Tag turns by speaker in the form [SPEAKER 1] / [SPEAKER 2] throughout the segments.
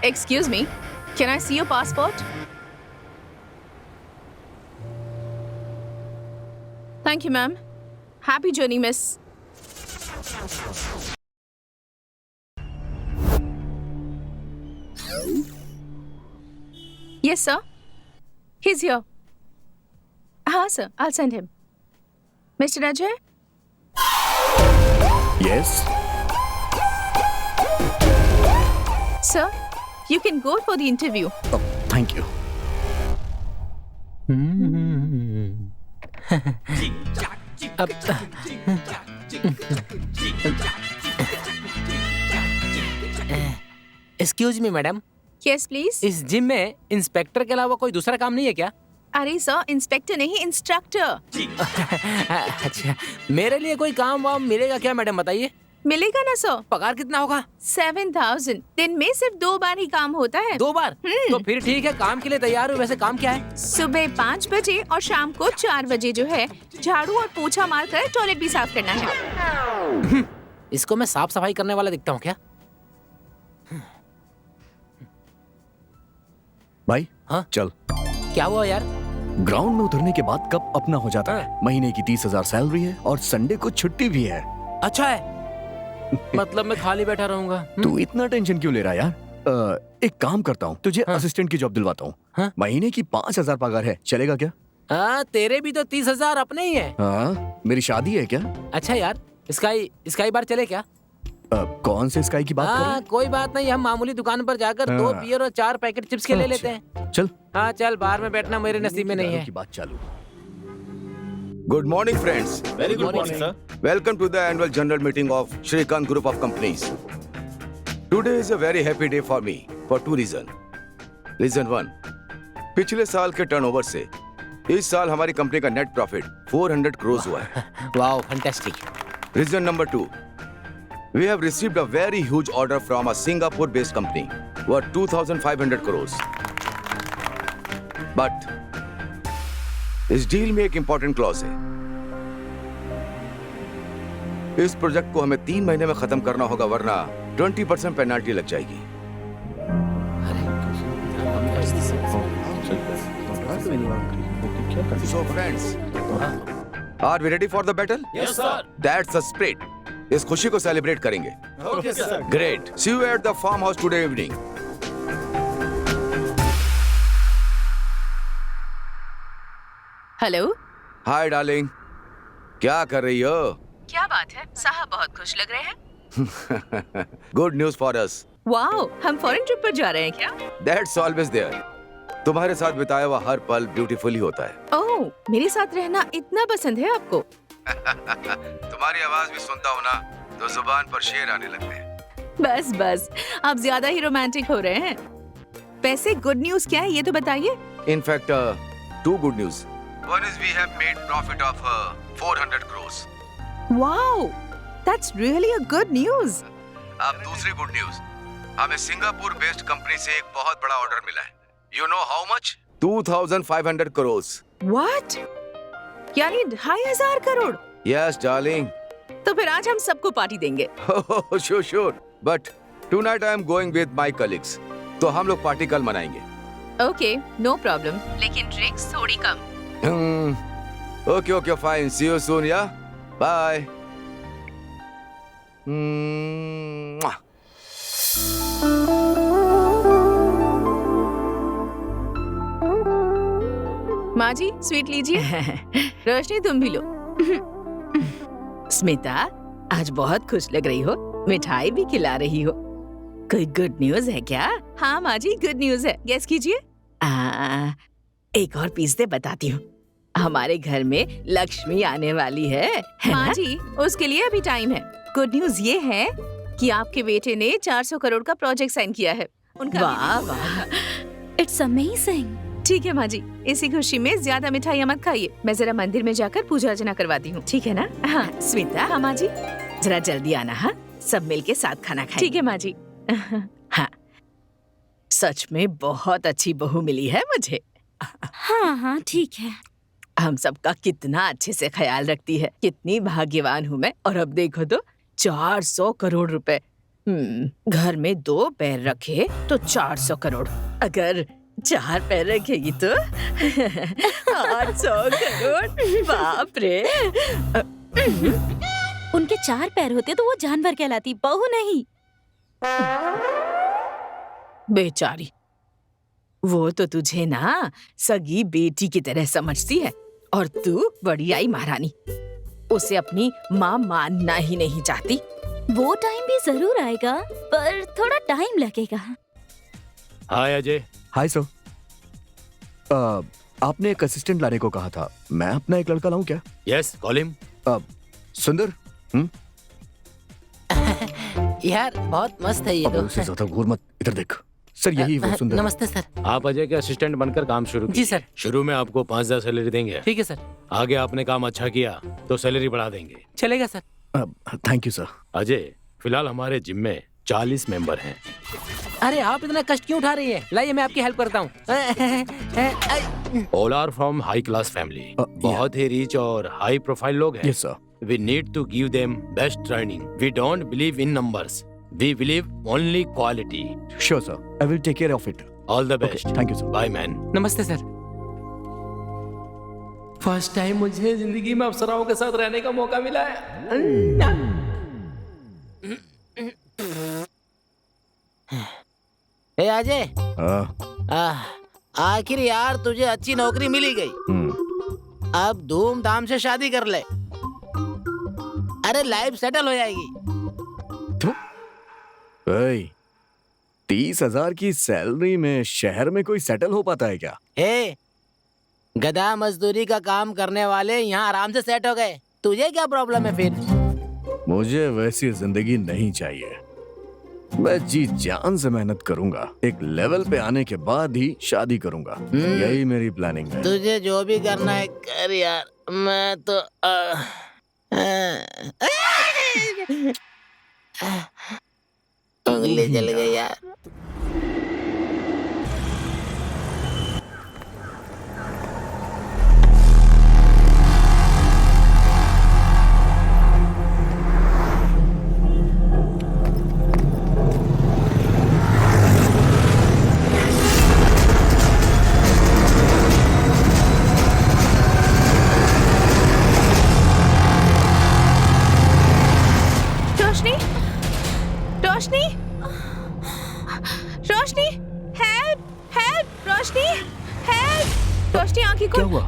[SPEAKER 1] Excuse me, can I see your passport? Thank you, ma'am. Happy journey, miss. Yes, sir. He's here. Sir, I'll send him. Mr. Ajay?
[SPEAKER 2] Yes.
[SPEAKER 1] Sir, you can go for the interview.
[SPEAKER 2] Oh, thank you.
[SPEAKER 3] Excuse me madam,
[SPEAKER 1] Yes, please.
[SPEAKER 3] इस gym में inspector के अलावा कोई दूसरा काम नहीं है क्या?
[SPEAKER 1] अरे सर, इंस्पेक्टर नहीं, इंस्ट्रक्टर.
[SPEAKER 3] अच्छा, मेरे लिए कोई काम वाम मिलेगा क्या मैडम, बताइए?
[SPEAKER 1] मिलेगा ना सर.
[SPEAKER 3] पगार कितना होगा?
[SPEAKER 1] 7,000. दिन में सिर्फ 2 बार ही काम होता है.
[SPEAKER 3] 2 बार? तो फिर ठीक है, काम के लिए तैयार हूँ. वैसे काम क्या है?
[SPEAKER 1] सुबह 5 बजे और शाम को 4 बजे जो है झाड़ू और पोछा मारकर टॉयलेट भी साफ करना है.
[SPEAKER 3] इसको मैं साफ सफाई करने वाला दिखता हूँ क्या?
[SPEAKER 2] भाई
[SPEAKER 3] हाँ?
[SPEAKER 2] चल.
[SPEAKER 3] क्या हुआ यार?
[SPEAKER 2] ग्राउंड में उतरने के बाद कब अपना हो जाता है. महीने की 30,000 सैलरी है और संडे को छुट्टी भी है.
[SPEAKER 3] अच्छा है. मतलब मैं खाली बैठा रहूंगा.
[SPEAKER 2] तू इतना टेंशन क्यों ले रहा है यार? एक काम करता हूँ, तुझे असिस्टेंट की जॉब दिलवाता हूँ.
[SPEAKER 3] हाँ?
[SPEAKER 2] महीने की 5,000 पगार है, चलेगा क्या?
[SPEAKER 3] तेरे भी तो 30,000 अपने ही है.
[SPEAKER 2] हाँ, मेरी शादी है क्या?
[SPEAKER 3] अच्छा यार, स्काई बार चले क्या?
[SPEAKER 2] कौन से स्काई की बात कर रहे हैं?
[SPEAKER 3] कोई बात नहीं, हम मामूली दुकान पर जाकर 2 बियर और 4 पैकेट चिप्स के ले लेते हैं.
[SPEAKER 2] चल.
[SPEAKER 3] हाँ चल, बाहर में बैठना मेरे नसीब में नहीं है.
[SPEAKER 2] की बात चालू.
[SPEAKER 4] Good morning, friends.
[SPEAKER 5] Very good morning, sir.
[SPEAKER 4] Welcome to the annual general meeting of Shrikant Group of Companies. Today is a very happy day for me for 2 reasons. Reason 1, पिछले साल के टर्नओवर से इस साल हमारी कंपनी का net profit 400 crores हुआ है.
[SPEAKER 3] Wow, fantastic.
[SPEAKER 4] Reason number 2, we have received a very huge order from a Singapore-based company worth 2,500 crores. But इस डील में एक इंपॉर्टेंट क्लॉज है. इस प्रोजेक्ट को हमें 3 महीने में खत्म करना होगा, वरना 20% पेनल्टी लग जाएगी. So friends, are we ready for the battle?
[SPEAKER 5] Yes, sir.
[SPEAKER 4] That's the spirit. इस खुशी को सेलिब्रेट करेंगे.
[SPEAKER 5] Okay, sir.
[SPEAKER 4] Great. See you at the farmhouse today evening.
[SPEAKER 1] Hello.
[SPEAKER 4] Hi darling, क्या कर रही हो?
[SPEAKER 1] क्या बात है, साहब बहुत खुश लग रहे हैं.
[SPEAKER 4] Good news for us.
[SPEAKER 1] Wow, हम फॉरेन ट्रिप पर जा रहे हैं क्या?
[SPEAKER 4] That's always there. तुम्हारे साथ बिताया हुआ हर पल ब्यूटीफुल ही होता है.
[SPEAKER 1] ओह, मेरे साथ रहना इतना पसंद है आपको.
[SPEAKER 4] तुम्हारी आवाज भी सुनता हूँ ना, तो जुबान पर शेर आने लगते हैं.
[SPEAKER 1] बस आप ज्यादा ही रोमांटिक हो रहे हैं. वैसे गुड न्यूज क्या है ये तो बताइए.
[SPEAKER 4] In fact 2 good news. One is we have made profit of 400 crores.
[SPEAKER 1] Wow, that's really a good news.
[SPEAKER 4] अब दूसरी गुड न्यूज, हमें सिंगापुर बेस्ड कंपनी से एक बहुत बड़ा ऑर्डर मिला है. You know how much? 2,500 crores.
[SPEAKER 1] What? यानी 2,500 करोड़.
[SPEAKER 4] Yes, darling.
[SPEAKER 1] तो फिर आज हम सबको पार्टी देंगे.
[SPEAKER 4] Oh, sure. But tonight I am going with my colleagues. तो हम लोग पार्टी कल मनाएंगे.
[SPEAKER 1] Okay, no problem. लेकिन ड्रिंक्स थोड़ी कम.
[SPEAKER 4] Okay, fine. See you soon, yeah? Bye. Mwah.
[SPEAKER 1] माँ जी, स्वीट लीजिए. रोशनी तुम भी लो. स्मिता, आज बहुत खुश लग रही हो. मिठाई भी खिला रही हो. कोई गुड न्यूज है क्या? हाँ माँ जी, गुड न्यूज है. गेस कीजिए. एक और पीस दे, बताती हूँ. हमारे घर में लक्ष्मी आने वाली है माँ जी, उसके लिए अभी टाइम है. गुड न्यूज ये है कि आपके बेटे ने 400 करोड़ का प्रोजेक्ट साइन किया है. उनका वाह,
[SPEAKER 6] इट्स अमेजिंग.
[SPEAKER 1] ठीक है माँ जी, इसी खुशी में ज्यादा मिठाइयाँ मत खाइए. मैं जरा मंदिर में जाकर पूजा अर्चना करवाती हूँ, ठीक है ना? हाँ स्मिता. हाँ माँ जी, जरा जल्दी आना. हाँ, सब मिलके साथ खाना खाएं. ठीक है माँ जी. हाँ, सच में बहुत अच्छी बहू मिली है मुझे.
[SPEAKER 6] हाँ ठीक है.
[SPEAKER 1] हम सबका कितना अच्छे से ख्याल रखती है. कितनी भाग्यवान हूँ मैं. और अब देखो तो 400 करोड़ रुपए. घर में 2 पैर रखे तो 400 करोड़, अगर 4 पैर रखेगी तो 800 करोड़। बाप रे।
[SPEAKER 6] उनके 4 पैर होते तो वो जानवर कहलाती, बहू नहीं।
[SPEAKER 1] बेचारी, वो तो तुझे ना सगी बेटी की तरह समझती है और तू बड़ी आई महारानी, उसे अपनी माँ मानना ही नहीं चाहती।
[SPEAKER 6] वो टाइम भी जरूर आएगा, पर थोड़ा टाइम लगेगा।
[SPEAKER 5] हाय अजय।
[SPEAKER 2] Hi sir. आपने एक असिस्टेंट लाने को कहा था, मैं अपना एक लड़का लाऊं क्या?
[SPEAKER 5] Yes, call him.
[SPEAKER 2] सुंदर।
[SPEAKER 3] यार बहुत मस्त है ये
[SPEAKER 2] अब
[SPEAKER 3] तो।
[SPEAKER 2] उससे ज्यादा घूर मत, इधर देख। सर यही वो सुंदर।
[SPEAKER 3] नमस्ते सर।
[SPEAKER 5] आप अजय के असिस्टेंट बनकर काम शुरू
[SPEAKER 3] जी
[SPEAKER 5] कीजिए।
[SPEAKER 3] सर।
[SPEAKER 5] शुरू में आपको 5,000 सैलरी देंगे।
[SPEAKER 3] ठीक है सर।
[SPEAKER 5] आगे आपने काम अच्छा किया तो सैलरी बढ़ा देंगे।
[SPEAKER 3] चलेगा sir.
[SPEAKER 2] Thank you sir.
[SPEAKER 5] Ajay, फिलहाल हमारे जिम में 40 मेंबर हैं।
[SPEAKER 3] अरे आप इतना कष्ट क्यों उठा रही हैं? लाइए मैं आपकी हेल्प करता हूँ।
[SPEAKER 5] All are from high class family. बहुत ही रिच और हाई प्रोफाइल लोग हैं।
[SPEAKER 2] Yes sir.
[SPEAKER 5] We need to give them best training. We don't believe in numbers. We believe only quality.
[SPEAKER 2] Sure sir, I will take care of it.
[SPEAKER 5] All the best.
[SPEAKER 2] Thank you sir.
[SPEAKER 5] Bye man.
[SPEAKER 3] नमस्ते sir. First time मुझे जिंदगी में अप्सराओं के साथ रहने का मौका मिला है। ए अजय, आखिर यार तुझे अच्छी नौकरी मिली गई, अब धूमधाम से शादी कर ले। अरे लाइफ सेटल हो जाएगी।
[SPEAKER 2] 30,000 की सैलरी में शहर में कोई सेटल हो पाता है क्या?
[SPEAKER 3] ए, गधा मजदूरी का काम करने वाले यहाँ आराम से सेट हो गए, तुझे क्या प्रॉब्लम है फिर?
[SPEAKER 2] मुझे वैसी जिंदगी नहीं चाहिए। मैं जी जान से मेहनत करूंगा, एक लेवल पे आने के बाद ही शादी करूंगा। यही मेरी प्लानिंग है।
[SPEAKER 3] तुझे जो भी करना है कर यार, मैं तो उंगली जल गई यार।
[SPEAKER 1] रोशनी, रोशनी, हेल्प, हेल्प, रोशनी, हेल्प, रोशनी आंखें खोल।
[SPEAKER 2] क्या हुआ?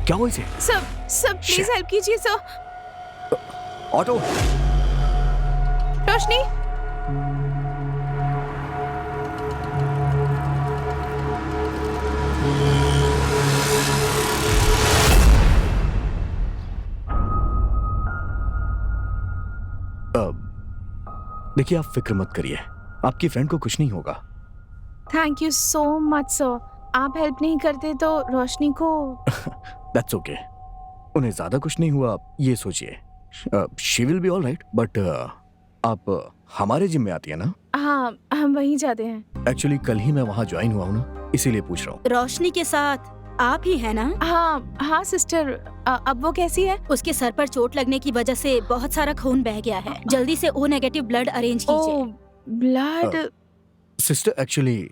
[SPEAKER 2] क्या हुआ इसे?
[SPEAKER 1] सब प्लीज हेल्प कीजिए सर।
[SPEAKER 2] ऑटो।
[SPEAKER 1] रोशनी,
[SPEAKER 2] देखिए आप फिक्र मत करिए, आपकी फ्रेंड को कुछ नहीं होगा।
[SPEAKER 1] Thank you so much sir. आप हेल्प नहीं करते तो रोशनी को।
[SPEAKER 2] दैट्स ओके, उन्हें ज्यादा कुछ नहीं हुआ, ये सोचिए। She will be all right. But आप हमारे जिम में आती है ना?
[SPEAKER 1] हाँ, हम वहीं जाते हैं।
[SPEAKER 2] एक्चुअली कल ही मैं वहाँ ज्वाइन हुआ हूँ ना, इसीलिए पूछ रहा हूँ।
[SPEAKER 6] रोशनी के साथ आप ही है ना?
[SPEAKER 1] हाँ सिस्टर। अब वो कैसी है?
[SPEAKER 6] उसके सर पर चोट लगने की वजह से बहुत सारा खून बह गया है। जल्दी से O नेगेटिव ब्लड अरेंज कीजिए।
[SPEAKER 1] ब्लड?
[SPEAKER 2] सिस्टर एक्चुअली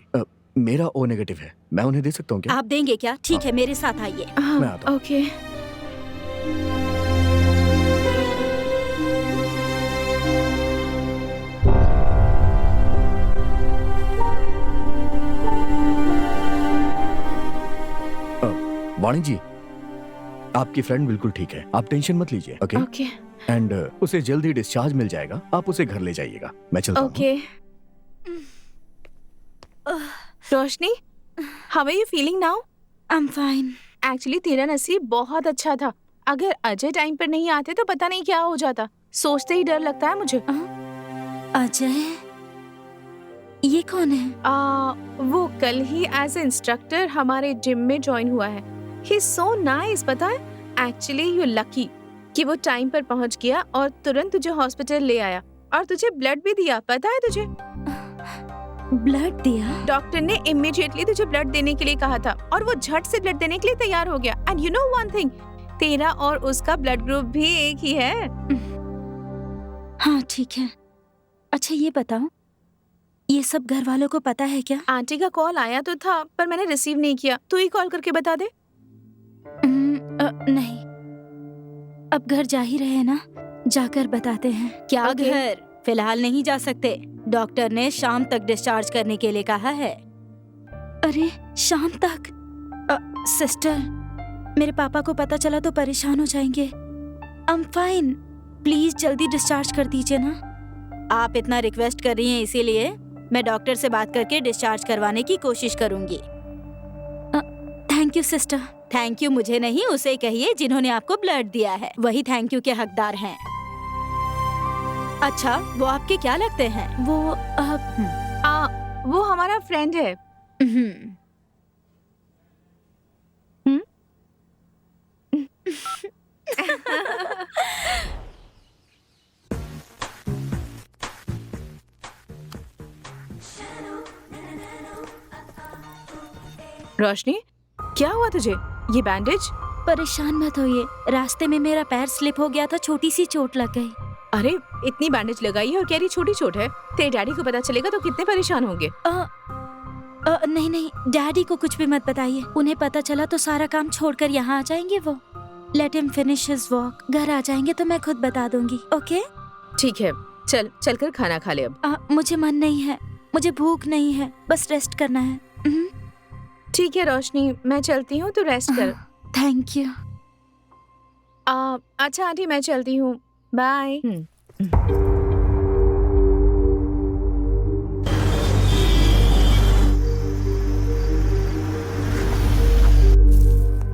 [SPEAKER 2] मेरा O नेगेटिव है, मैं उन्हें दे सकता हूँ क्या?
[SPEAKER 6] आप देंगे क्या? ठीक है, मेरे साथ आइए।
[SPEAKER 2] मैं आता हूँ।
[SPEAKER 1] ओके।
[SPEAKER 2] वाणी जी, आपकी फ्रेंड बिल्कुल ठीक है, आप टेंशन मत लीजिए। ओके
[SPEAKER 1] ओके
[SPEAKER 2] एंड उसे जल्दी डिस्चार्ज मिल जाएगा, आप उसे घर ले जाइएगा। मैं चलता हूँ।
[SPEAKER 1] Okay. Roshni, how are you feeling now?
[SPEAKER 6] I am fine.
[SPEAKER 1] Actually तेरा नसीब बहुत अच्छा था। अगर अजय टाइम पर नहीं आते तो पता नहीं क्या हो जाता। सोचते ही डर लगता है मुझे।
[SPEAKER 6] अजय, ये कौन है?
[SPEAKER 1] वो कल ही एज ए इंस्ट्रक्टर हमारे जिम में ज्वाइन हुआ है। ही सो नाइस, पता है? एक्चुअली यू लकी कि वो टाइम पर पहुंच गया और तुरंत तुझे हॉस्पिटल ले आया और तुझे ब्लड भी दिया। पता है तुझे?
[SPEAKER 6] ब्लड दिया?
[SPEAKER 1] डॉक्टर ने इमीडिएटली तुझे ब्लड देने के लिए कहा था और वो झट से ब्लड देने के लिए तैयार हो गया। And you know one thing, तेरा और उसका ब्लड ग्रुप भी एक ही है।
[SPEAKER 6] हाँ ठीक है, अच्छा ये बताओ, ये सब घर वालों को पता है क्या?
[SPEAKER 1] आंटी का कॉल आया तो था पर मैंने रिसीव नहीं किया। तू ही कॉल करके बता दे।
[SPEAKER 6] नहीं, अब घर जा ही रहे ना, जाकर बताते हैं। क्या
[SPEAKER 1] Okay.
[SPEAKER 6] घर? फिलहाल नहीं जा सकते, डॉक्टर ने शाम तक डिस्चार्ज करने के लिए कहा है। अरे शाम तक? सिस्टर, मेरे पापा को पता चला तो परेशान हो जाएंगे। आई एम फाइन, प्लीज जल्दी डिस्चार्ज कर दीजिए ना। आप इतना रिक्वेस्ट कर रही हैं, इसीलिए मैं डॉक्टर से बात करके डिस्चार्ज करवाने की कोशिश करूंगी। Thank you sister. Thank you मुझे नहीं, उसे कहिए जिन्होंने आपको ब्लड दिया है, वही थैंक यू के हकदार हैं। अच्छा, वो आपके क्या लगते हैं?
[SPEAKER 1] वो हमारा फ्रेंड है। रोशनी, क्या हुआ तुझे? ये बैंडेज?
[SPEAKER 6] परेशान मत होइए, रास्ते में मेरा पैर स्लिप हो गया था, छोटी सी चोट लग गई।
[SPEAKER 1] अरे इतनी बैंडेज लगाई है और कह रही छोटी चोट है। तेरे डैडी को पता चलेगा तो कितने परेशान होंगे।
[SPEAKER 6] नहीं नहीं, डैडी को कुछ भी मत बताइए, उन्हें पता चला तो सारा काम छोड़कर यहाँ आ जाएंगे वो। Let him finish his walk, घर आ जाएंगे तो मैं खुद बता दूंगी। ओके
[SPEAKER 1] ठीक है, चल कर खाना खा ले अब।
[SPEAKER 6] मुझे मन नहीं है, मुझे भूख नहीं है, बस रेस्ट करना है।
[SPEAKER 1] ठीक है रोशनी, मैं चलती हूँ, तो रेस्ट कर।
[SPEAKER 6] Thank you.
[SPEAKER 1] अच्छा आंटी, मैं चलती हूँ, बाय।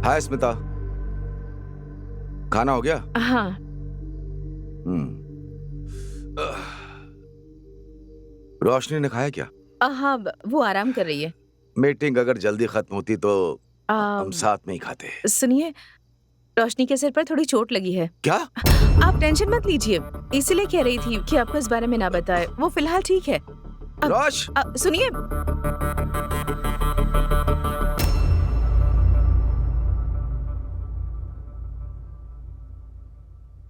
[SPEAKER 4] हाय स्मिता, खाना हो गया?
[SPEAKER 1] हाँ।
[SPEAKER 4] रोशनी ने खाया क्या?
[SPEAKER 1] हाँ, वो आराम कर रही है।
[SPEAKER 4] मीटिंग अगर जल्दी खत्म होती तो हम साथ में ही खाते।
[SPEAKER 1] सुनिए, रोशनी के सिर पर थोड़ी चोट लगी है।
[SPEAKER 4] क्या?
[SPEAKER 1] आप टेंशन मत लीजिए, इसीलिए कह रही थी कि आपको इस बारे में ना बताए। वो फिलहाल ठीक है।
[SPEAKER 4] रोश,
[SPEAKER 1] सुनिए,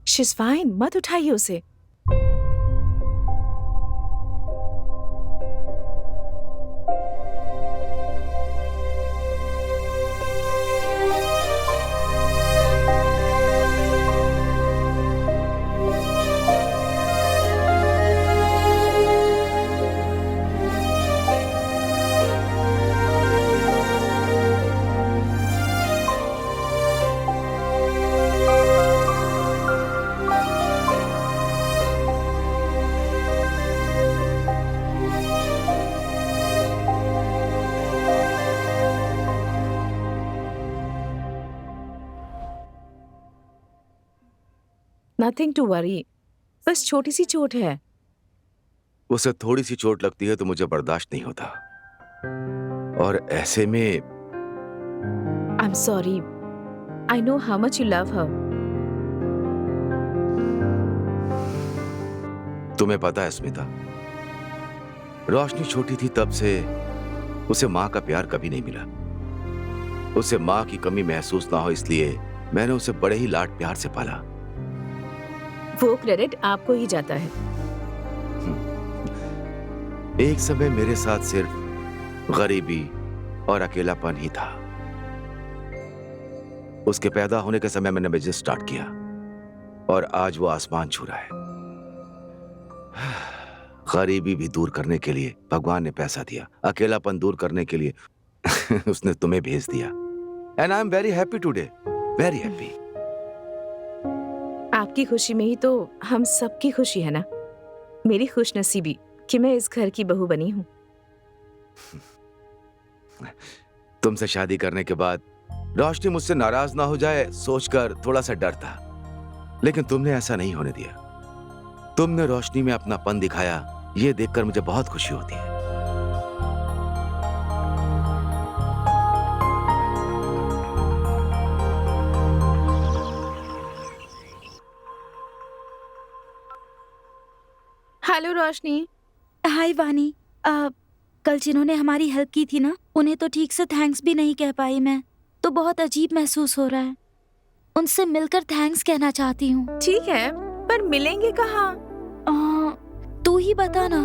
[SPEAKER 1] शीज़ फाइन, मत उठाइए उसे। नथिंग टू वरी, बस छोटी सी चोट है।
[SPEAKER 4] उसे थोड़ी सी चोट लगती है तो मुझे बर्दाश्त नहीं होता, और ऐसे में
[SPEAKER 1] I am sorry, I know how much you love हर।
[SPEAKER 4] तुम्हें पता है स्मिता, रोशनी छोटी थी तब से उसे माँ का प्यार कभी नहीं मिला। उसे माँ की कमी महसूस ना हो इसलिए मैंने उसे बड़े ही लाड प्यार से पाला।
[SPEAKER 1] वो क्रेडिट आपको ही जाता है।
[SPEAKER 4] एक समय मेरे साथ सिर्फ गरीबी और अकेलापन ही था। उसके पैदा होने के समय मैंने बिजनेस स्टार्ट किया और आज वो आसमान छू रहा है। गरीबी भी दूर करने के लिए भगवान ने पैसा दिया, अकेलापन दूर करने के लिए उसने तुम्हें भेज दिया। And I am very happy today, very happy.
[SPEAKER 1] आपकी खुशी में ही तो हम सबकी खुशी है ना। मेरी खुशनसीबी कि मैं इस घर की बहू बनी हूँ।
[SPEAKER 4] तुमसे शादी करने के बाद रोशनी मुझसे नाराज ना हो जाए सोचकर थोड़ा सा डर था, लेकिन तुमने ऐसा नहीं होने दिया। तुमने रोशनी में अपनापन दिखाया, ये देखकर मुझे बहुत खुशी होती है।
[SPEAKER 1] हेलो रोशनी।
[SPEAKER 6] हाय वानी, कल जिन्होंने हमारी हेल्प की थी ना, उन्हें तो ठीक से थैंक्स भी नहीं कह पाई मैं, तो बहुत अजीब महसूस हो रहा है। उनसे मिलकर थैंक्स कहना चाहती हूँ।
[SPEAKER 1] ठीक है, पर मिलेंगे कहाँ?
[SPEAKER 6] तू ही बता ना।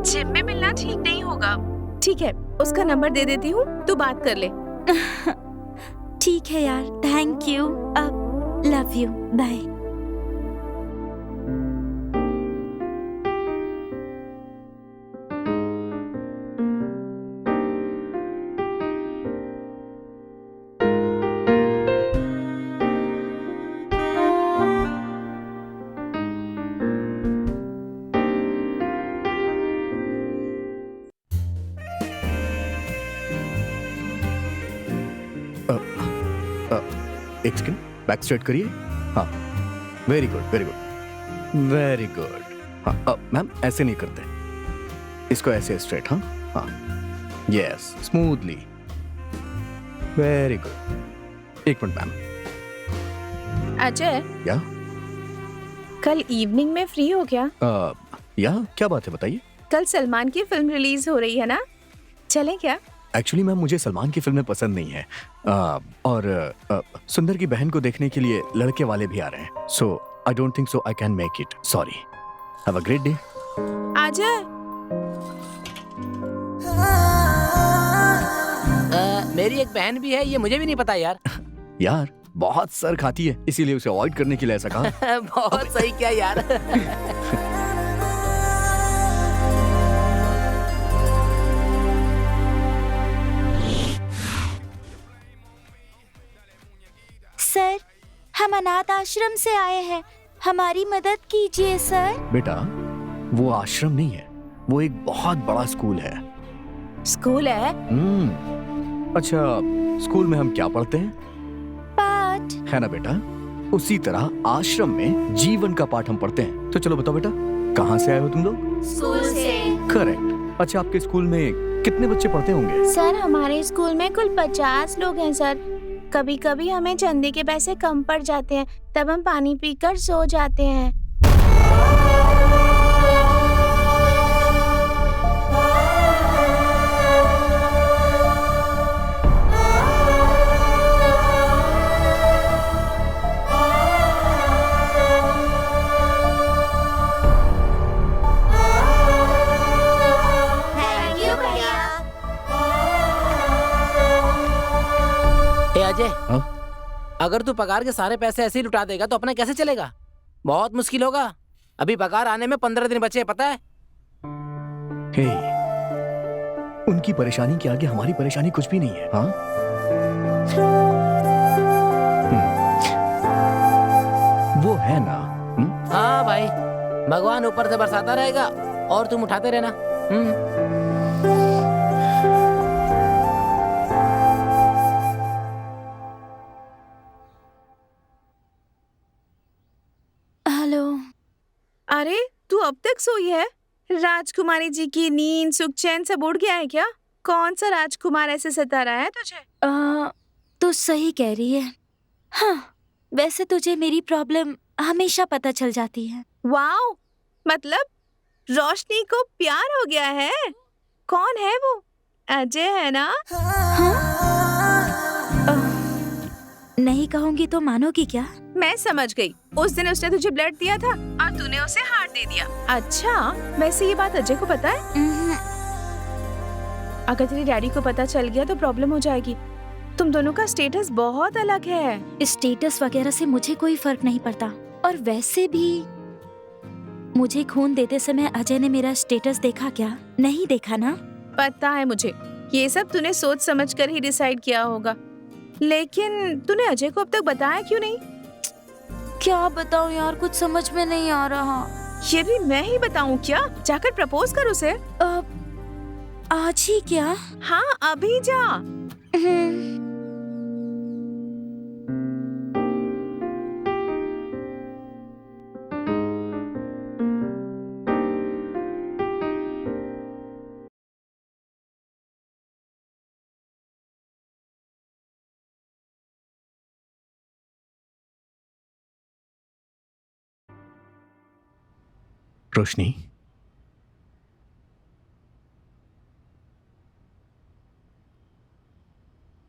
[SPEAKER 1] जिम में मिलना ठीक नहीं होगा। ठीक है, उसका नंबर दे देती हूँ, तू बात कर ले।
[SPEAKER 6] ठीक है यार, थैंक यू। अब लव यू, बाय।
[SPEAKER 2] एक सेकंड, बैक स्ट्रेट करिए। हाँ, very good, very good, very good. हाँ, मैम ऐसे नहीं करते, इसको ऐसे स्ट्रेट। हाँ हाँ, यस, स्मूथली, वेरी गुड। एक मिनट मैम।
[SPEAKER 1] अजय,
[SPEAKER 2] या
[SPEAKER 1] कल इवनिंग में फ्री हो क्या?
[SPEAKER 2] या क्या बात है, बताइए।
[SPEAKER 1] कल सलमान की फिल्म रिलीज हो रही है ना, चलें क्या?
[SPEAKER 2] एक्चुअली मैम मुझे सलमान की फिल्में पसंद नहीं है, और सुंदर की बहन को देखने के लिए लड़के वाले भी आ रहे हैं, so I don't think so I can make it, sorry. Have a great day.
[SPEAKER 1] Ajay,
[SPEAKER 3] मेरी एक बहन भी है, ये मुझे भी नहीं पता यार।
[SPEAKER 2] यार बहुत सर खाती है, इसीलिए उसे अवॉइड करने के लिए ऐसा कहा।
[SPEAKER 3] बहुत सही किया यार।
[SPEAKER 6] सर, हम अनाथ आश्रम से आए हैं, हमारी मदद कीजिए सर।
[SPEAKER 2] बेटा, वो आश्रम नहीं है, वो एक बहुत बड़ा स्कूल है।
[SPEAKER 1] स्कूल है?
[SPEAKER 2] अच्छा, स्कूल में हम क्या पढ़ते हैं?
[SPEAKER 6] पाठ।
[SPEAKER 2] है ना बेटा, उसी तरह आश्रम में जीवन का पाठ हम पढ़ते हैं। तो चलो बताओ बेटा, कहाँ से आए हो तुम लोग?
[SPEAKER 6] स्कूल से।
[SPEAKER 2] करेक्ट। अच्छा, आपके स्कूल में कितने बच्चे पढ़ते होंगे?
[SPEAKER 7] सर, हमारे स्कूल में कुल 50 लोग हैं सर। कभी कभी हमें चंदे के पैसे कम पड़ जाते हैं, तब हम पानी पीकर सो जाते हैं।
[SPEAKER 6] थैंक यू भैया।
[SPEAKER 3] ए अजय,
[SPEAKER 2] हाँ?
[SPEAKER 3] अगर तू पगार के सारे पैसे ऐसे ही लुटा देगा तो अपना कैसे चलेगा? बहुत मुश्किल होगा। अभी पगार आने में 15 दिन बचे हैं, पता है?
[SPEAKER 2] हे, उनकी परेशानी के आगे हमारी परेशानी कुछ भी नहीं है। हाँ? वो है ना।
[SPEAKER 3] हाँ भाई, भगवान ऊपर से बरसाता रहेगा और तुम उठाते रहना।
[SPEAKER 6] हेलो।
[SPEAKER 1] अरे, तू अब तक सोई है? राजकुमारी जी की नींद सुख चैन सब उड़ गया है क्या? कौन सा राजकुमार ऐसे सता रहा है तुझे?
[SPEAKER 6] तू सही कह रही है। हाँ, वैसे तुझे मेरी प्रॉब्लम हमेशा पता चल जाती है।
[SPEAKER 1] वाओ, मतलब रोशनी को प्यार हो गया है? कौन है वो? अजय है ना?
[SPEAKER 6] नहीं कहूंगी तो मानोगी क्या?
[SPEAKER 1] मैं समझ गई। उस दिन उसने तुझे ब्लड दिया था और तूने उसे हार्ट दे दिया। अच्छा, वैसे ये बात अजय को पता है? अगर तेरे डैडी को पता चल गया तो प्रॉब्लम हो जाएगी। तुम दोनों का स्टेटस बहुत अलग है।
[SPEAKER 6] स्टेटस वगैरह से मुझे कोई फर्क नहीं पड़ता, और वैसे भी मुझे खून देते समय अजय ने मेरा स्टेटस देखा क्या? नहीं देखा ना?
[SPEAKER 1] पता है मुझे, ये सब तूने सोच समझ कर ही डिसाइड किया होगा। लेकिन तूने अजय को अब तक बताया क्यों नहीं?
[SPEAKER 6] क्या बताऊं यार, कुछ समझ में नहीं आ रहा।
[SPEAKER 1] ये भी मैं ही बताऊं क्या? जाकर प्रपोज कर उसे।
[SPEAKER 6] आज ही क्या?
[SPEAKER 1] हाँ, अभी जा।
[SPEAKER 2] रोशनी,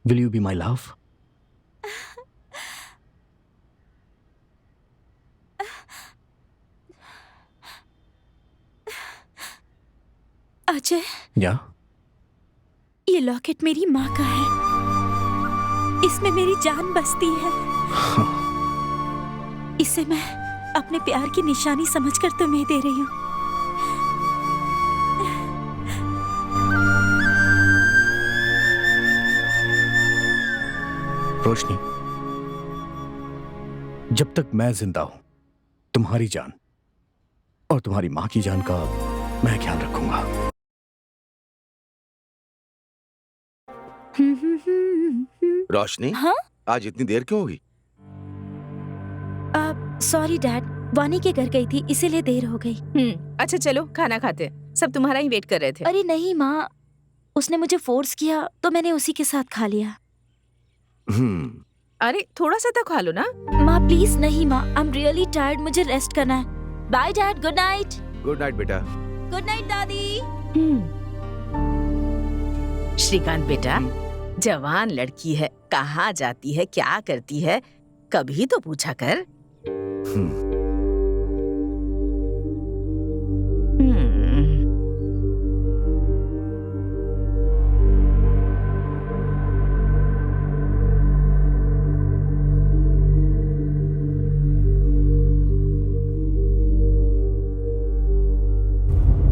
[SPEAKER 2] will you be my love?
[SPEAKER 6] Ajay,
[SPEAKER 2] या
[SPEAKER 6] ये लॉकेट मेरी माँ का है। इसमें मेरी जान बसती है। इसे मैं अपने प्यार की निशानी समझकर तुम्हें दे रही हूँ।
[SPEAKER 2] रोशनी, जब तक मैं जिंदा हूं, तुम्हारी जान और तुम्हारी मां की जान का मैं ख्याल रखूंगा।
[SPEAKER 4] रोशनी,
[SPEAKER 6] हाँ?
[SPEAKER 4] आज इतनी देर क्यों हुई?
[SPEAKER 6] सॉरी डैड, वानी के घर गई थी इसीलिए देर हो गई।
[SPEAKER 1] अच्छा चलो खाना खाते हैं। सब तुम्हारा ही वेट कर रहे थे।
[SPEAKER 6] अरे नहीं माँ, उसने मुझे फोर्स किया तो मैंने उसी के साथ खा लिया।
[SPEAKER 1] अरे थोड़ा सा तो खा लो ना।
[SPEAKER 6] माँ प्लीज नहीं माँ, आई एम रियली टायर्ड, मुझे रेस्ट करना है। Bye dad, good night.
[SPEAKER 4] Good night बेटा।
[SPEAKER 6] गुड नाइट दादी।
[SPEAKER 1] श्रीकांत बेटा, जवान लड़की है, कहाँ जाती है, क्या करती है, कभी तो पूछा कर।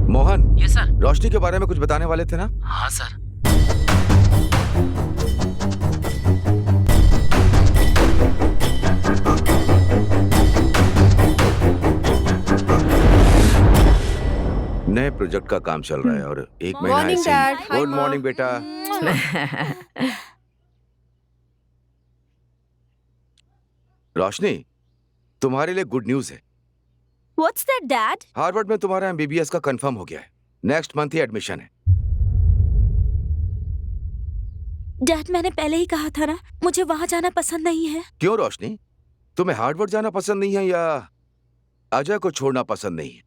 [SPEAKER 4] Mohan,
[SPEAKER 5] yes sir.
[SPEAKER 4] रोशनी के बारे में कुछ बताने वाले थे ना?
[SPEAKER 5] हाँ सर।
[SPEAKER 4] नए प्रोजेक्ट का काम चल रहा है और एक महीना
[SPEAKER 7] Morning,
[SPEAKER 4] ऐसे
[SPEAKER 7] Dad.
[SPEAKER 4] ही।
[SPEAKER 7] Hi,
[SPEAKER 4] good
[SPEAKER 7] Mom.
[SPEAKER 4] मॉर्निंग बेटा। रोशनी, तुम्हारे लिए गुड न्यूज है।
[SPEAKER 6] What's that dad?
[SPEAKER 4] हार्वर्ड में तुम्हारा एमबीबीएस का कंफर्म हो गया है। नेक्स्ट मंथ ही एडमिशन है।
[SPEAKER 6] डैड मैंने पहले ही कहा था ना, मुझे वहाँ जाना पसंद नहीं है।
[SPEAKER 4] क्यों रोशनी, तुम्हें हार्वर्ड जाना पसंद नहीं है या अजय को छोड़ना पसंद नहीं है?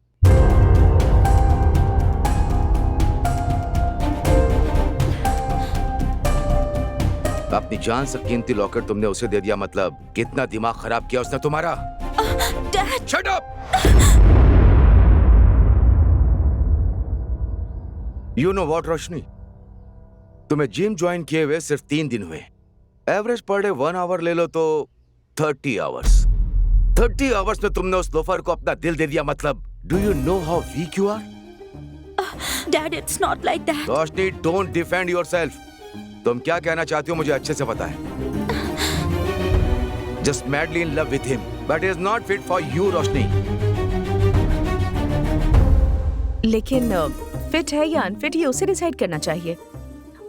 [SPEAKER 4] अपनी जान से कीमती लॉकेट तुमने उसे दे दिया, मतलब कितना दिमाग खराब किया उसने तुम्हारा।
[SPEAKER 6] Dad
[SPEAKER 4] shut up! You know what Roshni, तुम्हें जिम ज्वाइन किए हुए सिर्फ 3 दिन हुए। एवरेज पर डे 1 आवर ले लो तो 30 आवर्स। 30 आवर्स में तुमने उस लोफर को अपना दिल दे दिया, मतलब do you know how weak you are?
[SPEAKER 6] Dad it's not like that.
[SPEAKER 4] Roshni, don't defend yourself. तुम क्या कहना चाहती हो मुझे अच्छे से पता है। Just madly in love with him, but is not fit for you Roshni.
[SPEAKER 1] लेकिन फिट है या अनफिट ये उसे डिसाइड करना चाहिए।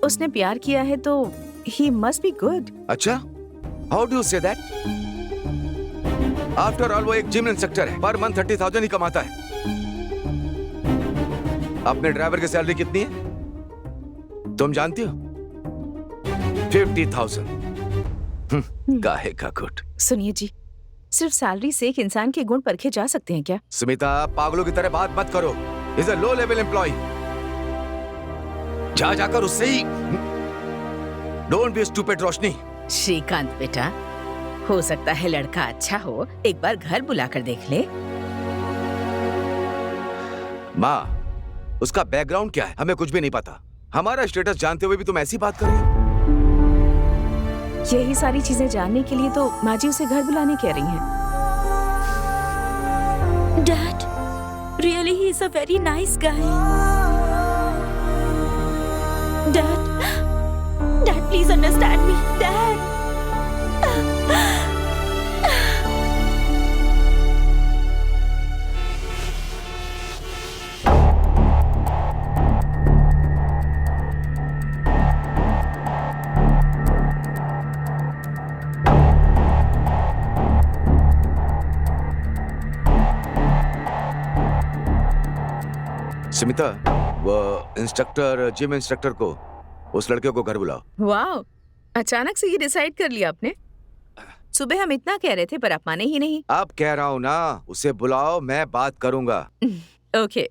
[SPEAKER 1] उसने प्यार किया है तो ही मस्ट बी गुड।
[SPEAKER 4] अच्छा, how do you say that? After all वो एक जिम इंस्ट्रक्टर है, पर मंथ 30,000 ही कमाता है। अपने ड्राइवर की सैलरी कितनी है तुम जानती हो? 50,000। काहे का गुट।
[SPEAKER 1] सुनिए जी, सिर्फ सैलरी से एक इंसान के गुण परखे जा सकते हैं क्या?
[SPEAKER 4] स्मिता, पागलों की तरह बात मत करो। Is a low level employ. जा जाकर उससे ही। Don't be stupid Roshni.
[SPEAKER 1] Shrikant बेटा, हो सकता है लड़का अच्छा हो, एक बार घर बुलाकर देख ले।
[SPEAKER 4] माँ, उसका बैकग्राउंड क्या है हमें कुछ भी नहीं पता। हमारा स्टेटस जानते हुए भी तुम ऐसी बात कर रही हो?
[SPEAKER 1] यही सारी चीजें जानने के लिए तो माँ जी उसे घर बुलाने कह रही हैं।
[SPEAKER 6] Dad really he is a very nice guy. Dad please understand me. Dad
[SPEAKER 4] Smita, वो इंस्ट्रक्टर, जिम इंस्ट्रक्टर को, उस लड़के को घर बुलाओ।
[SPEAKER 1] वाह, अचानक से ये डिसाइड कर लिया आपने? सुबह हम इतना कह रहे थे पर आप माने ही नहीं।
[SPEAKER 4] अब कह रहा हूँ ना, उसे बुलाओ, मैं बात करूंगा।
[SPEAKER 1] ओके।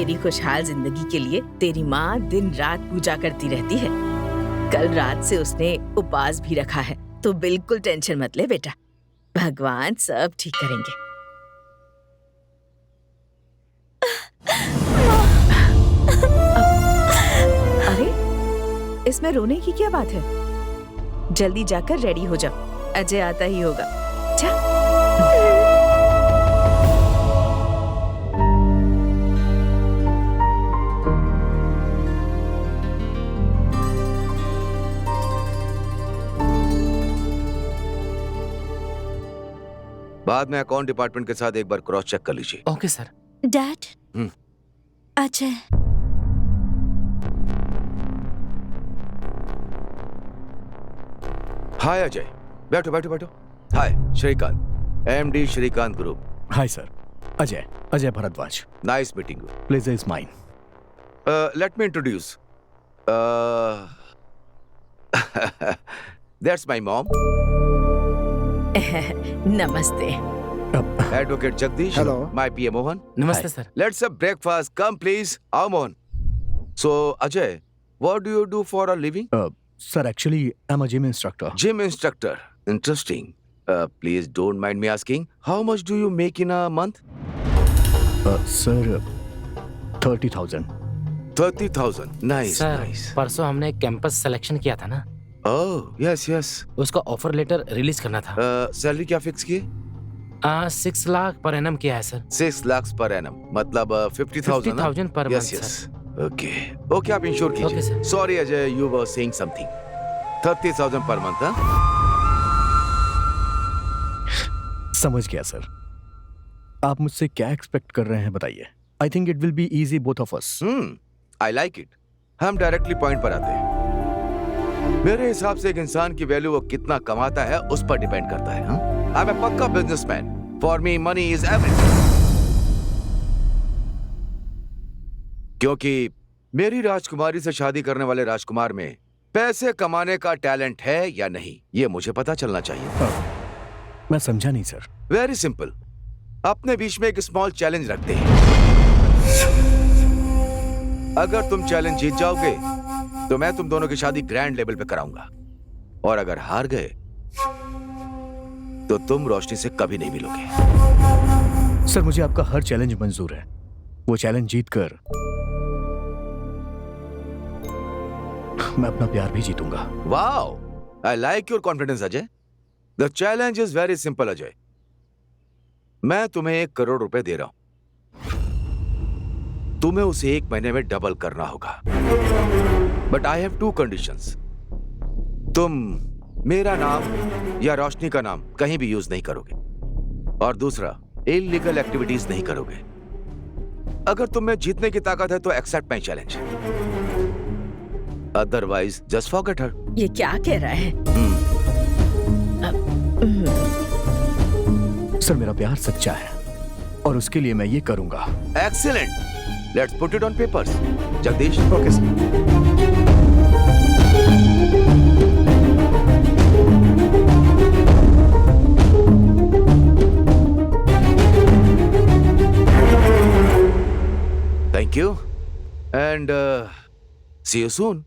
[SPEAKER 1] तेरी खुशहाल जिंदगी के लिए तेरी माँ दिन रात पूजा करती रहती है। कल रात से उसने उपवास भी रखा है, तो बिल्कुल टेंशन मत ले बेटा, भगवान सब ठीक करेंगे। अरे इसमें रोने की क्या बात है? जल्दी जाकर रेडी हो जा, अजय आता ही होगा। जा।
[SPEAKER 4] बाद में अकाउंट डिपार्टमेंट के साथ एक बार क्रॉस चेक कर लीजिए।
[SPEAKER 5] Okay sir.
[SPEAKER 6] Dad, Ajay,
[SPEAKER 4] hi Ajay, बैठो बैठो बैठो। Hi Srikant, MD Srikant group.
[SPEAKER 2] Hi sir, Ajay Bhardwaj.
[SPEAKER 4] Nice meeting you.
[SPEAKER 2] Pleasure is mine.
[SPEAKER 4] Let me introduce, that's my mom,
[SPEAKER 1] namaste.
[SPEAKER 4] Advocate Jagdish.
[SPEAKER 8] Hello.
[SPEAKER 4] My PA Mohan.
[SPEAKER 5] Namaste sir.
[SPEAKER 4] Let's have breakfast, come please. आओ Mohan. So Ajay, what do you do for a living?
[SPEAKER 2] Sir actually I am a gym instructor.
[SPEAKER 4] Gym instructor. Interesting. Please don't mind me asking, how much do you make in a month?
[SPEAKER 2] Sir 30,000।
[SPEAKER 4] 30,000. Nice,
[SPEAKER 5] sir
[SPEAKER 4] nice.
[SPEAKER 5] परसों हमने एक campus selection किया था ना,
[SPEAKER 4] Oh, yes, yes.
[SPEAKER 5] उसका offer letter release करना था।
[SPEAKER 4] Salary क्या फिक्स की?
[SPEAKER 5] 6 लाख पर एनम किया है सर।
[SPEAKER 4] 6 lakhs per annum. मतलब 50,000.
[SPEAKER 5] 50,000 per
[SPEAKER 4] Yes,
[SPEAKER 5] month,
[SPEAKER 4] yes.
[SPEAKER 5] sir.
[SPEAKER 4] Okay. Okay, आप इंश्योर
[SPEAKER 5] Okay,
[SPEAKER 4] कीजिए।
[SPEAKER 5] sir.
[SPEAKER 4] Sorry Ajay, you were saying something. 30,000 per month, हाँ?
[SPEAKER 2] समझ गया सर। आप मुझसे क्या एक्सपेक्ट कर रहे हैं बताइए। I think it will be easy both of us.
[SPEAKER 4] I like it. हम डायरेक्टली पॉइंट पर आते हैं। मेरे हिसाब से एक इंसान की वैल्यू वो कितना कमाता है उस पर डिपेंड करता है। आई एम ए पक्का businessman. For me money is everything. क्योंकि मेरी राजकुमारी से शादी करने वाले राजकुमार में पैसे कमाने का टैलेंट है या नहीं, ये मुझे पता चलना चाहिए।
[SPEAKER 2] मैं समझा नहीं सर।
[SPEAKER 4] Very simple. अपने बीच में एक स्मॉल चैलेंज रखते हैं। अगर तुम चैलेंज जीत जाओगे तो मैं तुम दोनों की शादी ग्रैंड लेवल पे कराऊंगा, और अगर हार गए तो तुम रोशनी से कभी नहीं मिलोगे।
[SPEAKER 2] सर मुझे आपका हर चैलेंज मंजूर है। वो चैलेंज जीतकर मैं अपना प्यार भी जीतूंगा।
[SPEAKER 4] Wow, I like your confidence Ajay. The challenge is very simple Ajay. मैं तुम्हें 1 करोड़ रुपए दे रहा हूं। तुम्हें उसे 1 महीने में डबल करना होगा। But I have 2 conditions. तुम मेरा नाम या रोशनी का नाम कहीं भी यूज नहीं करोगे, और दूसरा इलीगल एक्टिविटीज नहीं करोगे। अगर तुम में जीतने की ताकत है तो accept my challenge, otherwise just forget her.
[SPEAKER 1] ये क्या कह रहा है?
[SPEAKER 2] सर मेरा प्यार सच्चा है और उसके लिए मैं ये करूंगा।
[SPEAKER 4] Excellent, let's put it on papers. Jagdish.
[SPEAKER 2] Okay sir.
[SPEAKER 4] Thank you, and see you soon.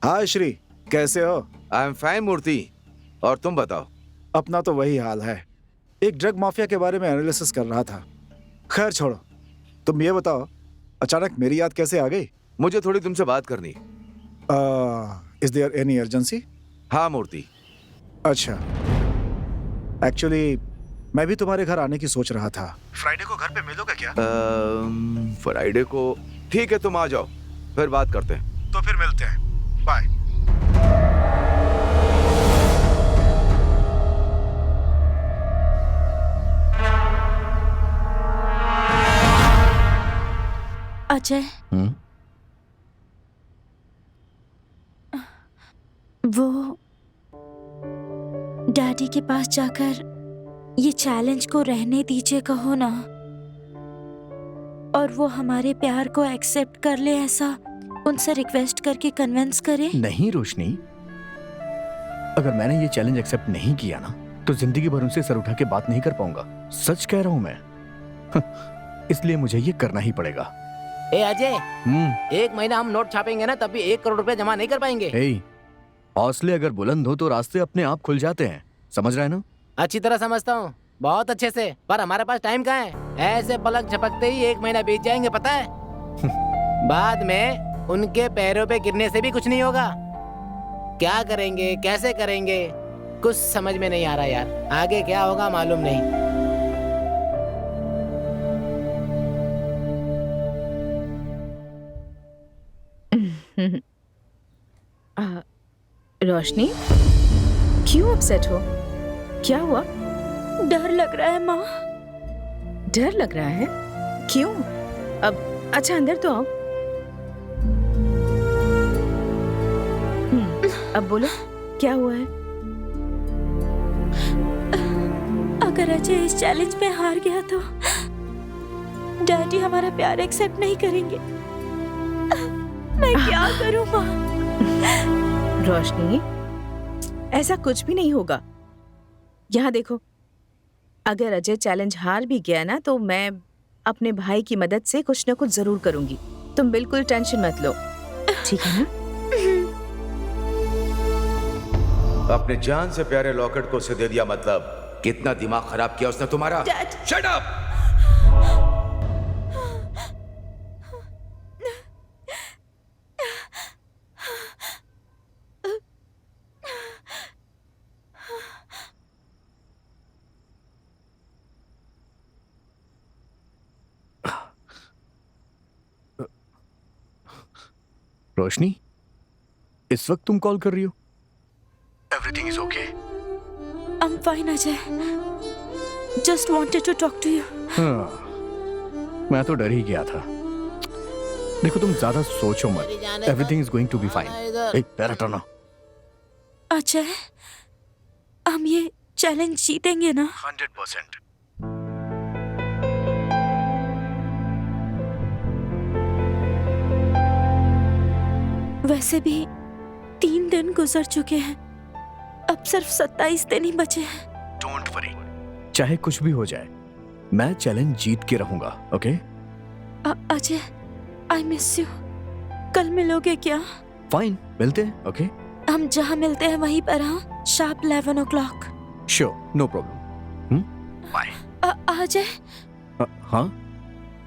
[SPEAKER 8] हाय श्री, कैसे हो?
[SPEAKER 4] आई एम फाइन मूर्ति, और तुम बताओ?
[SPEAKER 8] अपना तो वही हाल है। एक ड्रग माफिया के बारे में एनालिसिस कर रहा था। खैर छोड़ो, तुम ये बताओ अचानक मेरी याद कैसे आ गई?
[SPEAKER 4] मुझे थोड़ी तुमसे बात करनी।
[SPEAKER 8] Is there any urgency?
[SPEAKER 4] हाँ मूर्ति।
[SPEAKER 8] अच्छा, एक्चुअली मैं भी तुम्हारे घर आने की सोच रहा था। फ्राइडे को घर पे मिलोगे क्या?
[SPEAKER 4] फ्राइडे को ठीक है, तुम आ जाओ, फिर बात करते हैं।
[SPEAKER 8] तो फिर मिलते हैं, बाय।
[SPEAKER 6] अजय, वो डैडी के पास जाकर ये चैलेंज को रहने दीजिए कहो ना। और वो हमारे प्यार को एक्सेप्ट कर ले, ऐसा उनसे रिक्वेस्ट करके कन्विंस करे।
[SPEAKER 2] नहीं रोशनी, अगर मैंने ये चैलेंज एक्सेप्ट नहीं किया ना तो जिंदगी भर उनसे सर उठा के बात नहीं कर पाऊंगा। सच कह रहा हूं मैं। इसलिए मुझे ये करना ही पड़ेगा।
[SPEAKER 3] ए अजय, 1 महीना हम नोट छापेंगे ना तब भी 1 करोड़ रुपए जमा नहीं कर पाएंगे।
[SPEAKER 2] हौसले अगर बुलंद हो तो रास्ते अपने आप खुल जाते हैं, समझ रहा है ना?
[SPEAKER 3] अच्छी तरह समझता हूँ, बहुत अच्छे से, पर हमारे पास टाइम कहाँ है? ऐसे पलक झपकते ही 1 महीना बीत जाएंगे, पता है? बाद में उनके पैरों पे गिरने से भी कुछ नहीं होगा। क्या करेंगे, कैसे करेंगे, कुछ समझ में नहीं आ रहा यार। आगे क्या होगा मालूम नहीं।
[SPEAKER 1] रोशनी, क्यों अपसेट हो? क्या हुआ?
[SPEAKER 6] डर लग रहा है माँ।
[SPEAKER 1] डर लग रहा है? क्यों? अब अच्छा अंदर तो आओ। अब बोलो, क्या हुआ है?
[SPEAKER 6] अगर अजय इस चैलेंज में हार गया तो डैडी हमारा प्यार एक्सेप्ट नहीं करेंगे। मैं क्या करूं माँ?
[SPEAKER 1] रोशनी, ऐसा कुछ भी नहीं होगा। यहाँ देखो, अगर अजय चैलेंज हार भी गया ना तो मैं अपने भाई की मदद से कुछ न कुछ जरूर करूंगी। तुम बिल्कुल टेंशन मत लो, ठीक है ना?
[SPEAKER 4] अपने जान से प्यारे लॉकेट को उसे दे दिया, मतलब कितना दिमाग खराब किया उसने तुम्हारा। Shut up!
[SPEAKER 2] रोशनी, इस वक्त तुम कॉल कर रही हो? Everything is okay?
[SPEAKER 6] I'm fine Ajay, just wanted to talk to you.
[SPEAKER 2] मैं तो डर ही गया था। देखो तुम ज्यादा सोचो मत, everything is going to be fine. एक पैर हटाना।
[SPEAKER 6] अजय, हम ये चैलेंज जीतेंगे ना?
[SPEAKER 2] 100%।
[SPEAKER 6] वैसे भी 3 दिन गुजर चुके हैं, अब सिर्फ 27 दिन ही बचे हैं।
[SPEAKER 2] डोंट वरी, चाहे कुछ भी हो जाए मैं चैलेंज जीत के रहूंगा, okay?
[SPEAKER 6] Ajay, I miss you. कल मिलोगे क्या?
[SPEAKER 2] फाइन, मिलते हैं, ओके?
[SPEAKER 6] हम जहाँ मिलते हैं वहीं पर, हाँ? Sharp 11 o'clock।
[SPEAKER 2] Sure, no problem. Bye.
[SPEAKER 6] Ajay,
[SPEAKER 2] हाँ?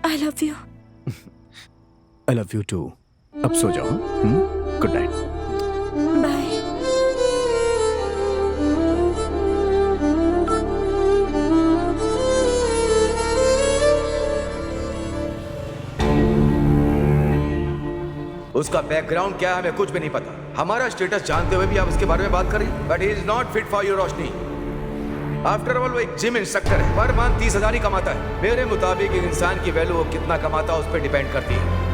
[SPEAKER 6] I love you.
[SPEAKER 2] I love you too. अब सो जाओ। Good night.
[SPEAKER 6] बाय।
[SPEAKER 4] उसका बैकग्राउंड क्या है हमें कुछ भी नहीं पता। हमारा स्टेटस जानते हुए भी आप उसके बारे में बात कर रही हैं। But he is not fit for you Roshni. After all वो एक जिम इंस्ट्रक्टर है, पर मंथ 30,000 ही कमाता है। मेरे मुताबिक एक इंसान की वैल्यू वो कितना कमाता है उस पर डिपेंड करती है।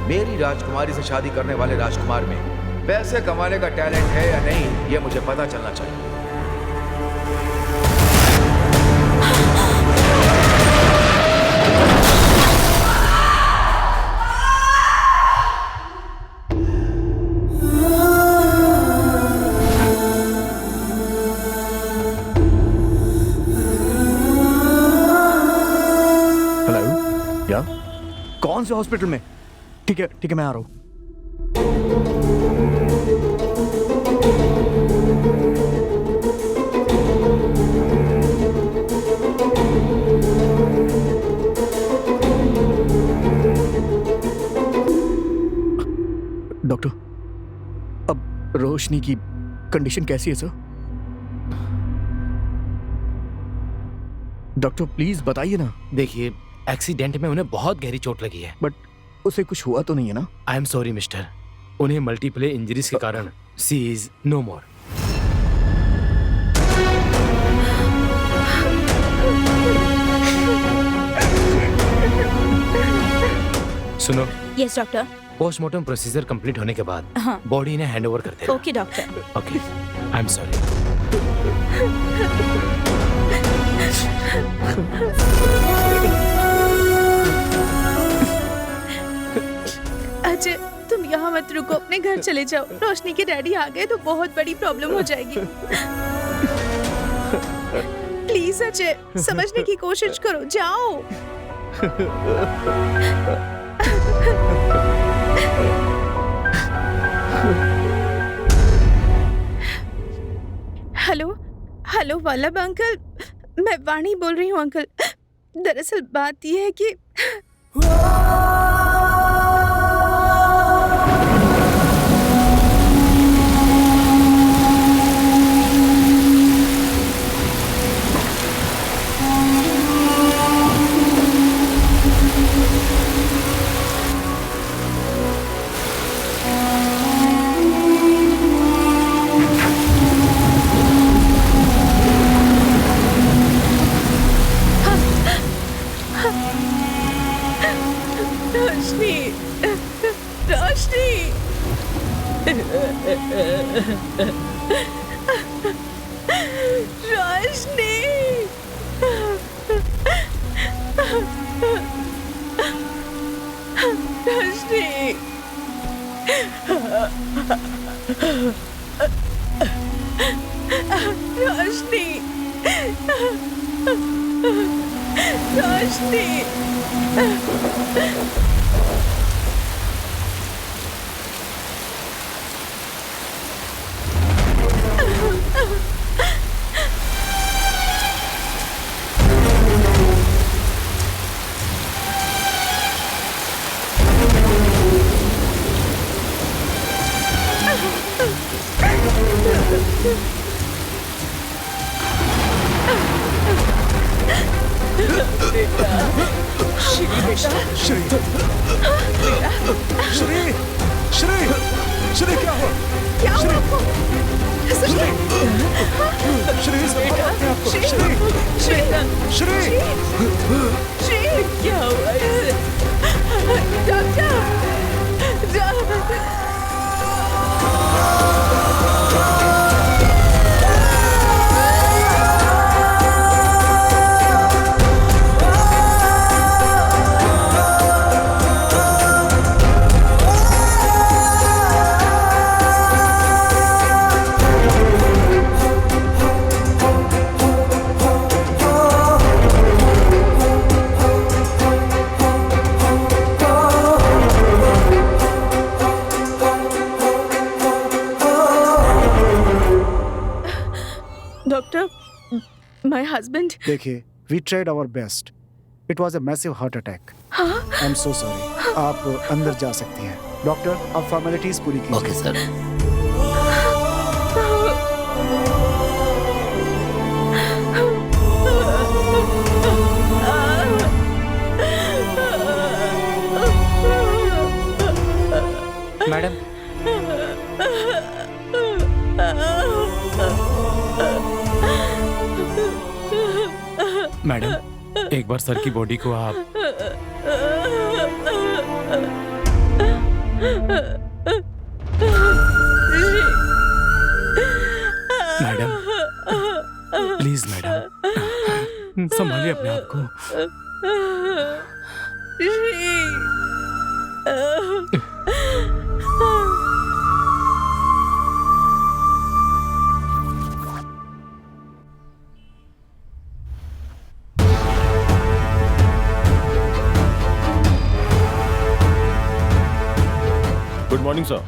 [SPEAKER 4] मेरी राजकुमारी से शादी करने वाले राजकुमार में पैसे कमाने का टैलेंट है या नहीं, ये मुझे पता चलना चाहिए।
[SPEAKER 2] हेलो, या कौन से हॉस्पिटल में? ठीक है, मैं आ रहा हूँ। डॉक्टर, अब रोशनी की कंडीशन कैसी है सर? डॉक्टर प्लीज बताइए ना।
[SPEAKER 5] देखिए, एक्सीडेंट में उन्हें बहुत गहरी चोट लगी है।
[SPEAKER 2] बट उसे कुछ हुआ तो नहीं है ना?
[SPEAKER 5] आई एम सॉरी मिस्टर, उन्हें मल्टीपल इंजरीज के कारण सी इज नो मोर। सुनो,
[SPEAKER 6] yes doctor.
[SPEAKER 5] Postmortem procedure complete होने के बाद
[SPEAKER 6] हाँ।
[SPEAKER 5] बॉडी ने हैंड ओवर कर देना।
[SPEAKER 6] Okay doctor.
[SPEAKER 5] Okay, I am sorry.
[SPEAKER 7] Ajay तुम यहाँ मत रुको, अपने घर चले जाओ। रोशनी के डैडी आ गए तो बहुत बड़ी प्रॉब्लम हो जाएगी। प्लीज अजय, समझने की कोशिश करो, जाओ। हेलो हेलो वल्लभ अंकल, मैं वाणी बोल रही हूँ अंकल। दरअसल बात यह है कि रोशनी रोशनी रोशनी रोशनी रोशनी रोशनी
[SPEAKER 8] श्री क्या हुआ?
[SPEAKER 7] क्या
[SPEAKER 8] श्री
[SPEAKER 7] हुआ?
[SPEAKER 8] श्री श्री
[SPEAKER 7] श्री क्या हुआ इसे? Doctor My husband.
[SPEAKER 8] देखिए, we tried our best. It was a massive heart attack. I'm so sorry. आप अंदर जा सकती हैं। डॉक्टर, आप फॉर्मेलिटीज पूरी कीजिए।
[SPEAKER 5] Okay sir.
[SPEAKER 3] मैडम,
[SPEAKER 9] मैडम, एक बार सर की बॉडी को आप मैडम, प्लीज मैडम, संभालिए अपने आप को।
[SPEAKER 10] Good morning sir.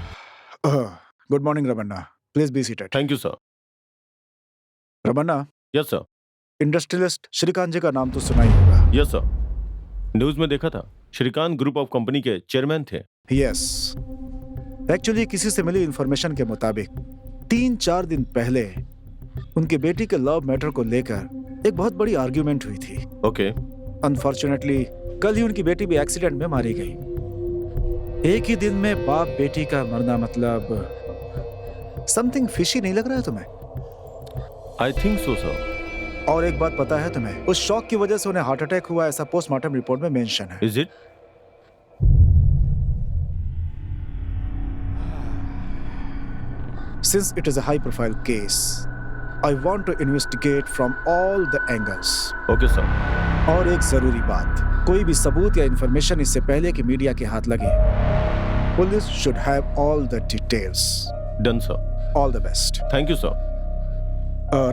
[SPEAKER 8] Good morning Ramanna, please be seated.
[SPEAKER 10] Thank you sir.
[SPEAKER 8] Ramanna,
[SPEAKER 10] yes sir.
[SPEAKER 8] Industrialist Srikant ji का नाम तो सुना ही होगा।
[SPEAKER 10] यस सर, न्यूज में देखा था, श्रीकांत ग्रुप ऑफ कंपनी के चेयरमैन थे।
[SPEAKER 8] यस, एक्चुअली किसी से मिली इंफॉर्मेशन के मुताबिक 3-4 दिन पहले उनकी बेटी के लव मैटर को लेकर एक बहुत बड़ी आर्ग्यूमेंट हुई थी।
[SPEAKER 10] ओके।
[SPEAKER 8] अनफॉर्चुनेटली कल ही उनकी बेटी भी एक्सीडेंट में मारी गई। एक ही दिन में बाप बेटी का मरना, मतलब समथिंग फिशी नहीं लग रहा है तुम्हें?
[SPEAKER 10] I think so sir.
[SPEAKER 8] और एक बात पता है तुम्हें, उस शॉक की वजह से उन्हें हार्ट अटैक हुआ, ऐसा पोस्टमार्टम रिपोर्ट में मेंशन है।
[SPEAKER 10] Is it?
[SPEAKER 8] Since it is a high profile case, I want to investigate from all the angles.
[SPEAKER 10] Okay sir.
[SPEAKER 8] और एक जरूरी बात, कोई भी सबूत या इंफॉर्मेशन इससे पहले कि मीडिया के हाथ लगे Police should have all the details.
[SPEAKER 10] Done sir.
[SPEAKER 8] All the best.
[SPEAKER 10] Thank you sir.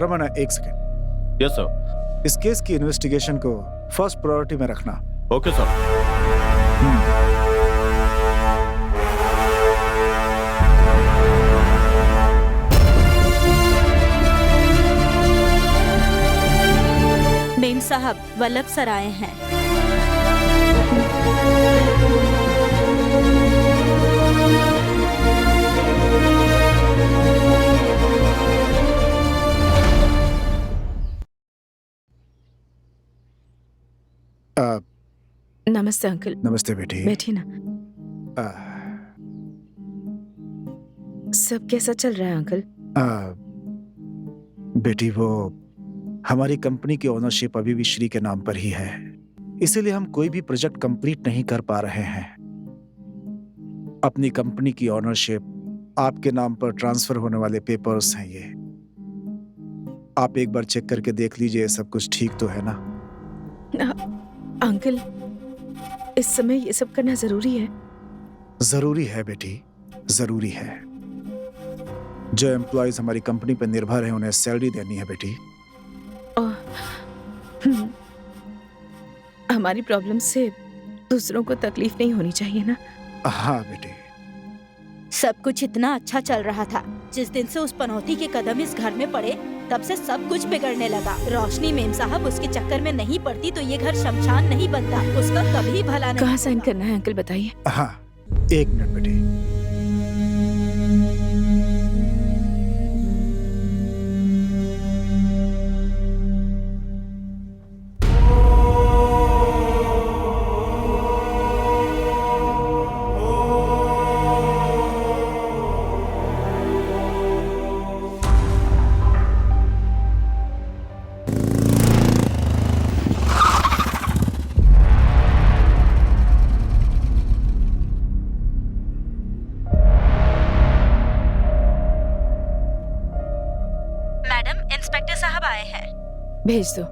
[SPEAKER 8] Ramana, एक सेकेंड।
[SPEAKER 10] Yes sir.
[SPEAKER 8] इस केस की इन्वेस्टिगेशन को फर्स्ट प्रायोरिटी में रखना।
[SPEAKER 10] Okay sir.
[SPEAKER 6] मेम साहब, वल्लभ सर आए हैं।
[SPEAKER 1] नमस्ते अंकल।
[SPEAKER 8] नमस्ते बेटी।
[SPEAKER 1] बैठिए ना। सब कैसा चल रहा है अंकल?
[SPEAKER 8] बेटी, वो हमारी कंपनी की ओनरशिप अभी भी श्री के नाम पर ही है, इसीलिए हम कोई भी प्रोजेक्ट कंप्लीट नहीं कर पा रहे हैं। अपनी कंपनी की ओनरशिप आपके नाम पर ट्रांसफर होने वाले पेपर्स हैं ये। आप एक बार चेक करके देख लीजिए, सब कुछ ठीक तो है ना?
[SPEAKER 1] अंकल, इस समय ये सब करना जरूरी है?
[SPEAKER 8] जरूरी है बेटी, जरूरी है। जो एम्प्लॉयज हमारी कंपनी पर निर्भर हैं, उन्हें सैलरी देनी है बेटी।
[SPEAKER 1] हमारी प्रॉब्लम से दूसरों को तकलीफ नहीं होनी चाहिए ना?
[SPEAKER 8] हाँ बेटी।
[SPEAKER 6] सब कुछ इतना अच्छा चल रहा था। जिस दिन से उस पनौती के कदम इस घर में पड़े, तब से सब कुछ बिगड़ने लगा। रोशनी मेम साहब उसके चक्कर में नहीं पड़ती तो ये घर शमशान नहीं बनता। उसका कभी भला नहीं।
[SPEAKER 1] कहाँ साइन करना है अंकल, बताइए।
[SPEAKER 8] हाँ, एक मिनट बेटी।
[SPEAKER 6] इंस्पेक्टर साहब आए हैं।
[SPEAKER 1] भेज दो।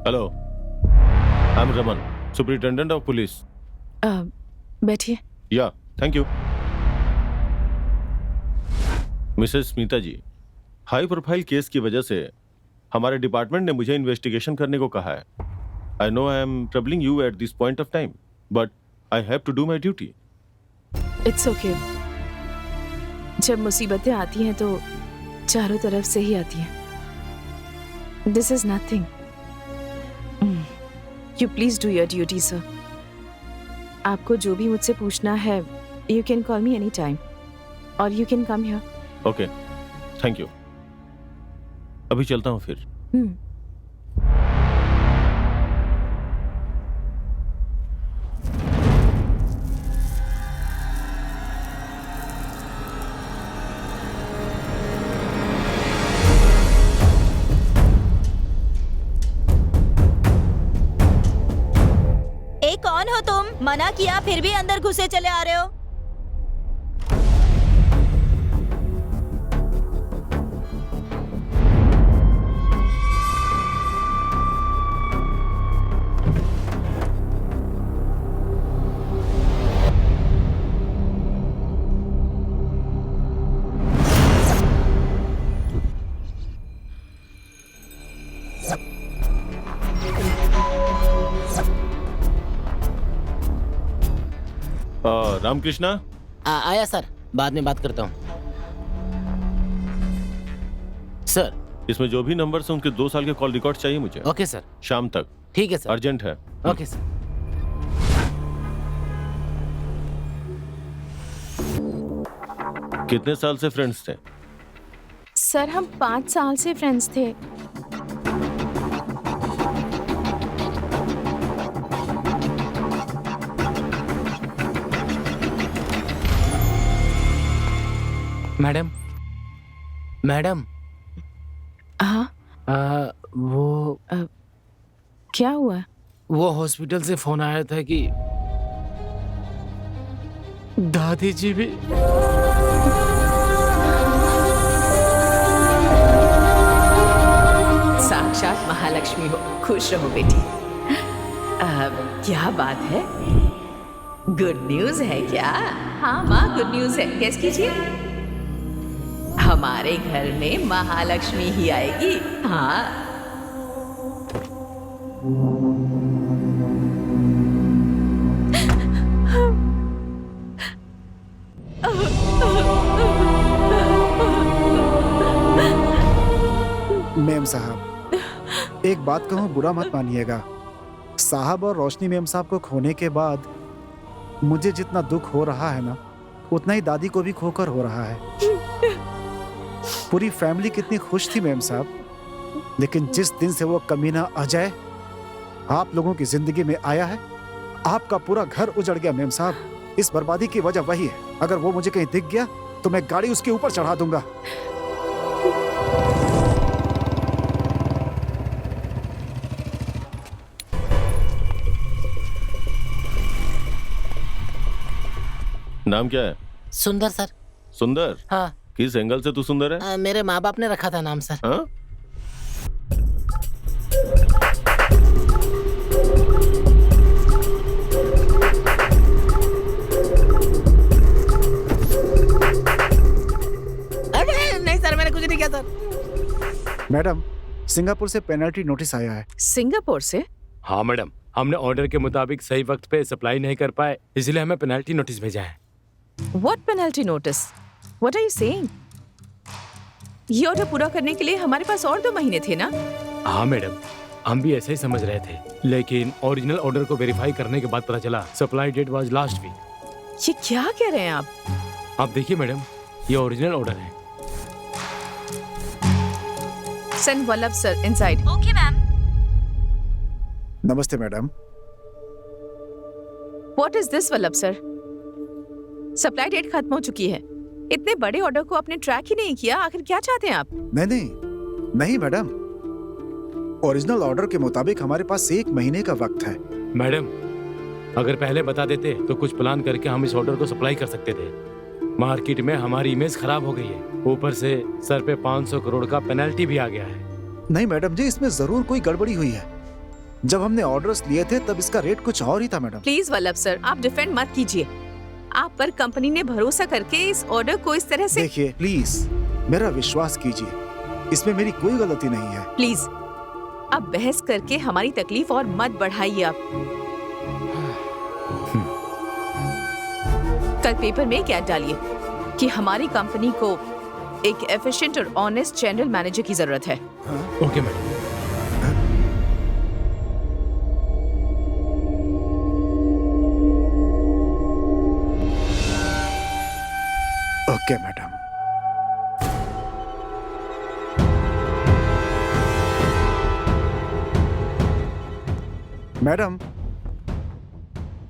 [SPEAKER 10] Hello, I am Raman, superintendent of police.
[SPEAKER 1] बैठिए।
[SPEAKER 10] Yeah, thank you. Mrs Smita ji, high profile case की वजह से हमारे डिपार्टमेंट ने मुझे इन्वेस्टिगेशन करने को कहा है। I know I am troubling you at this point of time, but I have to do my duty.
[SPEAKER 1] It's okay. जब मुसीबतें आती हैं तो चारों तरफ से ही आती हैं। This is nothing. You please do your duty sir. आपको जो भी मुझसे पूछना है, you can call me any time और you can come here.
[SPEAKER 10] Okay, thank you. अभी चलता हूँ फिर।
[SPEAKER 6] कौन हो तुम? मना किया फिर भी अंदर घुसे चले आ रहे हो।
[SPEAKER 10] रामकृष्णा।
[SPEAKER 3] आया सर, बाद में बात करता हूँ। सर,
[SPEAKER 10] इसमें जो भी नंबर्स हैं उनके 2 साल के कॉल रिकॉर्ड चाहिए मुझे।
[SPEAKER 3] Okay sir.
[SPEAKER 10] शाम तक।
[SPEAKER 3] ठीक है सर।
[SPEAKER 10] अर्जेंट है।
[SPEAKER 3] Okay sir.
[SPEAKER 10] कितने साल से फ्रेंड्स थे?
[SPEAKER 1] सर, हम 5 साल से फ्रेंड्स थे।
[SPEAKER 3] Madam, madam.
[SPEAKER 1] हाँ।
[SPEAKER 3] वो
[SPEAKER 1] क्या हुआ?
[SPEAKER 3] वो हॉस्पिटल से फोन आया था कि दादी जी भी।
[SPEAKER 1] साक्षात महालक्ष्मी हो। खुश रहो बेटी। क्या बात है? गुड न्यूज है क्या? हाँ माँ, गुड न्यूज है। गेस कीजिए। हमारे घर में महालक्ष्मी ही आएगी। हाँ।
[SPEAKER 8] मेम साहब, एक बात कहूँ, बुरा मत मानिएगा। साहब और रोशनी मेम साहब को खोने के बाद मुझे जितना दुख हो रहा है ना, उतना ही दादी को भी खोकर हो रहा है। पूरी फैमिली कितनी खुश थी मेम साहब, लेकिन जिस दिन से वो कमीना अजय आप लोगों की जिंदगी में आया है, आपका पूरा घर उजड़ गया मेम साहब। इस बर्बादी की वजह वही है। अगर वो मुझे कहीं दिख गया तो मैं गाड़ी उसके ऊपर चढ़ा दूंगा।
[SPEAKER 10] नाम क्या है?
[SPEAKER 3] सुंदर सर।
[SPEAKER 10] सुंदर?
[SPEAKER 3] हाँ।
[SPEAKER 10] किस एंगल से तू सुंदर है?
[SPEAKER 3] मेरे माँ बाप ने रखा था नाम सर।
[SPEAKER 10] हाँ?
[SPEAKER 3] अरे नहीं सर, मैंने कुछ नहीं किया सर।
[SPEAKER 8] मैडम, सिंगापुर से पेनल्टी नोटिस आया है।
[SPEAKER 1] सिंगापुर से?
[SPEAKER 5] हाँ मैडम, हमने ऑर्डर के मुताबिक सही वक्त पे सप्लाई नहीं कर पाए, इसलिए हमें पेनल्टी नोटिस भेजा है।
[SPEAKER 1] What penalty notice? What are you saying? ये ऑर्डर पूरा करने के लिए हमारे पास और 2 महीने थे ना?
[SPEAKER 5] हाँ मैडम, हम भी ऐसे ही समझ रहे थे, लेकिन ओरिजिनल ऑर्डर को वेरीफाई करने के बाद पता चला supply date was last week.
[SPEAKER 1] ये क्या कह रहे हैं आप?
[SPEAKER 5] आप देखिए मैडम, ये ओरिजिनल ऑर्डर है।
[SPEAKER 1] Send Vallabh sir inside.
[SPEAKER 6] Okay ma'am.
[SPEAKER 8] Namaste madam.
[SPEAKER 1] What is this Vallabh sir? Supply date खत्म हो चुकी है। इतने बड़े ऑर्डर को आपने ट्रैक ही नहीं किया। आखिर क्या चाहते हैं आप?
[SPEAKER 8] नहीं मैडम, ओरिजिनल ऑर्डर के मुताबिक हमारे पास 1 महीने का वक्त है।
[SPEAKER 5] मैडम, अगर पहले बता देते तो कुछ प्लान करके हम इस ऑर्डर को सप्लाई कर सकते थे। मार्केट में हमारी इमेज खराब हो गई है, ऊपर से सर पे 500 करोड़ का पेनल्टी भी आ गया है।
[SPEAKER 8] नहीं मैडम जी, इसमें जरूर कोई गड़बड़ी हुई है। जब हमने ऑर्डर्स लिए थे तब इसका रेट कुछ और ही था मैडम।
[SPEAKER 1] प्लीज वल्लभ सर, आप डिफेंड मत कीजिए। आप पर कंपनी ने भरोसा करके इस ऑर्डर को इस तरह से।
[SPEAKER 8] देखिए प्लीज, मेरा विश्वास कीजिए, इसमें मेरी कोई गलती नहीं है।
[SPEAKER 1] प्लीज, अब बहस करके हमारी तकलीफ और मत बढ़ाइए आप। कल पेपर में एक ऐड डालिए कि हमारी कंपनी को एक एफिशिएंट और ऑनेस्ट जनरल मैनेजर की जरूरत है।
[SPEAKER 5] Okay madam.
[SPEAKER 8] Okay madam. Madam,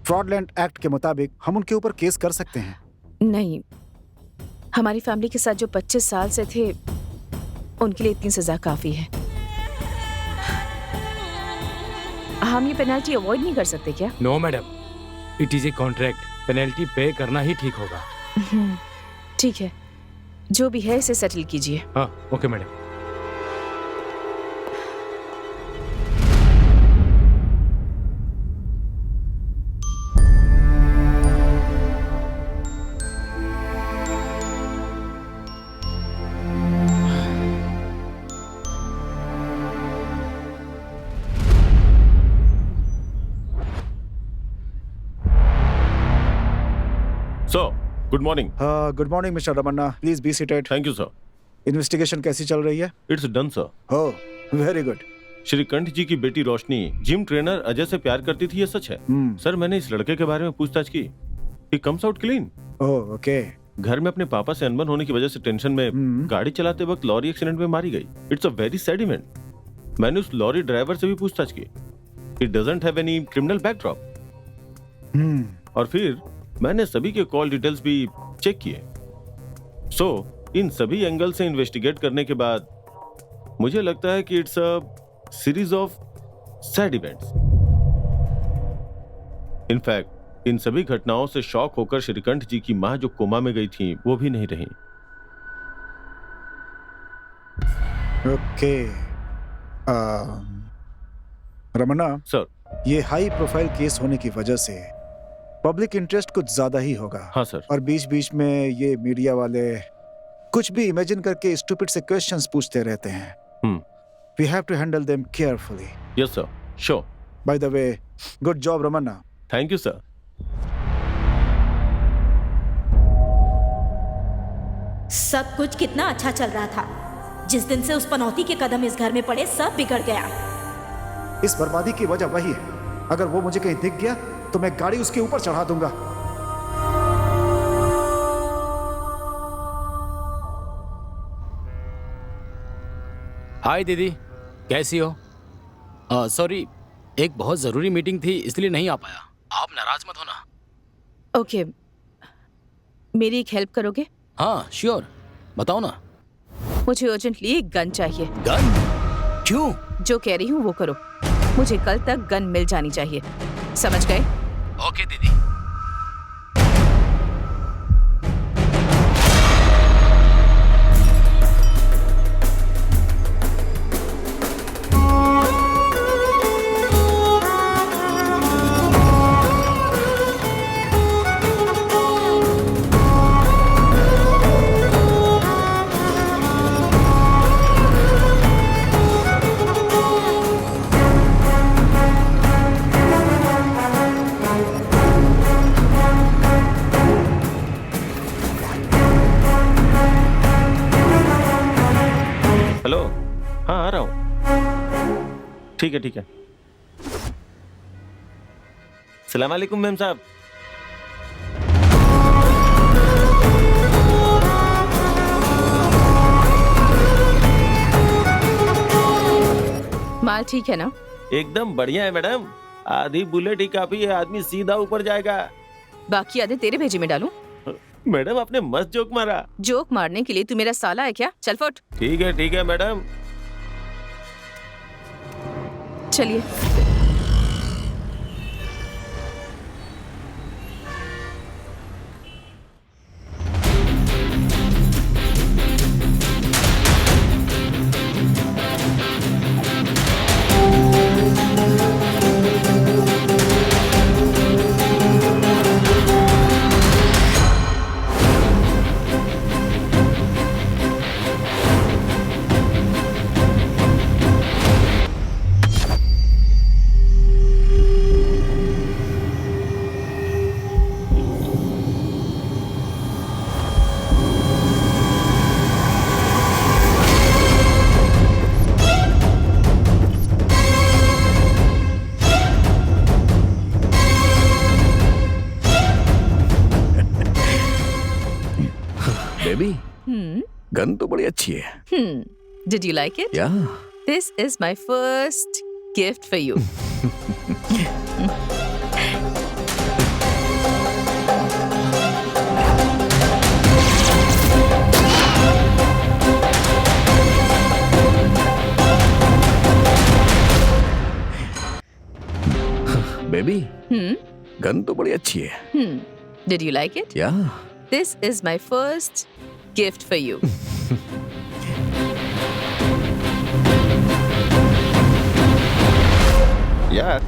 [SPEAKER 8] फ्रॉडलैंड एक्ट के मुताबिक हम उनके ऊपर केस कर सकते हैं।
[SPEAKER 1] नहीं, हमारी फैमिली के साथ जो 25 साल से थे उनके लिए इतनी सजा काफी है। हम ये पेनल्टी अवॉइड नहीं कर सकते क्या?
[SPEAKER 5] No madam, it is a contract, penalty pay करना ही ठीक होगा।
[SPEAKER 1] ठीक है, जो भी है इसे सेटल कीजिए।
[SPEAKER 5] हाँ okay madam.
[SPEAKER 10] Good morning.
[SPEAKER 8] Good morning mister Ramanna, please be seated.
[SPEAKER 10] Thank you sir.
[SPEAKER 8] Investigation कैसी चल रही है?
[SPEAKER 10] It's done sir.
[SPEAKER 8] Oh very good.
[SPEAKER 10] Srikanth ji की बेटी रोशनी जिम ट्रेनर अजय से प्यार करती थी, ये सच है? सर, मैंने इस लड़के के बारे में पूछताछ की। He comes out clean.
[SPEAKER 8] Oh okay.
[SPEAKER 10] घर में अपने पापा से अनबन होने की वजह से टेंशन में गाड़ी चलाते वक्त लॉरी एक्सीडेंट में मारी गई। It's a very sad event. मैंने उस लॉरी ड्राइवर से भी पूछताछ की। He doesn't have any criminal backdrop. और फिर मैंने सभी के कॉल डिटेल्स भी चेक किए। सो इन सभी एंगल से इन्वेस्टिगेट करने के बाद मुझे लगता है कि it's a series of sad events. In fact इन सभी घटनाओं से शॉक होकर श्रीकंठ जी की मां जो कोमा में गई थी वो भी नहीं रही।
[SPEAKER 8] ओके। रमन्ना
[SPEAKER 10] सर,
[SPEAKER 8] ये हाई प्रोफाइल केस होने की वजह से पब्लिक इंटरेस्ट कुछ ज्यादा ही होगा।
[SPEAKER 10] हाँ सर।
[SPEAKER 8] और बीच बीच में ये मीडिया वाले कुछ भी इमेजिन करके स्टूपिड से क्वेश्चंस पूछते रहते हैं। We have to handle them carefully.
[SPEAKER 10] Yes sir, sure.
[SPEAKER 8] By the way, good job Ramanna.
[SPEAKER 10] Thank you sir.
[SPEAKER 6] सब कुछ कितना अच्छा चल रहा था। जिस दिन से उस पनौती के कदम इस घर में पड़े सब बिगड़ गया।
[SPEAKER 8] इस बर्बादी की वजह वही है। अगर वो मुझे कहीं दिख गया तो मैं गाड़ी उसके ऊपर चढ़ा दूंगा।
[SPEAKER 3] हाय दीदी, कैसी हो? सॉरी, एक बहुत जरूरी मीटिंग थी इसलिए नहीं आ पाया। आप नाराज मत होना।
[SPEAKER 1] ओके, मेरी एक हेल्प करोगे?
[SPEAKER 3] हाँ श्योर, बताओ ना।
[SPEAKER 1] मुझे अर्जेंटली एक गन चाहिए।
[SPEAKER 3] गन? क्यों?
[SPEAKER 1] जो कह रही हूँ वो करो। मुझे कल तक गन मिल जानी चाहिए, समझ गए?
[SPEAKER 3] ओके दीदी।
[SPEAKER 10] हेलो, हाँ आ रहा हूँ। ठीक है ठीक है। सलाम वालेकुम मैम साहब।
[SPEAKER 1] माल ठीक है ना?
[SPEAKER 10] एकदम बढ़िया है मैडम। आधी बुलेट ही काफी है, आदमी सीधा ऊपर जाएगा।
[SPEAKER 1] बाकी आधे तेरे भेजे में डालूं?
[SPEAKER 10] मैडम आपने मस्त जोक मारा।
[SPEAKER 1] जोक मारने के लिए तू मेरा साला है क्या? चल फुट।
[SPEAKER 10] ठीक है मैडम।
[SPEAKER 1] चलिए।
[SPEAKER 2] बेबी, गन तो बड़ी अच्छी है।
[SPEAKER 1] Did you like it?
[SPEAKER 2] Yeah.
[SPEAKER 1] This is my first gift for you.
[SPEAKER 2] Baby, gun तो बड़ी अच्छी है।
[SPEAKER 1] Did you like it?
[SPEAKER 2] Yeah.
[SPEAKER 1] This is my first gift for you.
[SPEAKER 10] यार,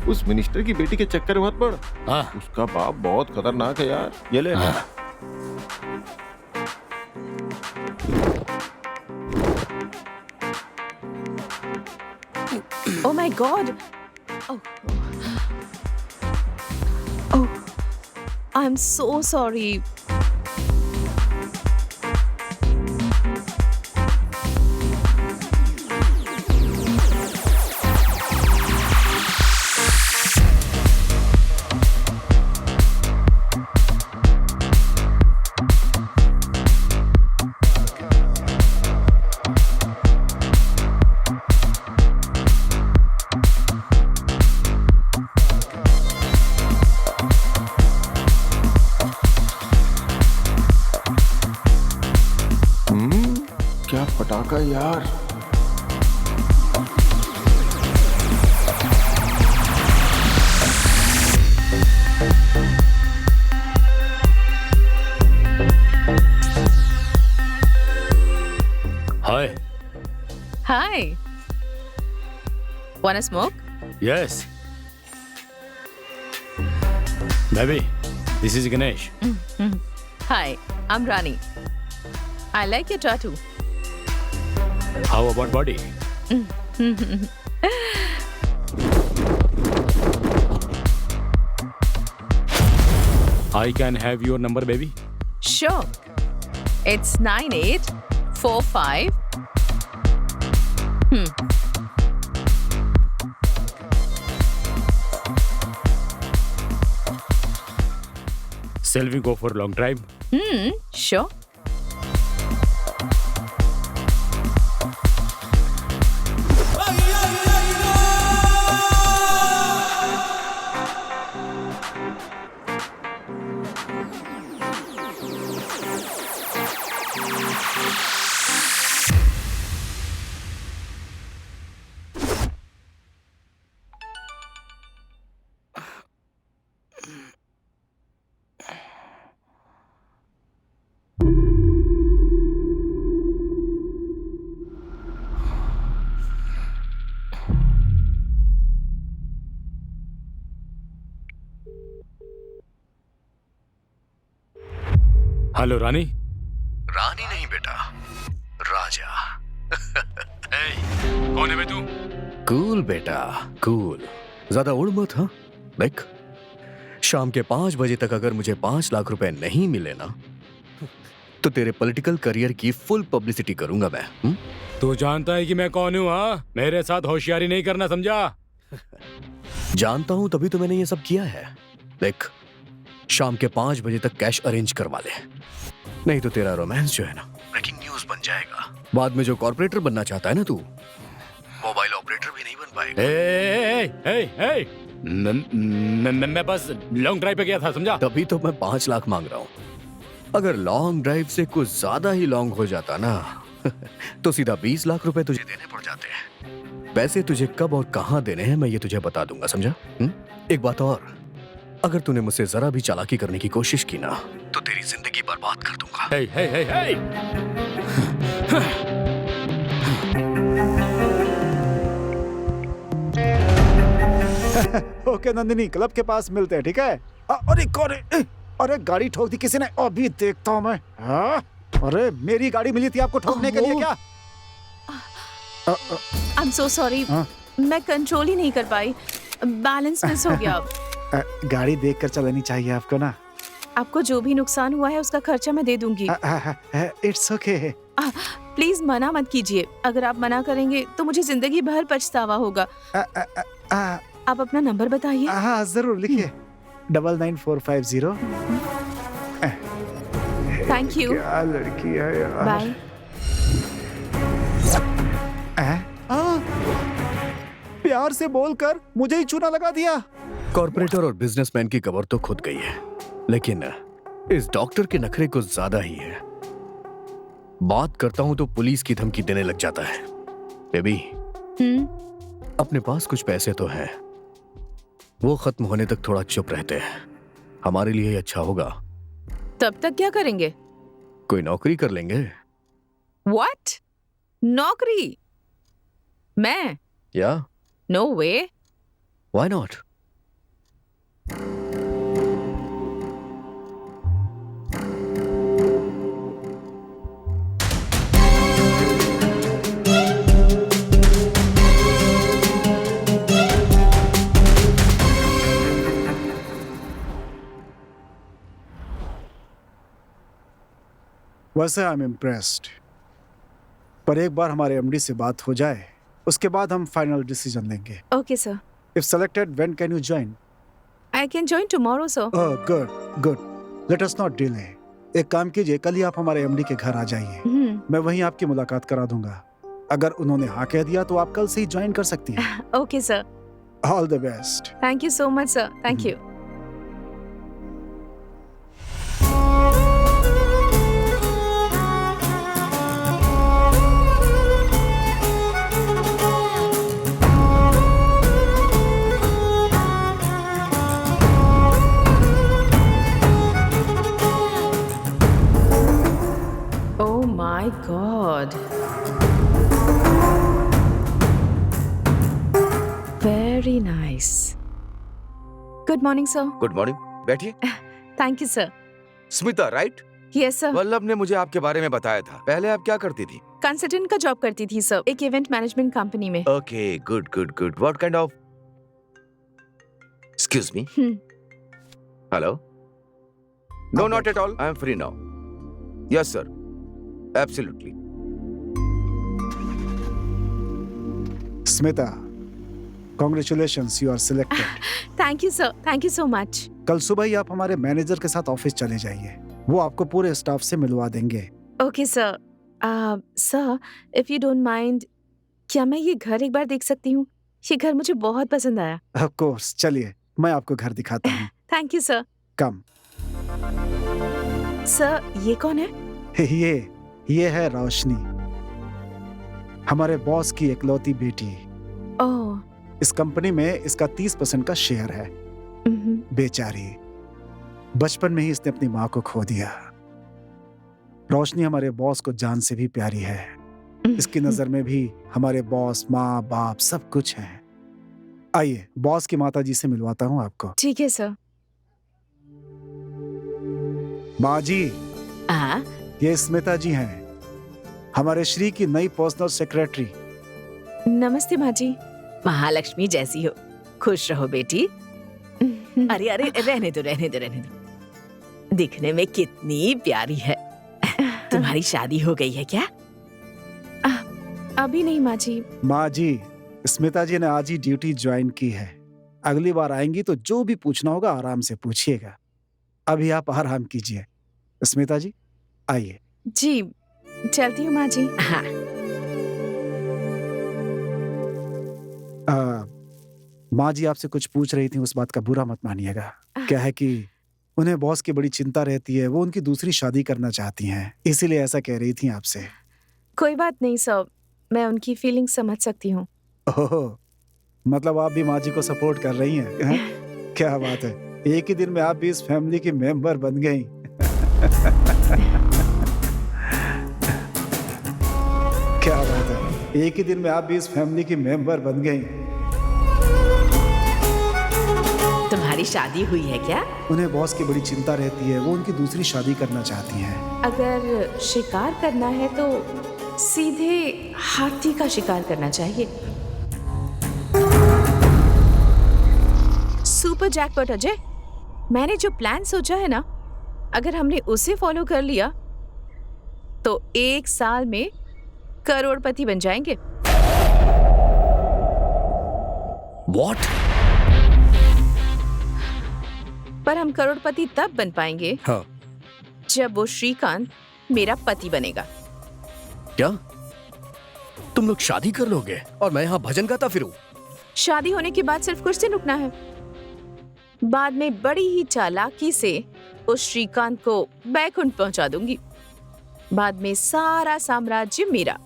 [SPEAKER 10] उस मिनिस्टर की बेटी के चक्कर में मत पड़।
[SPEAKER 3] हाँ।
[SPEAKER 10] उसका बाप बहुत खतरनाक है यार। ये ले।
[SPEAKER 3] हाँ।
[SPEAKER 1] Oh my God. Oh, I'm so sorry.
[SPEAKER 10] क्या पटाखा यार।
[SPEAKER 3] हाय।
[SPEAKER 1] Hi. Wanna smoke?
[SPEAKER 3] Yes.
[SPEAKER 5] Baby, this is Ganesh.
[SPEAKER 1] Hi, I'm Rani. I like your tattoo.
[SPEAKER 5] How about body? I can have your number, baby.
[SPEAKER 1] Sure. It's 9845.
[SPEAKER 5] Shall we go for a long drive?
[SPEAKER 1] Sure.
[SPEAKER 5] Hello Rani.
[SPEAKER 2] Rani नहीं बेटा, राजा।
[SPEAKER 5] कौन है बे तू?
[SPEAKER 2] Cool बेटा, cool. ज्यादा उड़ मत, हाँ? देख, शाम के 5 बजे तक अगर मुझे 5 लाख रुपए नहीं मिले ना, तो तेरे पॉलिटिकल करियर की फुल पब्लिसिटी करूंगा मैं।
[SPEAKER 5] तू जानता है कि मैं कौन हूँ? हाँ, मेरे साथ होशियारी नहीं करना, समझा?
[SPEAKER 2] जानता हूं, तभी तो मैंने ये सब किया है। देख, शाम के 5 बजे तक कैश अरेंज करवा ले, नहीं तो तेरा रोमांस जो है ना, ब्रेकिंग न्यूज बन जाएगा। बाद में जो कॉर्पोरेटर बनना चाहता है ना तू, मोबाइल ऑपरेटर भी नहीं बन पाएगा।
[SPEAKER 5] मैं बस लॉन्ग ड्राइव पे गया था, समझा?
[SPEAKER 2] तभी तो मैं 5 लाख मांग रहा हूँ। अगर लॉन्ग ड्राइव से कुछ ज्यादा ही लॉन्ग हो जाता ना, तो सीधा 20 लाख रुपए तुझे देने पड़ जाते। पैसे तुझे कब और कहाँ देने हैं मैं ये तुझे बता दूंगा, समझा? एक बात और, अगर तूने मुझसे जरा भी चालाकी करने की कोशिश की ना, तो तेरी जिंदगी बर्बाद कर दूंगा।
[SPEAKER 8] ओके नंदिनी, क्लब के पास मिलते हैं, ठीक है? अरे कौन है? अरे गाड़ी ठोक दी किसी ने, अभी देखता हूँ मैं। हाँ? अरे मेरी गाड़ी मिली थी आपको ठोकने के लिए क्या?
[SPEAKER 1] I'm so sorry. मैं कंट्रोल ही नहीं कर पाई, बैलेंस मिस हो गया।
[SPEAKER 8] गाड़ी देखकर चलानी चाहिए आपको ना।
[SPEAKER 1] आपको जो भी नुकसान हुआ है उसका खर्चा मैं दे दूंगी।
[SPEAKER 8] It's okay.
[SPEAKER 1] प्लीज मना मत कीजिए। अगर आप मना करेंगे तो मुझे जिंदगी भर पछतावा होगा। आप अपना नंबर बताइए।
[SPEAKER 8] हाँ जरूर, लिखिए 99450।
[SPEAKER 1] Thank you.
[SPEAKER 8] क्या लड़की है यार।
[SPEAKER 1] बाय।
[SPEAKER 8] प्यार से बोलकर मुझे ही चूना लगा दिया।
[SPEAKER 2] कॉर्पोरेटर और बिजनेसमैन की कबर तो खुद गई है, लेकिन इस डॉक्टर के नखरे कुछ ज्यादा ही है। बात करता हूं तो पुलिस की धमकी देने लग जाता है। बेबी, अपने पास कुछ पैसे तो हैं, वो खत्म होने तक थोड़ा चुप रहते हैं, हमारे लिए ही अच्छा होगा।
[SPEAKER 1] तब तक क्या करेंगे?
[SPEAKER 2] कोई नौकरी कर लेंगे।
[SPEAKER 1] What? नौकरी? मैं?
[SPEAKER 2] या
[SPEAKER 1] No way.
[SPEAKER 2] Why not?
[SPEAKER 8] वैसे आई एम इम्प्रेस्ड, पर एक बार हमारे एमडी से बात हो जाए, उसके बाद हम फाइनल डिसीजन लेंगे।
[SPEAKER 1] Okay, sir.
[SPEAKER 8] If selected, when can you join?
[SPEAKER 1] I can join tomorrow, sir.
[SPEAKER 8] Oh, good, good. Let us not delay. एक काम कीजिए, कल ही आप हमारे एमडी के घर आ जाइए। मैं वहीं आपकी मुलाकात करा दूंगा। अगर उन्होंने हाँ कह दिया तो आप कल से ही ज्वाइन कर सकती हैं।
[SPEAKER 1] Okay, sir.
[SPEAKER 8] All the best.
[SPEAKER 1] Thank you so much, sir. Thank you. Oh my God. Very nice. Good morning, sir.
[SPEAKER 4] Good morning. बैठिए।
[SPEAKER 1] Thank you sir.
[SPEAKER 4] Smita, right?
[SPEAKER 1] Yes sir.
[SPEAKER 4] Vallabh ने मुझे आपके बारे में बताया था। पहले आप क्या करती थी?
[SPEAKER 1] कंसल्टेंट का जॉब करती थी सर, एक इवेंट मैनेजमेंट कंपनी में।
[SPEAKER 4] Okay, good good good. What kind of? Excuse me. Hello? No, not at all. I am free now. Yes sir, absolutely.
[SPEAKER 8] Smita, congratulations, you are selected.
[SPEAKER 1] Thank you sir, thank you so much.
[SPEAKER 8] कल सुबह ही आप हमारे manager के साथ office चले जाइए, वो आपको पूरे स्टाफ से मिलवा देंगे।
[SPEAKER 1] Okay sir. Sir, if you don't mind, क्या मैं ये घर एक बार देख सकती हूँ? ये घर मुझे बहुत पसंद आया।
[SPEAKER 8] ऑफ कोर्स, चलिए मैं आपको घर दिखाता हूँ।
[SPEAKER 1] Thank you sir.
[SPEAKER 8] Come.
[SPEAKER 1] Sir, ये कौन है?
[SPEAKER 8] ये है रोशनी, हमारे बॉस की इकलौती बेटी।
[SPEAKER 1] ओह।
[SPEAKER 8] इस कंपनी में इसका 30% का शेयर है। बेचारी, बचपन में ही इसने अपनी माँ को खो दिया। रोशनी हमारे बॉस को जान से भी प्यारी है। इसकी नजर में भी हमारे बॉस, माँ बाप सब कुछ है। आइए बॉस की माता जी से मिलवाता हूँ आपको।
[SPEAKER 1] ठीक है सर।
[SPEAKER 8] माँ जी,
[SPEAKER 1] हाँ?
[SPEAKER 8] ये स्मिता जी हैं, हमारे श्री की नई पर्सनल सेक्रेटरी।
[SPEAKER 1] नमस्ते माँ जी। महालक्ष्मी जैसी हो, खुश रहो बेटी। अरे अरे, रहने दो रहने दो रहने दो। दिखने में कितनी प्यारी है। तुम्हारी शादी हो गई है क्या? अभी नहीं माँ जी।
[SPEAKER 8] माँ जी, स्मिता जी ने आज ही ड्यूटी ज्वाइन की है। अगली बार आएंगी तो जो भी पूछना होगा आराम से पूछिएगा। अभी आप आराम कीजिए। स्मिता जी आइए।
[SPEAKER 1] जी, चलती हूँ माँ जी। हाँ।
[SPEAKER 8] माँ जी आपसे कुछ पूछ रही थी, उस बात का बुरा मत मानिएगा। क्या है कि उन्हें बॉस की बड़ी चिंता रहती है, वो उनकी दूसरी शादी करना चाहती हैं, इसीलिए ऐसा कह रही थी आपसे।
[SPEAKER 1] कोई बात नहीं सर, मैं उनकी फीलिंग समझ सकती हूँ।
[SPEAKER 8] ओह, मतलब आप भी माँ जी को सपोर्ट कर रही हैं? क्या बात है, एक ही दिन में आप भी इस फैमिली की मेंबर बन गई। क्या बात है, एक ही दिन में आप भी इस फैमिली की मेंबर बन गई।
[SPEAKER 1] तुम्हारी शादी हुई है क्या?
[SPEAKER 8] उन्हें बॉस की बड़ी चिंता रहती है, वो उनकी दूसरी शादी करना चाहती हैं।
[SPEAKER 1] अगर शिकार करना है तो सीधे हाथी का शिकार करना चाहिए। सुपर जैकपॉट अजय, मैंने जो प्लान सोचा है ना, अगर हमने उसे फॉलो कर लिया तो 1 साल में करोड़पति बन जाएंगे।
[SPEAKER 2] What?
[SPEAKER 1] पर हम करोड़पति तब बन पाएंगे
[SPEAKER 2] हाँ।
[SPEAKER 1] जब वो श्रीकांत मेरा पति बनेगा।
[SPEAKER 2] क्या तुम लोग शादी कर लोगे और मैं यहाँ भजन गाता फिरूं?
[SPEAKER 1] शादी होने के बाद सिर्फ कुर्सी रुकना है, बाद में बड़ी ही चालाकी से उस श्रीकांत को बैकुंठ पहुंचा दूंगी। बाद में सारा साम्राज्य मेरा।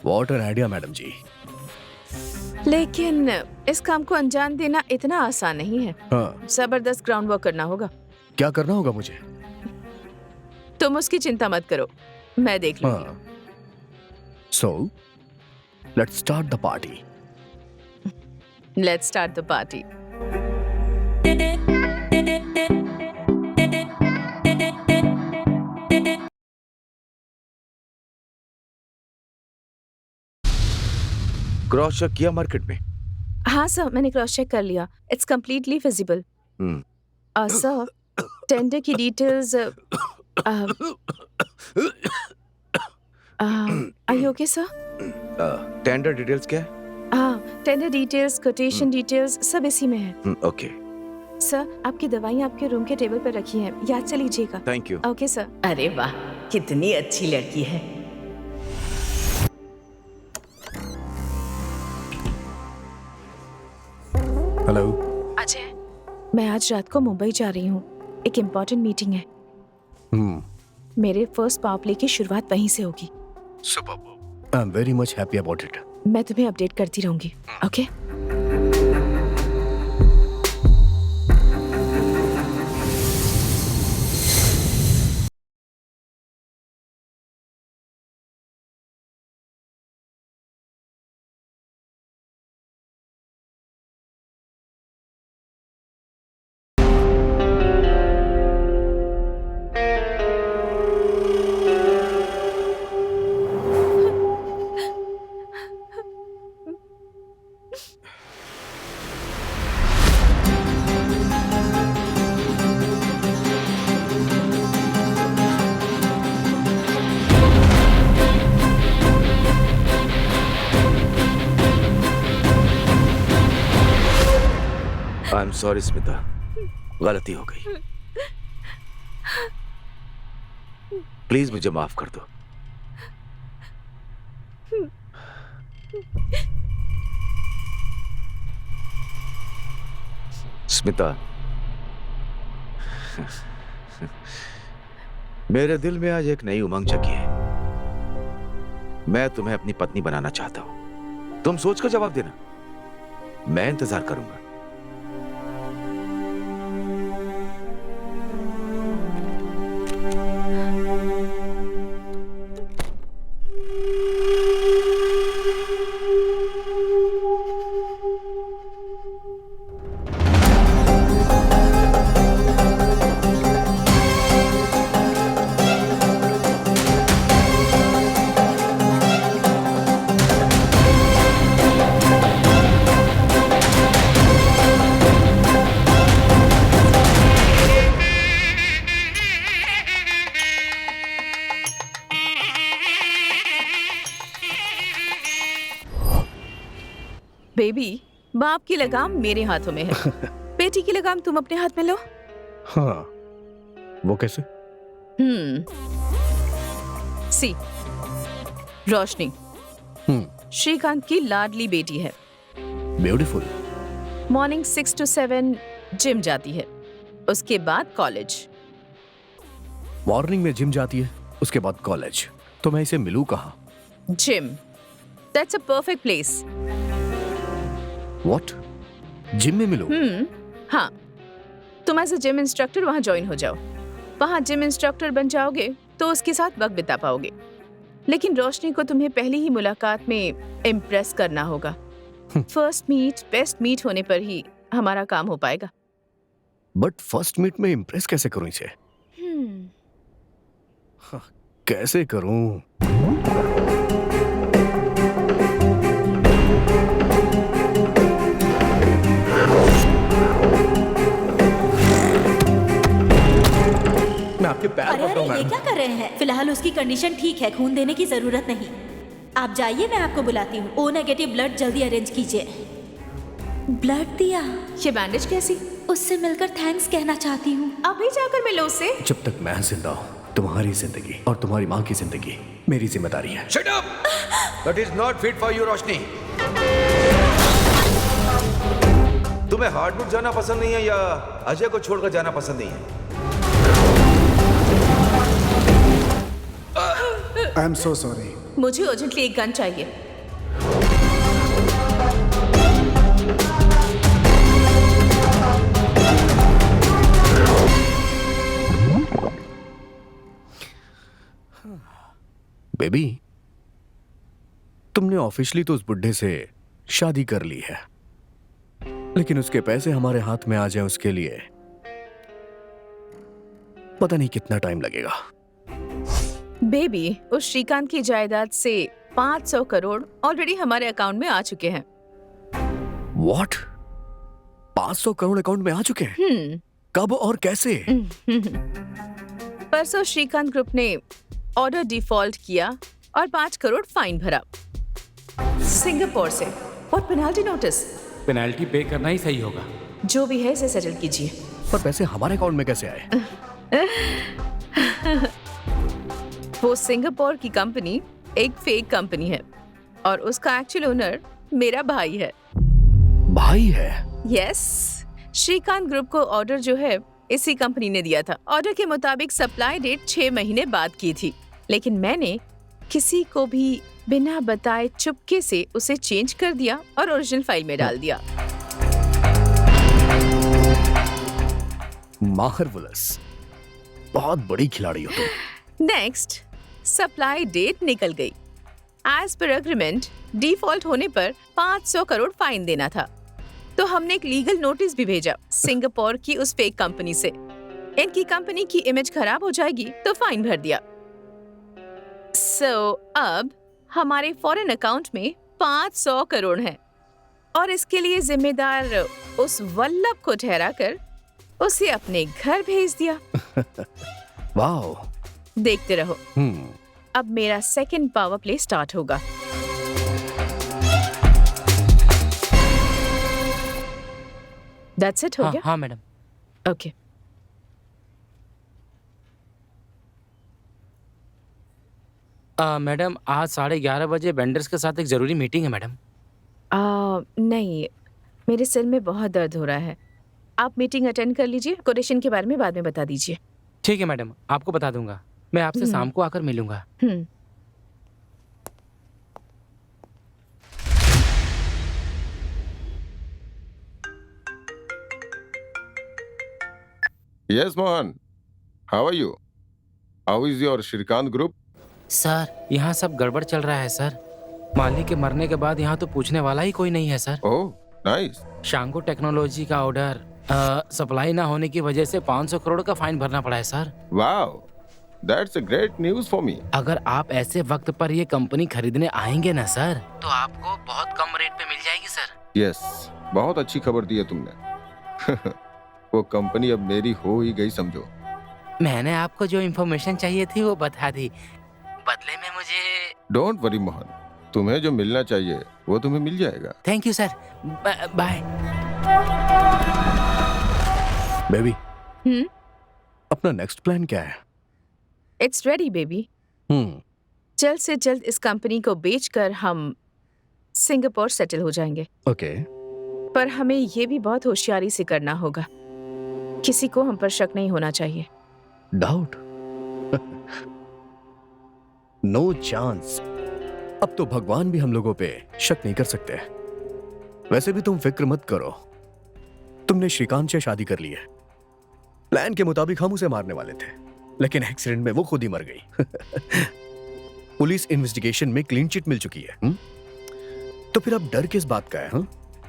[SPEAKER 2] What an idea, मैडम जी।
[SPEAKER 1] लेकिन इस काम को अंजाम देना इतना आसान नहीं है।
[SPEAKER 2] हाँ।
[SPEAKER 1] जबरदस्त ग्राउंड वर्क करना होगा।
[SPEAKER 2] क्या करना होगा मुझे?
[SPEAKER 1] तुम उसकी चिंता मत करो, मैं देख लूंगी।
[SPEAKER 2] हाँ। So, let's start the party.
[SPEAKER 1] Let's start the party.
[SPEAKER 4] Cross check किया मार्केट में?
[SPEAKER 1] हाँ सर, मैंने क्रॉस चेक कर लिया। It's completely feasible. Sir, tender की details. Are you okay sir?
[SPEAKER 4] Tender details क्या है?
[SPEAKER 1] हाँ, टेंडर डिटेल्स, कोटेशन डिटेल्स सब इसी में है।
[SPEAKER 4] ओके।
[SPEAKER 1] सर, आपकी दवाइयाँ आपके रूम के टेबल पर रखी हैं, याद से लीजिएगा।
[SPEAKER 4] Thank you.
[SPEAKER 1] Okay sir. अरे वाह, कितनी अच्छी लड़की है।
[SPEAKER 2] हेलो
[SPEAKER 1] अजय, मैं आज रात को मुंबई जा रही हूँ, एक इम्पोर्टेंट मीटिंग है। मेरे फर्स्ट पावर प्ले की शुरुआत वहीं से होगी।
[SPEAKER 2] Superb. I am very much happy about it.
[SPEAKER 1] मैं तुम्हें अपडेट करती रहूंगी। ओके?
[SPEAKER 4] एम सॉरी स्मिता, गलती हो गई। प्लीज मुझे माफ कर दो। स्मिता, मेरे दिल में आज एक नई उमंग जगी है। मैं तुम्हें अपनी पत्नी बनाना चाहता हूं। तुम सोचकर जवाब देना, मैं इंतजार करूंगा।
[SPEAKER 1] बेबी, बाप की लगाम मेरे हाथों में है। बेटी की लगाम तुम अपने हाथ में लो।
[SPEAKER 2] हाँ, वो कैसे?
[SPEAKER 1] सी, रोशनी श्रीकांत की लाडली बेटी है।
[SPEAKER 2] ब्यूटीफुल।
[SPEAKER 1] मॉर्निंग 6 to 7 जिम जाती है, उसके बाद कॉलेज।
[SPEAKER 2] मॉर्निंग में जिम जाती है, उसके बाद कॉलेज। तो मैं इसे मिलूं कहाँ?
[SPEAKER 1] Gym, that's a perfect place.
[SPEAKER 2] What? Gym में मिलूं?
[SPEAKER 1] हाँ, तुम एज अ जिम इंस्ट्रक्टर वहाँ ज्वाइन हो जाओ। वहाँ जिम इंस्ट्रक्टर बन जाओगे तो उसके साथ वक्त बिता पाओगे। लेकिन रोशनी को तुम्हें पहली ही मुलाकात में इम्प्रेस करना होगा। फर्स्ट मीट बेस्ट मीट होने पर ही हमारा काम हो पाएगा।
[SPEAKER 2] बट फर्स्ट मीट में इम्प्रेस कैसे करूं इसे? कैसे करूं? मैं आपके पैर
[SPEAKER 6] अरे
[SPEAKER 2] पकड़ूं
[SPEAKER 6] अरे, ये
[SPEAKER 2] मैडम।
[SPEAKER 6] क्या कर रहे हैं? फिलहाल उसकी कंडीशन ठीक है, खून देने की जरूरत नहीं। आप जाइए, मैं आपको बुलाती हूँ। ओ नेगेटिव ब्लड जल्दी अरेंज कीजिए। ब्लड दिया?
[SPEAKER 1] ये बैंडेज कैसी?
[SPEAKER 6] उससे मिलकर थैंक्स कहना चाहती हूँ।
[SPEAKER 1] अभी जाकर मिलो उससे।
[SPEAKER 2] जब तक मैं जिंदा हूँ, तुम्हारी जिंदगी और तुम्हारी माँ की जिंदगी मेरी जिम्मेदारी है।
[SPEAKER 4] Shut up! That is not fit for you, रोशनी। तुम्हें हार्डवुड जाना पसंद नहीं है या अजय को छोड़कर जाना पसंद नहीं है?
[SPEAKER 8] आई एम सो सॉरी।
[SPEAKER 1] मुझे अर्जेंटली एक गन चाहिए।
[SPEAKER 2] बेबी, तुमने ऑफिशियली तो उस बुड्ढे से शादी कर ली है, लेकिन उसके पैसे हमारे हाथ में आ जाए उसके लिए पता नहीं कितना टाइम लगेगा।
[SPEAKER 1] बेबी, उस श्रीकांत की जायदाद से 500 करोड़ ऑलरेडी हमारे अकाउंट में आ चुके हैं।
[SPEAKER 2] व्हाट? 500 करोड़ अकाउंट में आ चुके हैं? कब और कैसे?
[SPEAKER 1] परसों श्रीकांत ग्रुप ने ऑर्डर डिफॉल्ट किया और 5 करोड़ फाइन भरा सिंगापुर से। और पेनाल्टी नोटिस।
[SPEAKER 5] पेनाल्टी पे करना ही सही होगा।
[SPEAKER 1] जो भी है इसे सेटल कीजिए।
[SPEAKER 2] पर पैसे हमारे अकाउंट में कैसे आए?
[SPEAKER 1] वो सिंगापुर की कंपनी एक फेक कंपनी है और उसका एक्चुअल ओनर मेरा भाई है।
[SPEAKER 2] भाई है?
[SPEAKER 1] यस, श्रीकांत ग्रुप को ऑर्डर जो है इसी कंपनी ने दिया था। ऑर्डर के मुताबिक सप्लाई डेट 6 महीने बाद की थी, लेकिन मैंने किसी को भी बिना बताए चुपके से उसे चेंज कर दिया और ओरिजिनल फाइल में डाल दिया।
[SPEAKER 2] मार्वलस, बहुत बड़ी खिलाड़ी हो तुम।
[SPEAKER 1] नेक्स्ट, सप्लाई डेट निकल गई। एज पर एग्रीमेंट डिफॉल्ट होने पर 500 करोड़ फाइन देना था, तो हमने एक लीगल नोटिस भी भेजा सिंगापुर की उस फेक कंपनी से। इनकी कंपनी की इमेज खराब हो जाएगी तो फाइन भर दिया। सो अब हमारे फॉरेन अकाउंट में 500 करोड़ हैं और इसके लिए जिम्मेदार उस वल्लभ को ठहराकर उसे अपने घर भेज दिया।
[SPEAKER 2] वाओ।
[SPEAKER 1] देखते रहो, अब मेरा सेकंड पावर प्ले स्टार्ट होगा। दैट्स इट, हो
[SPEAKER 3] हाँ
[SPEAKER 1] गया?
[SPEAKER 3] हाँ मैडम।
[SPEAKER 1] ओके।
[SPEAKER 3] मैडम आज 11:30 बजे वेंडर्स के साथ एक ज़रूरी मीटिंग है मैडम।
[SPEAKER 1] नहीं, मेरे सिर में बहुत दर्द हो रहा है। आप मीटिंग अटेंड कर लीजिए, कोटेशन के बारे में बाद में बता दीजिए।
[SPEAKER 3] ठीक है मैडम, आपको बता दूंगा। मैं आपसे
[SPEAKER 1] हम्म।
[SPEAKER 3] शाम को आकर मिलूंगा।
[SPEAKER 1] हम्म।
[SPEAKER 10] Yes, Mohan. How are you? How is your Shrikant group?
[SPEAKER 3] Sir यहाँ सब गड़बड़ चल रहा है सर। मालिक के मरने के बाद यहाँ तो पूछने वाला ही कोई नहीं है सर।
[SPEAKER 10] Oh, nice.
[SPEAKER 3] शांगो टेक्नोलॉजी का ऑर्डर सप्लाई ना होने की वजह से 500 करोड़ का फाइन भरना पड़ा है sir.
[SPEAKER 10] Wow. That's a great news for me.
[SPEAKER 3] अगर आप ऐसे वक्त पर ये कंपनी खरीदने आएंगे ना सर, तो आपको बहुत कम रेट पे मिल जाएगी सर।
[SPEAKER 10] Yes. बहुत अच्छी खबर दी है तुमने। वो कंपनी अब मेरी हो ही गई समझो।
[SPEAKER 3] मैंने आपको जो इन्फॉर्मेशन चाहिए थी वो बता दी। बदले में मुझे
[SPEAKER 10] डोंट वरी मोहन, तुम्हें जो मिलना चाहिए वो तुम्हें मिल जाएगा।
[SPEAKER 3] Thank you sir. Bye.
[SPEAKER 2] Baby,
[SPEAKER 1] hmm.
[SPEAKER 2] अपना नेक्स्ट प्लान क्या है?
[SPEAKER 1] It's ready baby. जल्द से जल्द इस कंपनी को बेचकर हम सिंगापुर सेटल हो जाएंगे।
[SPEAKER 2] ओके।
[SPEAKER 1] पर हमें ये भी बहुत होशियारी से करना होगा। किसी को हम पर शक नहीं होना चाहिए।
[SPEAKER 2] डाउट? No chance. अब तो भगवान भी हम लोगों पे शक नहीं कर सकते। वैसे भी तुम फिक्र मत करो, तुमने श्रीकांत से शादी कर ली है। प्लान के मुताबिक हम उसे मारने वाले थे, लेकिन एक्सीडेंट में वो खुद ही मर गई। पुलिस इन्वेस्टिगेशन में क्लीन चिट मिल चुकी है। तो फिर अब डर किस बात का है?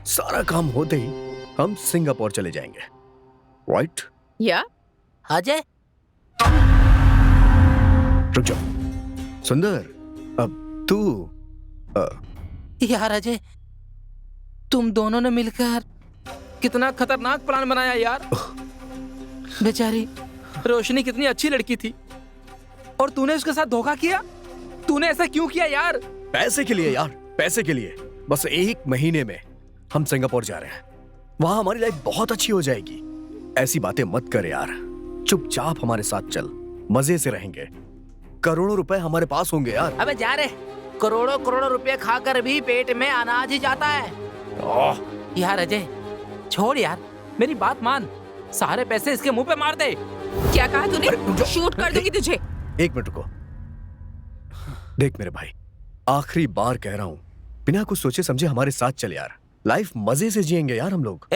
[SPEAKER 2] सारा काम होते ही हम सिंगापुर चले जाएंगे, राइट?
[SPEAKER 1] या
[SPEAKER 3] अजय,
[SPEAKER 2] रुक जाओ। सुंदर, अब तू
[SPEAKER 3] यार अजय, तुम दोनों ने मिलकर कितना खतरनाक प्लान बनाया यार। बेचारी रोशनी कितनी अच्छी लड़की थी और तूने उसके साथ धोखा किया। तूने ऐसा क्यों किया यार?
[SPEAKER 2] पैसे के लिए यार, पैसे के लिए। बस 1 महीने में हम सिंगापुर जा रहे हैं। वहां हमारी लाइफ बहुत अच्छी हो जाएगी। ऐसी बातें मत कर यार, चुपचाप हमारे साथ चल, मजे से रहेंगे। करोड़ों रुपए हमारे पास होंगे यार।
[SPEAKER 3] अबे जा रे, करोड़ों करोड़ों रुपए खाकर भी पेट में अनाज ही जाता है। यार अजय छोड़ यार, मेरी बात मान, सारे पैसे इसके मुंह पे मार दे।
[SPEAKER 1] क्या कहा तूने? शूट कर दूंगी तुझे।
[SPEAKER 2] 1 मिनट रुको। देख मेरे भाई, आखिरी बार कह रहा हूं, बिना कुछ सोचे समझे हमारे साथ चल यार। लाइफ मजे से जिएंगे यार हम लोग।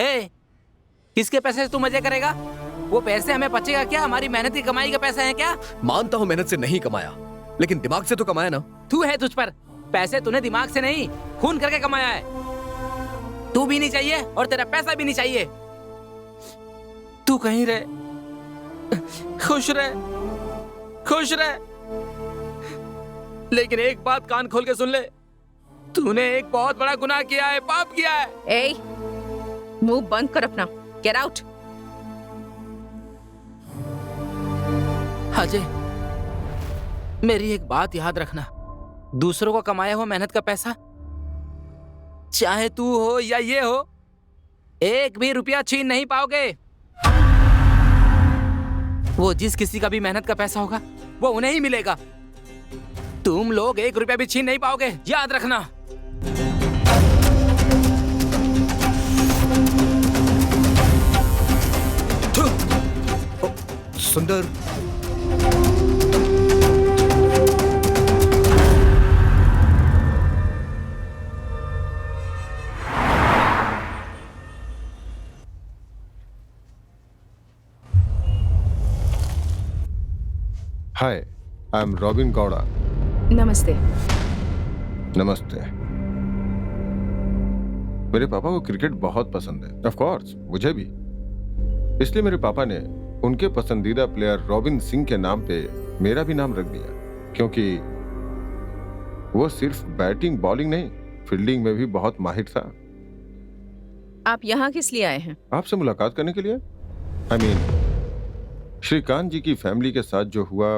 [SPEAKER 3] किसके पैसे से तू मजे करेगा? वो पैसे हमें बचेगा क्या? हमारी मेहनत की कमाई के पैसे हैं क्या?
[SPEAKER 2] मानता हूं मेहनत से नहीं कमाया, लेकिन दिमाग से तो कमाया ना।
[SPEAKER 3] तू है तुझ पर। पैसे तूने दिमाग से नहीं, खून करके कमाया है। तू भी नहीं चाहिए और तेरा पैसा भी नहीं चाहिए। तू कहीं रहे, खुश रहे, खुश रहे। लेकिन एक बात कान खोल के सुन ले, तूने एक बहुत बड़ा गुनाह किया है, पाप किया है।
[SPEAKER 1] ए, मुंह बंद कर अपना। Get out.
[SPEAKER 3] अजय, मेरी एक बात याद रखना, दूसरों को कमाया हुआ मेहनत का पैसा, चाहे तू हो या ये हो, 1 भी रुपया छीन नहीं पाओगे। वो जिस किसी का भी मेहनत का पैसा होगा वो उन्हें ही मिलेगा। तुम लोग 1 रुपया भी छीन नहीं पाओगे, याद रखना।
[SPEAKER 2] सुंदर,
[SPEAKER 10] हाय, आई एम रॉबिन गौड़ा।
[SPEAKER 1] नमस्ते।
[SPEAKER 10] नमस्ते। मेरे पापा को क्रिकेट बहुत पसंद है, ऑफ कोर्स मुझे भी। इसलिए मेरे पापा ने उनके पसंदीदा प्लेयर रॉबिन सिंह के नाम पे मेरा भी नाम रख दिया, क्योंकि वो सिर्फ बैटिंग बॉलिंग नहीं, फील्डिंग में भी बहुत माहिर था।
[SPEAKER 1] आप यहाँ किस लिए आए हैं?
[SPEAKER 10] आपसे मुलाकात करने के लिए। आई मीन श्रीकांत जी की फैमिली के साथ जो हुआ,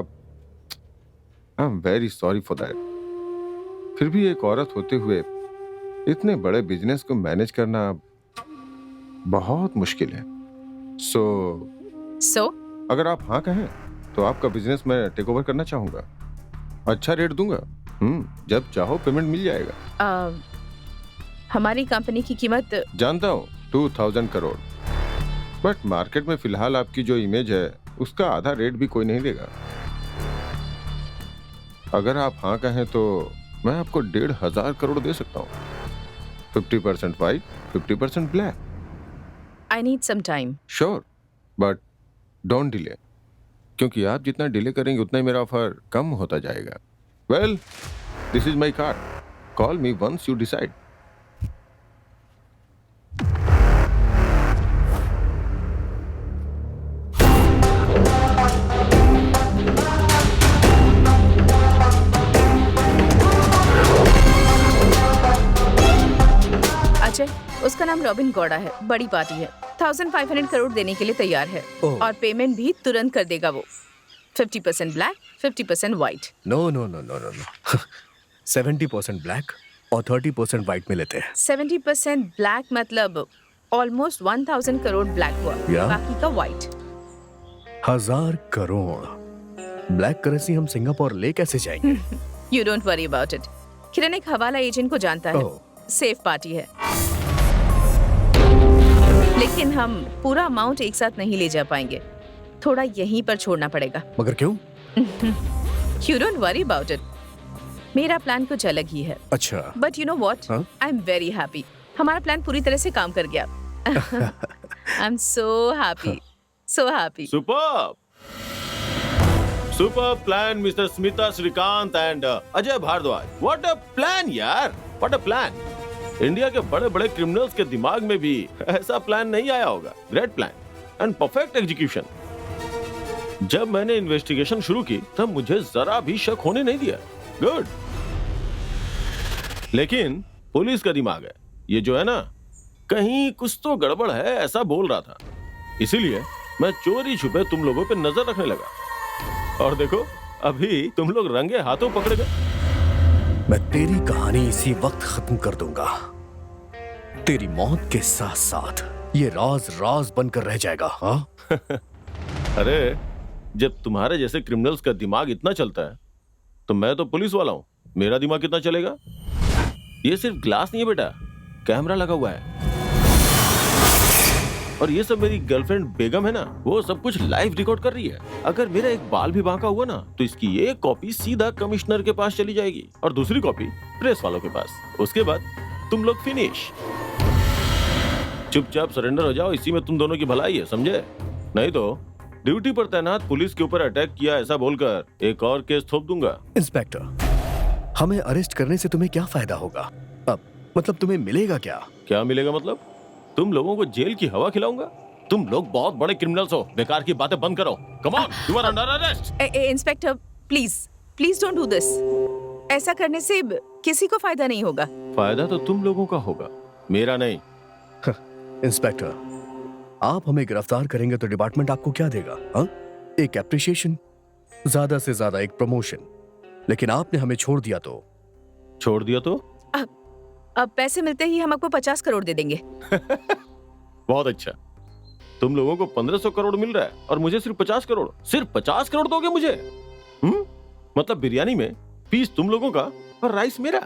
[SPEAKER 10] आई am very sorry for that. फिर भी एक औरत होते हुए इतने बड़े बिजनेस को मैनेज करना
[SPEAKER 11] बहुत मुश्किल है। सो
[SPEAKER 1] सो
[SPEAKER 11] अगर आप हाँ कहें तो आपका बिजनेस मैं टेक ओवर करना चाहूंगा। अच्छा रेट दूंगा। जब चाहो पेमेंट मिल जाएगा।
[SPEAKER 1] हमारी कंपनी की कीमत
[SPEAKER 11] जानता हूँ 2000 करोड़, बट मार्केट में फिलहाल आपकी जो इमेज है उसका आधा रेट भी कोई नहीं देगा। अगर आप हाँ कहें तो मैं आपको 1500 करोड़ दे सकता हूँ। 50% white, 50% black.
[SPEAKER 1] I need some time.
[SPEAKER 11] Sure, but don't delay, क्योंकि आप जितना डिले करेंगे उतना ही मेरा ऑफर कम होता जाएगा। Well, this is my card, call me once you decide.
[SPEAKER 1] Ajay, उसका नाम रॉबिन गौड़ा है, बड़ी पार्टी है, 1500 करोड़ देने के लिए तैयार है और पेमेंट भी तुरंत कर देगा वो। 50% black, 50% white.
[SPEAKER 2] No no no no no no 70% black और 30% व्हाइट में लेते हैं।
[SPEAKER 1] 70% ब्लैक मतलब ऑलमोस्ट 1000 करोड़ ब्लैक हुआ,
[SPEAKER 2] या?
[SPEAKER 1] बाकी का व्हाइट।
[SPEAKER 2] 1000 करोड़ ब्लैक करेंसी हम सिंगापुर ले कैसे जाएंगे?
[SPEAKER 1] You don't worry about it. Kiran एक हवाला एजेंट को जानता है, सेफ पार्टी है, लेकिन हम पूरा अमाउंट एक साथ नहीं ले जा पाएंगे, थोड़ा यहीं पर छोड़ना पड़ेगा।
[SPEAKER 2] मगर क्यों?
[SPEAKER 1] You don't worry about it, मेरा प्लान कुछ अलग ही है।
[SPEAKER 2] अच्छा,
[SPEAKER 1] but you know what, I am very happy. हमारा प्लान पूरी तरह से काम कर गया। I am so happy, so happy.
[SPEAKER 10] Superb, superb plan mister Smita Shrikant and Ajay Bhardwaj. What a plan यार, व्हाट अ प्लान। इंडिया के बड़े बड़े क्रिमिनल्स के दिमाग में भी ऐसा प्लान नहीं आया होगा। Great plan and perfect execution. जब मैंने इन्वेस्टिगेशन शुरू की तब मुझे जरा भी शक होने नहीं दिया। गुड। लेकिन पुलिस का दिमाग है ये जो है ना, कहीं कुछ तो गड़बड़ है ऐसा बोल रहा था, इसीलिए मैं चोरी छुपे तुम लोगों पे नजर रखने लगा। और देखो अभी तुम लोग रंगे हाथों पकड़े गए।
[SPEAKER 2] मैं तेरी कहानी इसी वक्त खत्म कर दूंगा। तेरी मौत के साथ साथ ये राज राज बनकर रह जाएगा। हाँ?
[SPEAKER 10] अरे जब तुम्हारे जैसे क्रिमिनल्स का दिमाग इतना चलता है तो मैं तो पुलिस वाला हूं, मेरा दिमाग कितना चलेगा। ये सिर्फ ग्लास नहीं है बेटा, कैमरा लगा हुआ है। और ये सब मेरी गर्लफ्रेंड बेगम है ना, वो सब कुछ लाइव रिकॉर्ड कर रही है। अगर मेरा एक बाल भी बांका हुआ ना तो इसकी एक कॉपी सीधा कमिश्नर के पास चली जाएगी और दूसरी कॉपी प्रेस वालों के पास। उसके बाद तुम लोग फिनिश। चुपचाप सरेंडर हो जाओ, इसी में तुम दोनों की भलाई है, समझे? नहीं तो ड्यूटी पर तैनात पुलिस के ऊपर अटैक किया ऐसा बोलकर एक और केस थोप दूंगा।
[SPEAKER 2] इंस्पेक्टर, हमें अरेस्ट करने से तुम्हें क्या फायदा होगा? अब मतलब तुम्हें मिलेगा क्या?
[SPEAKER 10] क्या मिलेगा मतलब? तुम लोगों को जेल की हवा खिलाऊंगा। तुम लोग बहुत बड़े क्रिमिनल्स हो, बेकार की बातें बंद करो। Come on, you are under arrest.
[SPEAKER 1] Inspector please please don't do this. ऐसा करने से किसी को फायदा नहीं होगा।
[SPEAKER 10] फायदा तो तुम लोगों का होगा, मेरा नहीं।
[SPEAKER 2] इंस्पेक्टर, आप हमें गिरफ्तार करेंगे तो डिपार्टमेंट आपको क्या देगा? हाँ? एक एप्रिशिएशन, ज्यादा से ज्यादा एक प्रमोशन। लेकिन आपने हमें छोड़ दिया तो?
[SPEAKER 10] छोड़ दिया तो?
[SPEAKER 1] अब पैसे मिलते ही हम आपको 50 करोड़ दे देंगे।
[SPEAKER 10] बहुत अच्छा। तुम लोगों को 1500 करोड़ मिल रहा है और मुझे सिर्फ 50 करोड़। सिर्फ 50 करोड़ दोगे मुझे? मतलब बिरयानी में पीस तुम लोगों का और राइस मेरा।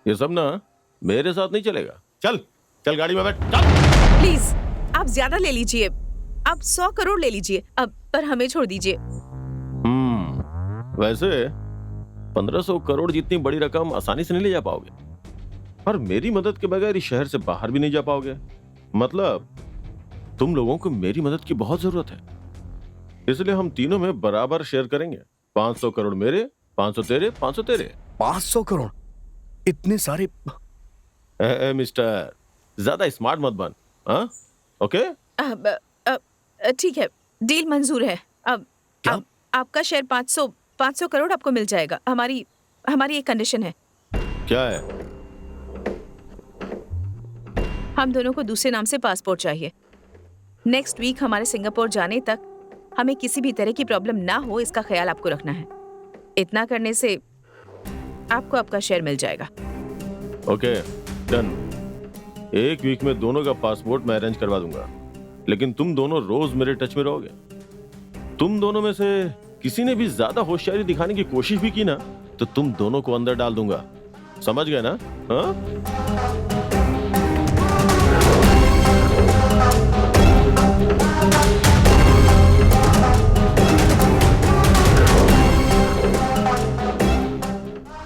[SPEAKER 10] ये सब ना मेरे साथ नहीं चलेगा। चल चल गाड़ी में बैठ, चल।
[SPEAKER 1] प्लीज आप ज्यादा ले लीजिए, आप 100 करोड़ ले लीजिए अब, पर हमें छोड़ दीजिए।
[SPEAKER 10] वैसे 1500 करोड़ जितनी बड़ी रकम आसानी से नहीं ले जा पाओगे और मेरी मदद के बगैर इस शहर से बाहर भी नहीं जा पाओगे। मतलब तुम लोगों को मेरी मदद की बहुत जरूरत है, इसलिए हम तीनों में बराबर शेयर करेंगे। 500 करोड़ मेरे, 500 तेरे, 500 तेरे।
[SPEAKER 2] 500 करोड़? इतने सारे?
[SPEAKER 10] मिस्टर, ज्यादा स्मार्ट मत बन। हाँ? ओके?
[SPEAKER 1] ठीक है, डील मंजूर है। अब आपका शेयर 500 करोड़ आपको मिल जाएगा। हमारी एक कंडीशन है।
[SPEAKER 10] क्या है?
[SPEAKER 1] हम दोनों को दूसरे नाम से पासपोर्ट चाहिए। नेक्स्ट वीक हमारे सिंगापुर जाने तक हमें किसी भी तरह की प्रॉब्लम ना हो, इसका ख्याल आपको रखना है। इतना करने से आपको आपका शेयर मिल जाएगा।
[SPEAKER 10] Okay, done. 1 वीक में दोनों का पासपोर्ट मैं अरेंज करवा दूंगा, लेकिन तुम दोनों रोज मेरे टच में रहोगे। तुम दोनों में से किसी ने भी ज्यादा होशियारी दिखाने की कोशिश भी की ना, तो तुम दोनों को अंदर डाल दूंगा। समझ गए ना? हाँ?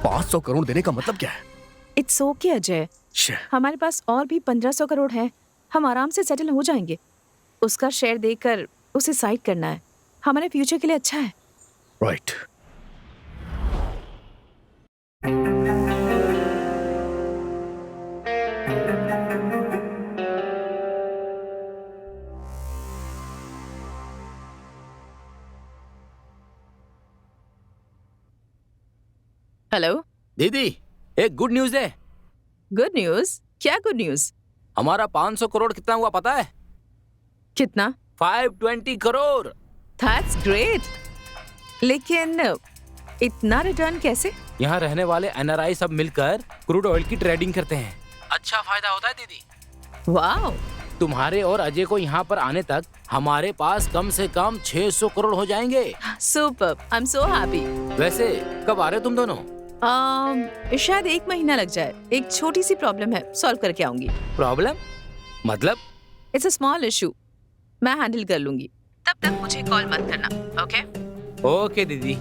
[SPEAKER 2] $500 करोड़ देने का मतलब क्या है?
[SPEAKER 1] इट्स ओके अजय, हमारे पास और भी 1500 करोड़ है, हम आराम से सेटल हो जाएंगे। उसका शेयर देकर उसे साइड करना है, हमारे फ्यूचर के लिए अच्छा है।
[SPEAKER 2] राइट।
[SPEAKER 1] हेलो
[SPEAKER 3] दीदी, एक गुड न्यूज है।
[SPEAKER 1] Good news? क्या गुड न्यूज?
[SPEAKER 3] हमारा 500 करोड़ कितना हुआ पता है?
[SPEAKER 1] कितना?
[SPEAKER 3] 520 करोड़।
[SPEAKER 1] दैट्स ग्रेट, लेकिन इतना रिटर्न कैसे?
[SPEAKER 3] यहाँ रहने वाले NRI सब मिलकर क्रूड ऑयल की ट्रेडिंग करते हैं। अच्छा फायदा होता है दीदी।
[SPEAKER 1] वाओ।
[SPEAKER 3] तुम्हारे और अजय को यहाँ पर आने तक हमारे पास कम से कम 600 करोड़ हो जाएंगे।
[SPEAKER 1] Super, I am so happy.
[SPEAKER 3] वैसे कब आ रहे हो तुम दोनों?
[SPEAKER 1] शायद 1 महीना लग जाए। एक छोटी सी प्रॉब्लम है, सॉल्व करके आऊंगी।
[SPEAKER 3] प्रॉब्लम मतलब?
[SPEAKER 1] इट्स अ स्मॉल इशू, मैं हैंडल कर लूंगी। तब तक मुझे कॉल मत करना, ओके?
[SPEAKER 3] ओके दीदी।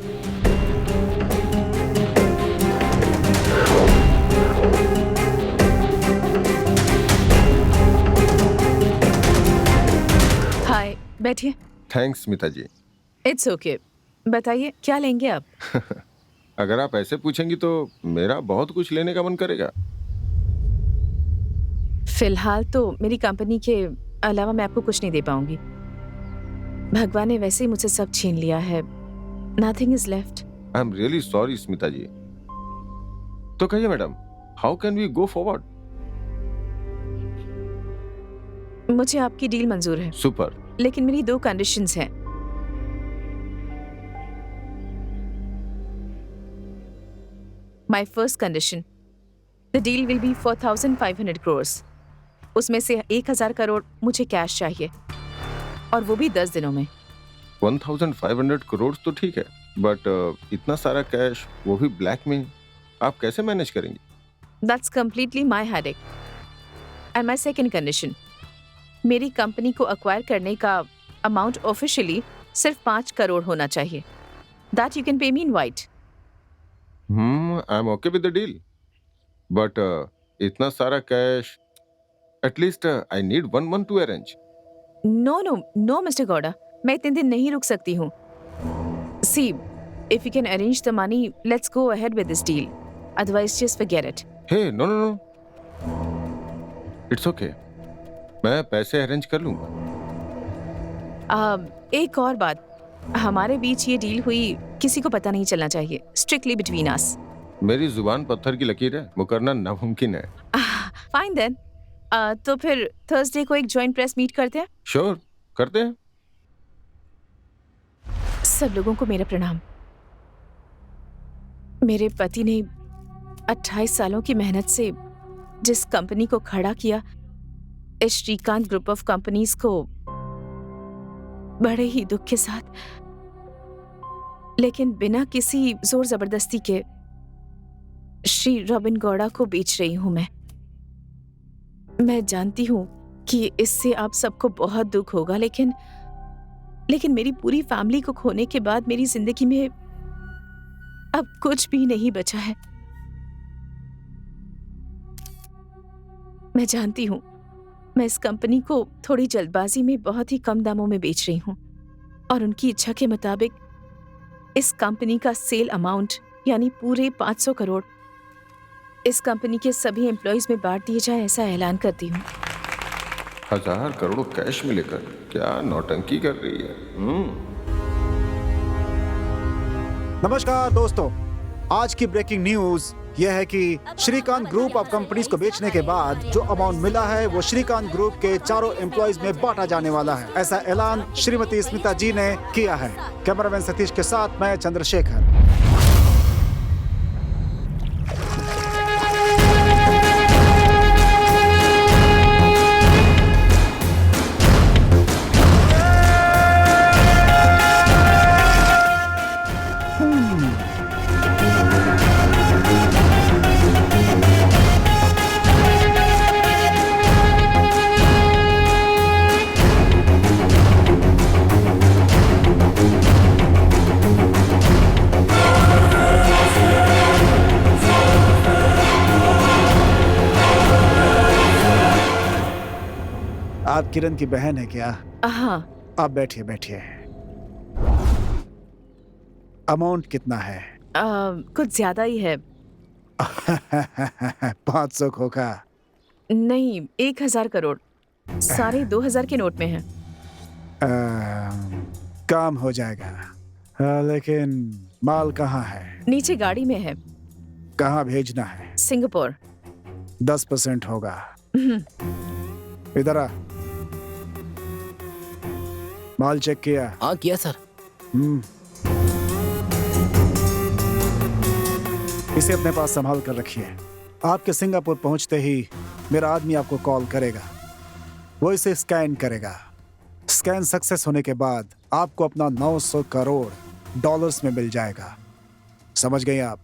[SPEAKER 1] हाय, बैठिए।
[SPEAKER 11] Thanks Smita ji.
[SPEAKER 1] It's okay, बताइए क्या लेंगे आप?
[SPEAKER 11] अगर आप ऐसे पूछेंगी तो मेरा बहुत कुछ लेने का मन करेगा।
[SPEAKER 1] फिलहाल तो मेरी कंपनी के अलावा मैं आपको कुछ नहीं दे पाऊंगी। भगवान ने वैसे ही मुझसे सब छीन लिया है। Nothing is left.
[SPEAKER 11] I am really sorry Smita ji. तो कहिए madam, how can we go forward?
[SPEAKER 1] मुझे आपकी डील मंजूर है।
[SPEAKER 11] सुपर।
[SPEAKER 1] लेकिन मेरी 2 कंडीशंस हैं। My first condition, the deal will be for 1,500 crores. उसमें से 1,000 करोड़ मुझे कैश चाहिए, और वो भी 10 दिनों में।
[SPEAKER 11] 1,500 करोड़ तो ठीक है, बट इतना सारा कैश, वो भी ब्लैक में, आप कैसे मैनेज करेंगे?
[SPEAKER 1] That's completely my headache. And my second condition, मेरी कंपनी को अक्वायर करने का अमाउंट ऑफिशियली सिर्फ 5 करोड़ होना चाहिए। That you can pay me in white.
[SPEAKER 11] I am okay with the deal, but इतना सारा cash, at least I need 1 month to arrange.
[SPEAKER 1] No, Mr. Gowda, मैं इतने दिन नहीं रुक सकती हूँ। See, if you can arrange the money, let's go ahead with this deal. Otherwise, just forget it.
[SPEAKER 11] Hey no, it's okay, मैं पैसे arrange कर लूंगा।
[SPEAKER 1] एक और बात, हमारे बीच ये डील हुई किसी को पता नहीं चलना चाहिए। Strictly between us.
[SPEAKER 11] मेरी जुबान पत्थर की लकीर है, वो करना नामुमकिन है।
[SPEAKER 1] फाइन देन, तो फिर थर्सडे को एक जॉइंट प्रेस मीट करते हैं।
[SPEAKER 11] श्योर, करते हैं।
[SPEAKER 1] सब लोगों को मेरा प्रणाम। मेरे पति ने 28 सालों की मेहनत से जिस कंपनी को खड़ा किया, इस श्रीकांत ग्रुप ऑफ कंपनीज को बड़े ही दुख के साथ, लेकिन बिना किसी जोर जबरदस्ती के, श्री रॉबिन गौड़ा को बेच रही हूं मैं जानती हूं कि इससे आप सबको बहुत दुख होगा, लेकिन मेरी पूरी फैमिली को खोने के बाद मेरी जिंदगी में अब कुछ भी नहीं बचा है। मैं जानती हूं मैं इस कंपनी को थोड़ी जल्दबाजी में बहुत ही कम दामों में बेच रही हूं, और उनकी इच्छा के मुताबिक इस कंपनी का सेल अमाउंट यानी पूरे 500 करोड़ इस कंपनी के सभी एम्प्लॉइज में बांट दिए जाए, ऐसा ऐलान करती हूँ।
[SPEAKER 11] 1000 करोड़ कैश में लेकर क्या नौटंकी कर रही है?
[SPEAKER 8] नमस्कार दोस्तों, आज की ब्रेकिंग न्यूज यह है कि श्रीकांत ग्रुप ऑफ कंपनीज को बेचने के बाद जो अमाउंट मिला है वो श्रीकांत ग्रुप के चारों एम्प्लॉइज में बांटा जाने वाला है। ऐसा ऐलान श्रीमती स्मिता जी ने किया है। कैमरामैन सतीश के साथ मैं चंद्रशेखर। आप किरण की बहन है क्या?
[SPEAKER 1] हाँ।
[SPEAKER 8] आप बैठिए बैठिए। अमाउंट कितना है?
[SPEAKER 1] कुछ ज्यादा ही है।
[SPEAKER 8] 500 खोखा?
[SPEAKER 1] नहीं, 1000 करोड़। सारे 2000 के नोट में है।
[SPEAKER 8] काम हो जाएगा, लेकिन माल कहाँ है?
[SPEAKER 1] नीचे गाड़ी में है।
[SPEAKER 8] कहाँ भेजना है?
[SPEAKER 1] सिंगापुर।
[SPEAKER 8] 10% होगा। इधर आ। माल चेक किया?
[SPEAKER 3] हाँ किया सर।
[SPEAKER 8] इसे अपने पास संभाल कर रखिए। आपके सिंगापुर पहुंचते ही मेरा आदमी आपको कॉल करेगा। वो इसे स्कैन करेगा। स्कैन सक्सेस होने के बाद आपको अपना 900 करोड़ डॉलर्स में मिल जाएगा। समझ गए आप?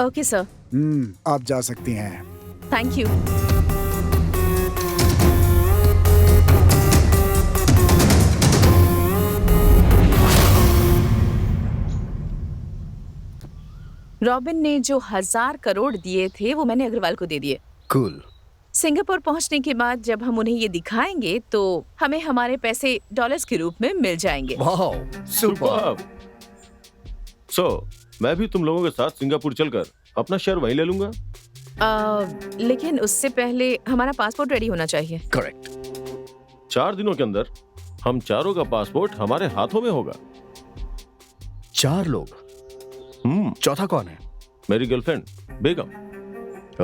[SPEAKER 1] Okay sir.
[SPEAKER 8] आप जा सकती हैं।
[SPEAKER 1] Thank you. रॉबिन ने जो 1000 करोड़ दिए थे वो मैंने अग्रवाल को दे दिए।
[SPEAKER 2] कूल।
[SPEAKER 1] सिंगापुर पहुंचने के बाद जब हम उन्हें ये दिखाएंगे तो हमें हमारे पैसे डॉलर्स के रूप में मिल जाएंगे।
[SPEAKER 2] Wow, super.
[SPEAKER 10] सो मैं भी तुम लोगों के साथ सिंगापुर चलकर अपना शेयर वहीं ले लूंगा।
[SPEAKER 1] लेकिन उससे पहले हमारा पासपोर्ट रेडी होना चाहिए।
[SPEAKER 2] करेक्ट।
[SPEAKER 10] 4 दिनों के अंदर हम चारों का पासपोर्ट हमारे हाथों में होगा।
[SPEAKER 2] 4 लोग? चौथा कौन है?
[SPEAKER 10] मेरी गर्लफ्रेंड बेगम।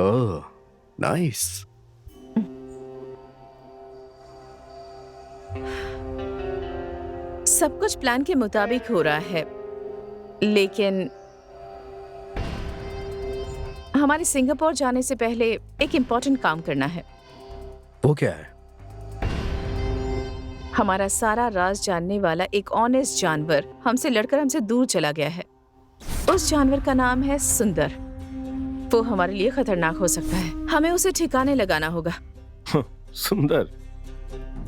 [SPEAKER 2] ओह, नाइस।
[SPEAKER 1] सब कुछ प्लान के मुताबिक हो रहा है, लेकिन हमारे सिंगापुर जाने से पहले एक इम्पोर्टेंट काम करना है।
[SPEAKER 2] वो क्या है?
[SPEAKER 1] हमारा सारा राज जानने वाला एक ऑनेस्ट जानवर हमसे लड़कर हमसे दूर चला गया है। उस जानवर का नाम है सुंदर। वो हमारे लिए खतरनाक हो सकता है। हमें उसे ठिकाने लगाना होगा।
[SPEAKER 10] सुंदर।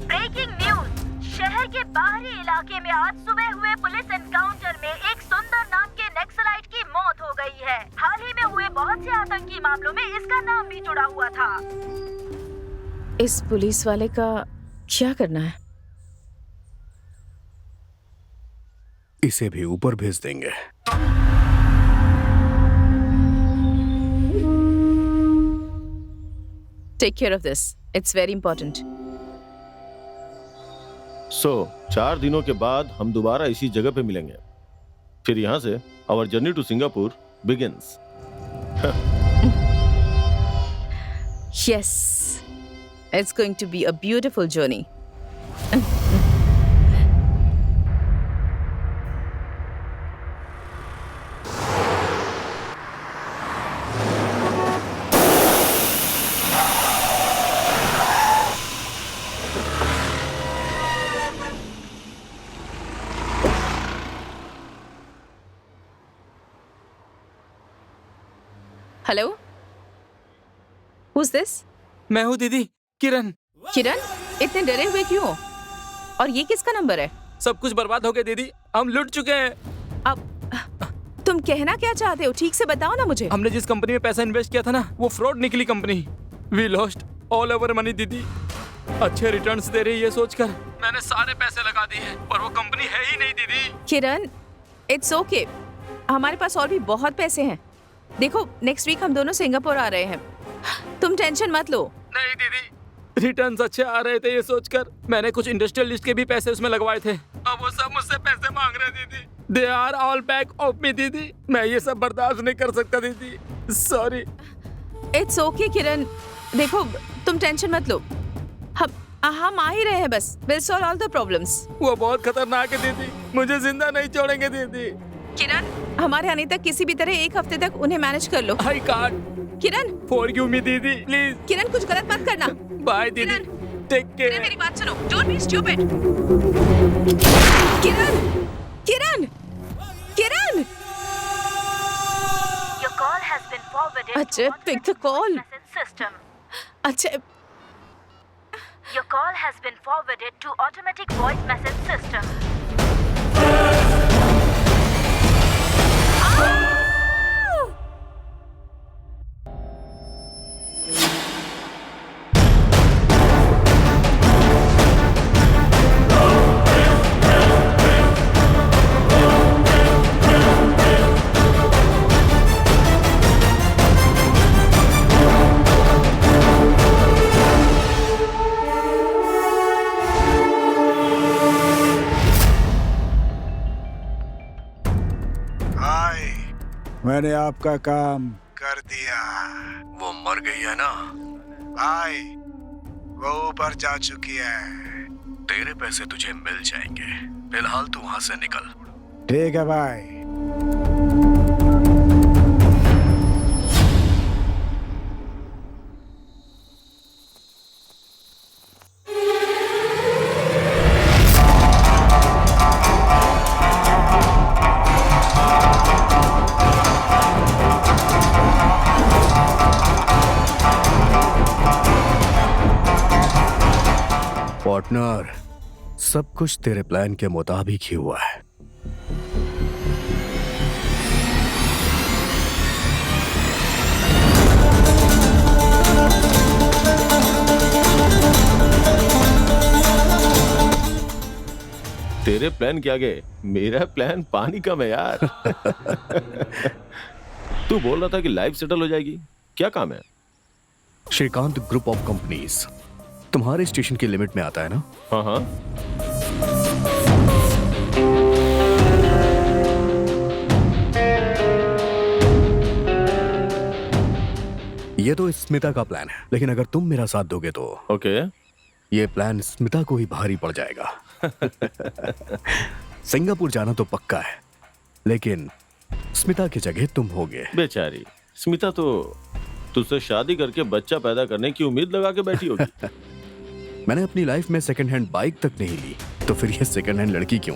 [SPEAKER 12] Breaking news. शहर के बाहरी इलाके में आज सुबह हुए पुलिस एनकाउंटर में एक सुंदर नाम के नक्सलाइट की मौत हो गई है। हाल ही में हुए बहुत से आतंकी मामलों में इसका नाम भी जुड़ा हुआ था।
[SPEAKER 1] इस पुलिस वाले का क्या करना है?
[SPEAKER 2] इसे भी ऊपर भेज देंगे।
[SPEAKER 1] Take care of this. It's very important.
[SPEAKER 10] सो 4 दिनों के बाद हम दोबारा इसी जगह पे मिलेंगे। फिर यहाँ से our journey to Singapore begins.
[SPEAKER 1] Yes. It's going to be a beautiful journey. Hello, Who's this?
[SPEAKER 9] मैं हूँ दीदी, किरण।
[SPEAKER 1] किरण, इतने डरे हुए क्यों हो? और ये किसका नंबर है?
[SPEAKER 9] सब कुछ बर्बाद हो गया दीदी, हम लुट चुके हैं।
[SPEAKER 1] अब तुम कहना क्या चाहते हो? ठीक से बताओ ना मुझे।
[SPEAKER 9] हमने जिस कंपनी में पैसा इन्वेस्ट किया था ना, वो फ्रॉड निकली company. We lost all our money दीदी। अच्छे रिटर्न्स दे रही है सोचकर मैंने सारे पैसे लगा दिए, पर वो कंपनी है ही नहीं दीदी।
[SPEAKER 1] किरण, इट्स ओके। हमारे पास और भी बहुत पैसे हैं। देखो, नेक्स्ट वीक हम दोनों सिंगापुर आ रहे हैं। तुम टेंशन मत लो।
[SPEAKER 9] नहीं दीदी, रिटर्न्स अच्छे आ रहे थे ये सोचकर मैंने कुछ इंडस्ट्रियलिस्ट के भी पैसे उसमें लगवाए थे। अब वो सब मुझसे पैसे मांग रहे दीदी। They are all back of me दीदी। मैं ये सब बर्दाश्त नहीं कर सकता दीदी, सॉरी।
[SPEAKER 1] इट्स ओके किरण, देखो तुम टेंशन मत लो। हम आ ही रहे हैं, बस will solve all the problems.
[SPEAKER 9] वो बहुत खतरनाक है दीदी, मुझे जिंदा नहीं छोड़ेंगे दीदी।
[SPEAKER 1] किरण, हमारे आने तक किसी भी तरह 1 हफ्ते तक उन्हें मैनेज कर लो।
[SPEAKER 9] I can't.
[SPEAKER 1] Kiran,
[SPEAKER 9] forgive me दीदी, प्लीज।
[SPEAKER 1] किरण, कुछ गलत मत करना।
[SPEAKER 9] बाय दीदी, टेक केयर।
[SPEAKER 1] मेरी बात सुनो, don't be stupid. Kiran, Kiran, Kiran.
[SPEAKER 12] Your call has been forwarded
[SPEAKER 1] अच्छा,
[SPEAKER 12] to
[SPEAKER 1] pick the call.
[SPEAKER 12] message system.
[SPEAKER 1] अच्छा,
[SPEAKER 12] Your call has been forwarded to automatic voice message system.
[SPEAKER 8] मैंने आपका काम कर दिया।
[SPEAKER 2] वो मर गई है ना?
[SPEAKER 8] भाई वो ऊपर जा चुकी है।
[SPEAKER 2] तेरे पैसे तुझे मिल जाएंगे, फिलहाल तू वहां से निकल।
[SPEAKER 8] ठीक है भाई।
[SPEAKER 2] पार्टनर, सब कुछ तेरे प्लान के मुताबिक ही हुआ है।
[SPEAKER 10] तेरे प्लान के आगे मेरा प्लान पानी कम है यार। तू बोल रहा था कि लाइफ सेटल हो जाएगी, क्या काम है?
[SPEAKER 2] श्रीकांत ग्रुप ऑफ कंपनीज तुम्हारे स्टेशन की लिमिट में आता है ना?
[SPEAKER 10] हाँ हाँ।
[SPEAKER 2] ये तो स्मिता का प्लान है, लेकिन अगर तुम मेरा साथ दोगे तो
[SPEAKER 10] ओके।
[SPEAKER 2] ये प्लान स्मिता को ही भारी पड़ जाएगा। सिंगापुर जाना तो पक्का है, लेकिन स्मिता की जगह तुम होगे।
[SPEAKER 10] बेचारी स्मिता तो तुझसे शादी करके बच्चा पैदा करने की उम्मीद लगा के बैठी होगी।
[SPEAKER 2] मैंने अपनी लाइफ में सेकंड हैंड बाइक तक नहीं ली, तो फिर ये सेकंड हैंड लड़की क्यों?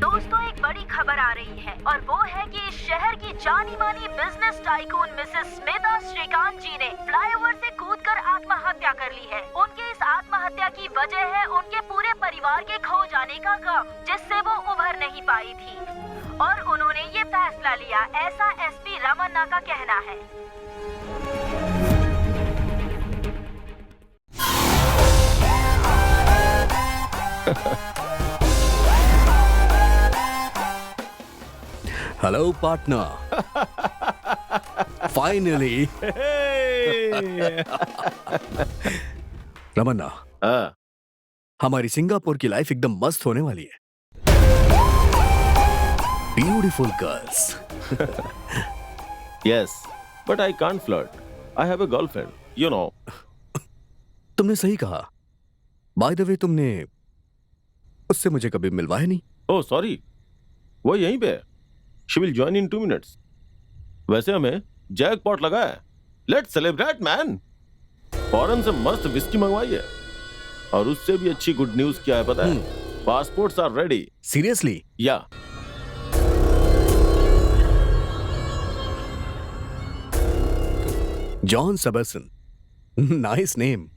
[SPEAKER 12] दोस्तों, एक बड़ी खबर आ रही है और वो है कि इस शहर की जानी मानी business tycoon Mrs Smita Srikant ji ने फ्लाईओवर से कूदकर आत्महत्या कर ली है। उनके इस आत्महत्या की वजह है उनके पूरे परिवार के खो जाने का गम, जिससे वो उभर नहीं पाई थी और उन्होंने ये फैसला लिया, ऐसा एसपी रमन्ना का कहना है।
[SPEAKER 2] Hello partner, finally. रमन्ना, हमारी सिंगापुर की लाइफ एकदम मस्त होने वाली है। Beautiful girls.
[SPEAKER 10] Yes, but I can't flirt. I have a girlfriend, you know.
[SPEAKER 2] तुमने सही कहा। बाय द वे, तुमने उससे मुझे कभी मिलवाया नहीं।
[SPEAKER 10] ओह सॉरी, वो यहीं पे है। She will join in 2 minutes. वैसे हमें जैकपॉट लगा है। Let's celebrate, man. फॉरेन से मस्त विस्की मंगवाई है, और उससे भी अच्छी गुड न्यूज क्या है पता है? Passports are ready.
[SPEAKER 2] Seriously?
[SPEAKER 10] Yeah.
[SPEAKER 2] John Sebastian, nice name.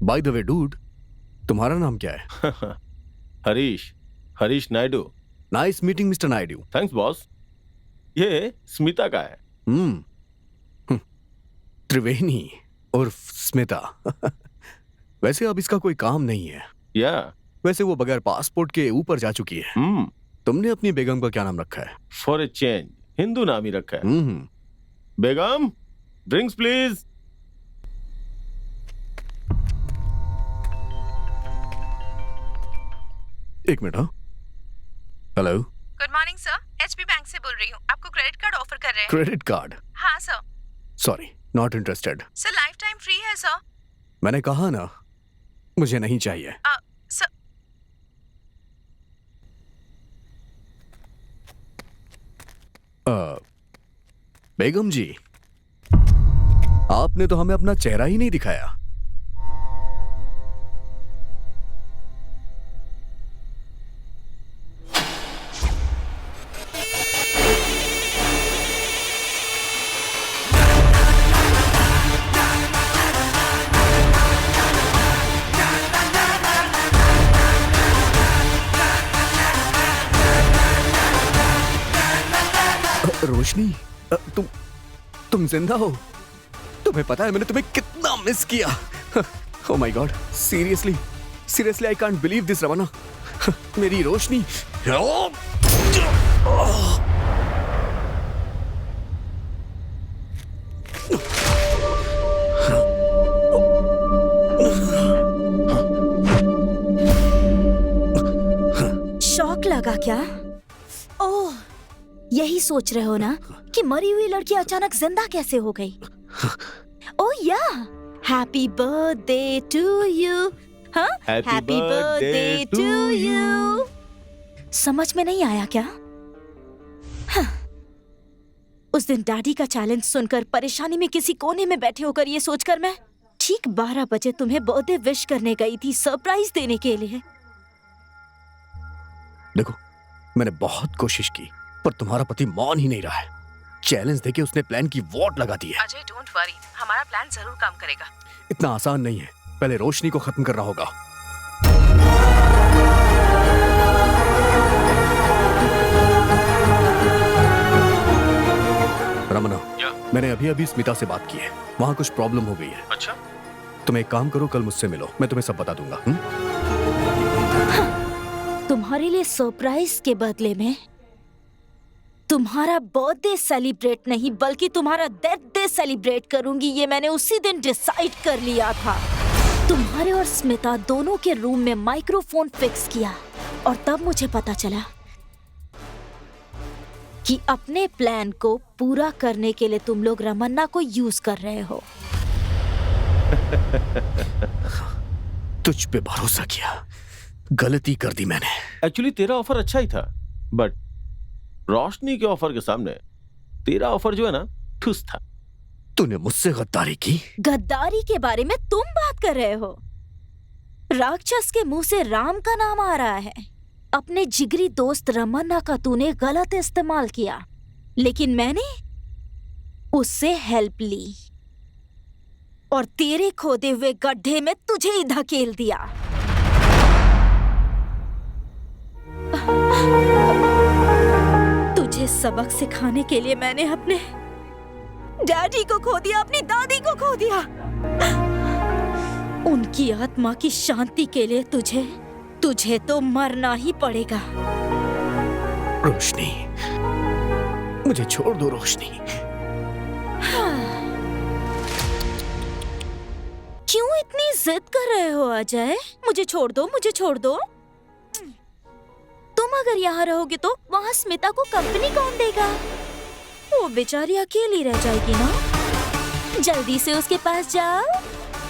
[SPEAKER 2] By the way dude, तुम्हारा नाम क्या है?
[SPEAKER 10] Harish Naidu.
[SPEAKER 2] Nice meeting mister Naidu.
[SPEAKER 10] Thanks boss. ये स्मिता का है।
[SPEAKER 2] त्रिवेणी उर्फ स्मिता। वैसे अब इसका कोई काम नहीं है।
[SPEAKER 10] या
[SPEAKER 2] वैसे वो बगैर पासपोर्ट के ऊपर जा चुकी है। तुमने अपनी बेगम का क्या नाम रखा है?
[SPEAKER 10] फॉर ए चेंज हिंदू नाम ही रखा है। बेगम, ड्रिंक्स प्लीज।
[SPEAKER 2] एक मिनट। हाँ, hello.
[SPEAKER 1] Good morning sir, HP bank से बोल रही हूँ। आपको क्रेडिट कार्ड ऑफर कर रहे हैं।
[SPEAKER 2] Credit card?
[SPEAKER 1] हाँ सर।
[SPEAKER 2] Sorry, not interested.
[SPEAKER 1] Sir lifetime free है सर।
[SPEAKER 2] मैंने कहा ना, मुझे नहीं चाहिए।
[SPEAKER 1] सर
[SPEAKER 2] बेगम जी, आपने तो हमें अपना चेहरा ही नहीं दिखाया। रोशनी, तुम जिंदा हो? तुम्हें पता है मैंने तुम्हें कितना मिस किया। Oh my God, seriously I can't believe this Ramanna. मेरी रोशनी।
[SPEAKER 6] क्या? ओह, यही सोच रहे हो ना कि मरी हुई लड़की अचानक जिंदा कैसे हो गई? ओह या, हैप्पी बर्थडे टू यू। हाँ, हैप्पी बर्थडे टू यू। समझ में नहीं आया क्या? हाँ। उस दिन डैडी का चैलेंज सुनकर परेशानी में किसी कोने में बैठे होकर ये सोचकर मैं ठीक 12 बजे तुम्हें बर्थडे विश करने गई थी, सरप्राइज देने के लिए।
[SPEAKER 2] देखो, मैंने बहुत कोशिश की पर तुम्हारा पति मान ही नहीं रहा है। चैलेंज देके उसने प्लान की वॉट लगा दी है।
[SPEAKER 1] अजय डोंट वरी, हमारा प्लान जरूर काम करेगा।
[SPEAKER 2] इतना आसान नहीं है, पहले रोशनी को खत्म करना होगा। रमना, मैंने अभी अभी स्मिता से बात की है, वहाँ कुछ प्रॉब्लम हो गई है।
[SPEAKER 10] अच्छा,
[SPEAKER 2] तुम एक काम करो, कल मुझसे मिलो, मैं तुम्हें सब बता दूंगा।
[SPEAKER 6] तुम्हारे लिए सरप्राइज के बदले में तुम्हारा बर्थडे सेलिब्रेट नहीं बल्कि तुम्हारा डेथ डे सेलिब्रेट करूंगी, ये मैंने उसी दिन डिसाइड कर लिया था। तुम्हारे और स्मिता दोनों के रूम में माइक्रोफोन फिक्स किया और तब मुझे पता चला कि अपने प्लान को पूरा करने के लिए तुम लोग रमन्ना को यूज कर रहे हो।
[SPEAKER 2] तुझ पे भरोसा किया, गलती कर दी मैंने।
[SPEAKER 10] एक्चुअली तेरा ऑफर अच्छा ही था, बट रोशनी के ऑफर के सामने तेरा ऑफर जो है ना, ठुस था।
[SPEAKER 2] तूने मुझसे गद्दारी की?
[SPEAKER 6] गद्दारी के बारे में तुम बात कर रहे हो? राक्षस के मुंह से राम का नाम आ रहा है। अपने जिगरी दोस्त रमन्ना का तूने गलत इस्तेमाल किया, लेकिन मैंने उससे हेल्प ली और तेरे खोदे हुए गड्ढे में तुझे ही धकेल दिया। तुझे सबक सिखाने के लिए मैंने अपने डैडी को खो दिया, अपनी दादी को खो दिया। उनकी आत्मा की शांति के लिए तुझे तो मरना ही पड़ेगा।
[SPEAKER 2] रोशनी, मुझे छोड़ दो रोशनी।
[SPEAKER 6] क्यों इतनी जिद कर रहे हो अजय? मुझे छोड़ दो, मुझे छोड़ दो। तुम अगर यहाँ रहोगे तो वहाँ स्मिता को कंपनी कौन देगा? वो बेचारी अकेली रह जाएगी ना। जल्दी से उसके पास जाओ।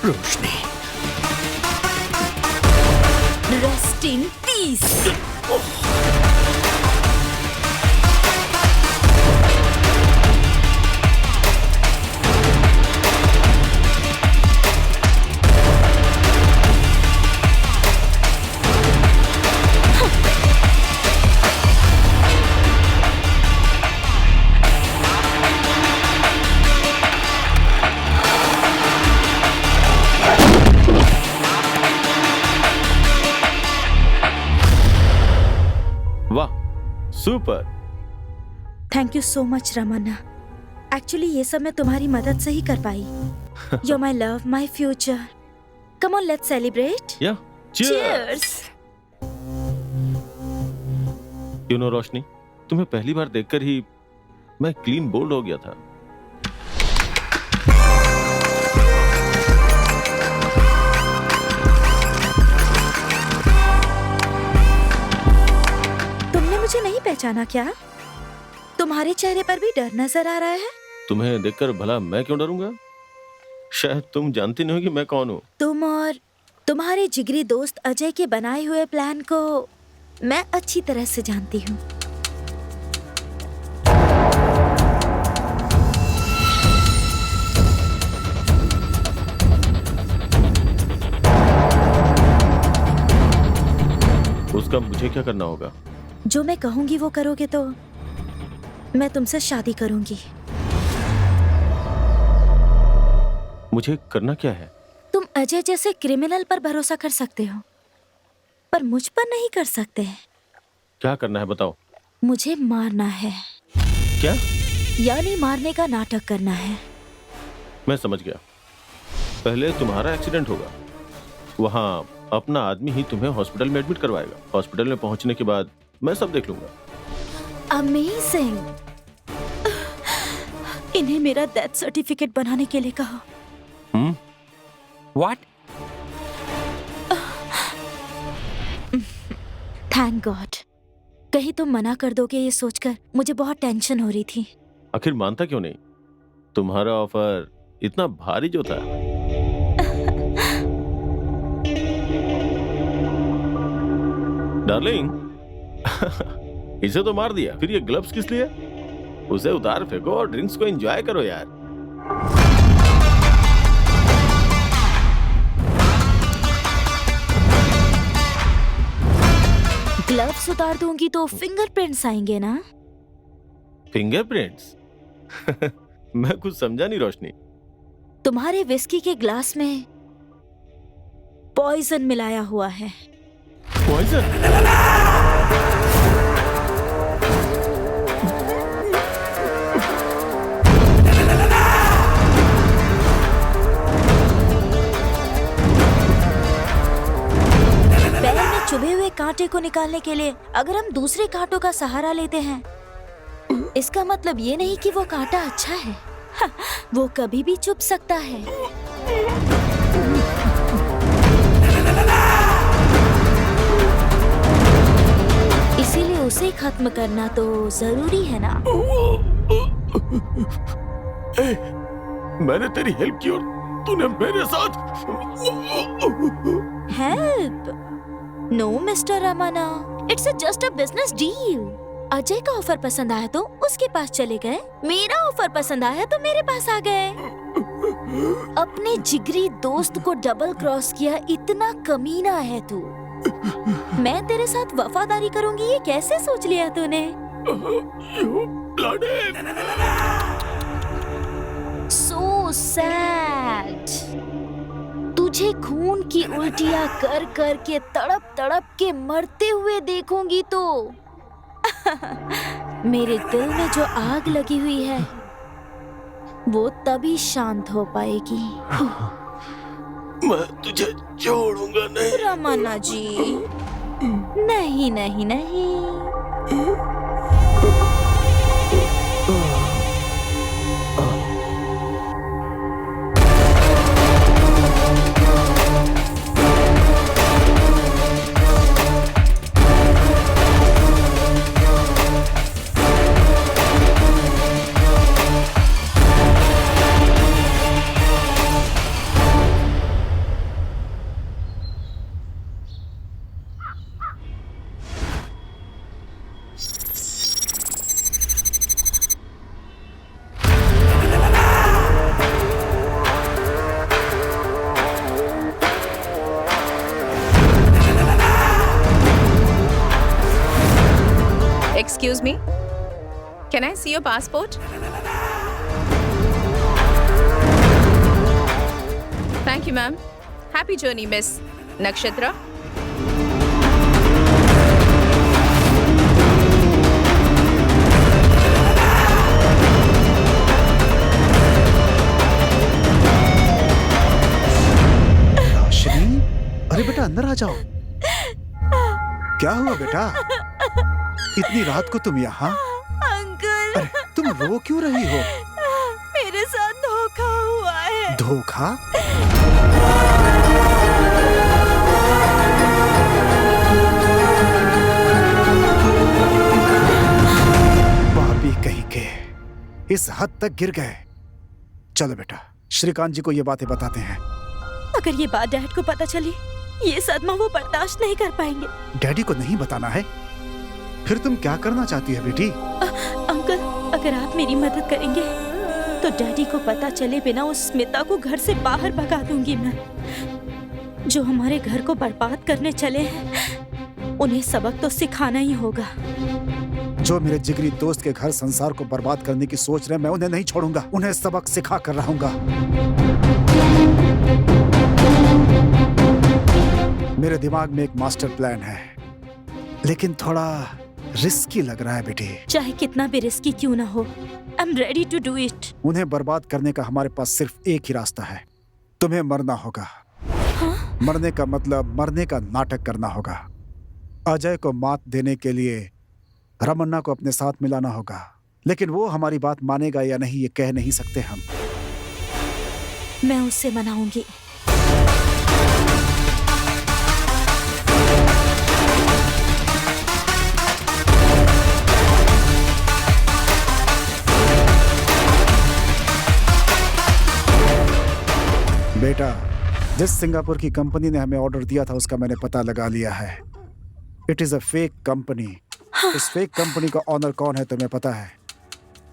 [SPEAKER 2] Roshni,
[SPEAKER 6] rest in peace.
[SPEAKER 10] Super,
[SPEAKER 6] thank you so much Ramanna. Actually ये सब मैं तुम्हारी मदद से ही कर पाई। You're my love, my future. Come on, let's celebrate.
[SPEAKER 10] Yeah, cheers. You know रोशनी, तुम्हें पहली बार देखकर ही मैं क्लीन बोल्ड हो गया था।
[SPEAKER 6] मुझे नहीं पहचाना क्या? तुम्हारे चेहरे पर भी डर नजर आ रहा है।
[SPEAKER 10] तुम्हें देखकर भला मैं क्यों डरूंगा? शायद तुम जानती नहीं हो कि मैं कौन हूँ।
[SPEAKER 6] तुम और तुम्हारे जिगरी दोस्त अजय के बनाए हुए प्लान को मैं अच्छी तरह से जानती हूँ।
[SPEAKER 10] उसका मुझे क्या करना होगा?
[SPEAKER 6] जो मैं कहूंगी वो करोगे तो मैं तुमसे शादी करूंगी।
[SPEAKER 10] मुझे करना क्या है?
[SPEAKER 6] तुम अजय जैसे क्रिमिनल पर भरोसा कर सकते हो, पर मुझ पर नहीं कर सकते।
[SPEAKER 10] क्या करना है बताओ?
[SPEAKER 6] मुझे मारना है।
[SPEAKER 10] क्या?
[SPEAKER 6] यानी मारने का नाटक करना है।
[SPEAKER 10] मैं समझ गया। पहले तुम्हारा एक्सीडेंट होगा, वहाँ अपना आदमी ही तुम्हें हॉस्पिटल में एडमिट करवाएगा। हॉस्पिटल में पहुंचने के बाद मैं सब देख लूंगा।
[SPEAKER 6] अमेजिंग। इन्हें मेरा डेथ सर्टिफिकेट बनाने के लिए कहो।
[SPEAKER 9] What?
[SPEAKER 6] Thank God. कहीं तुम मना कर दोगे ये सोचकर मुझे बहुत टेंशन हो रही थी।
[SPEAKER 10] आखिर मानता क्यों नहीं? तुम्हारा ऑफर इतना भारी जो था। डार्लिंग, इसे तो मार दिया, फिर ये ग्लव्स किस लिए? उसे उतार फेंको और ड्रिंक्स को एंजॉय करो यार।
[SPEAKER 6] ग्लव्स उतार दूंगी तो फिंगरप्रिंट्स आएंगे ना?
[SPEAKER 10] फिंगरप्रिंट्स? मैं कुछ समझा नहीं रोशनी।
[SPEAKER 6] तुम्हारे विस्की के ग्लास में पॉइजन मिलाया हुआ है।
[SPEAKER 10] पॉइजन?
[SPEAKER 6] चुभे हुए कांटे को निकालने के लिए अगर हम दूसरे कांटों का सहारा लेते हैं, इसका मतलब ये नहीं कि वो कांटा अच्छा है। हाँ, वो कभी भी चुभ सकता है। इसीलिए उसे खत्म करना तो जरूरी है ना?
[SPEAKER 10] मैंने तेरी हेल्प की और तूने मेरे साथ
[SPEAKER 6] help? No mister Ramanna, it's just a business deal. Ajay का ऑफर पसंद आया तो उसके पास चले गए, मेरा ऑफर पसंद आया तो मेरे पास आ गए। अपने जिगरी दोस्त को डबल क्रॉस किया, इतना कमीना है तू। मैं तेरे साथ वफादारी करूंगी ये कैसे सोच लिया तूने? So sad। तुझे खून की उल्टियां कर कर के तड़प तड़प के मरते हुए देखूंगी तो मेरे दिल में जो आग लगी हुई है वो तभी शांत हो पाएगी।
[SPEAKER 10] मैं तुझे छोड़ूंगा नहीं।
[SPEAKER 6] रमन्ना जी, नहीं नहीं नहीं।
[SPEAKER 1] Excuse me? Can I see your passport? Thank you, ma'am. Happy journey, Miss Nakshatra.
[SPEAKER 8] रोशनी, अरे बेटा अंदर आ जाओ। क्या हुआ बेटा? इतनी रात को तुम यहाँ?
[SPEAKER 6] अंकल,
[SPEAKER 8] अरे तुम रो क्यों रही हो?
[SPEAKER 6] मेरे साथ धोखा हुआ है।
[SPEAKER 8] धोखा? पापी कहीं के, इस हद तक गिर गए। चलो बेटा, श्रीकांत जी को ये बातें बताते हैं।
[SPEAKER 6] अगर ये बात डैड को पता चली, ये सदमा वो बर्दाश्त नहीं कर पाएंगे।
[SPEAKER 8] डैडी को नहीं बताना है? फिर तुम क्या करना चाहती है बेटी?
[SPEAKER 6] अंकल, अगर आप मेरी मदद करेंगे तो डैडी को पता चले बिना उस स्मिता को घर से बाहर भगा दूंगी मैं। जो हमारे घर को बर्बाद करने चले हैं, उन्हें सबक तो सिखाना ही होगा।
[SPEAKER 8] जो मेरे जिगरी दोस्त के घर संसार को बर्बाद करने की सोच रहे हैं, मैं उन्हें नहीं छोड़ूंगा। उन्हें सबक सिखा कर रहूंगा। मेरे दिमाग में एक मास्टर प्लान है, लेकिन थोड़ा रिस्की लग रहा है बेटी।
[SPEAKER 6] चाहे कितना भी रिस्की क्यों ना हो, I am ready to do it.
[SPEAKER 8] उन्हें बर्बाद करने का हमारे पास सिर्फ एक ही रास्ता है। तुम्हें मरना होगा।
[SPEAKER 6] हाँ?
[SPEAKER 8] मरने का मतलब मरने का नाटक करना होगा। अजय को मात देने के लिए रमन्ना को अपने साथ मिलाना होगा, लेकिन वो हमारी बात मानेगा या नहीं ये कह नहीं सकते हम।
[SPEAKER 6] मैं उससे मनाऊंगी।
[SPEAKER 8] बेटा, जिस सिंगापुर की कंपनी ने हमें ऑर्डर दिया था उसका मैंने पता लगा लिया है। It is a fake company. इस फेक कंपनी का ऑनर कौन है तुम्हें पता है?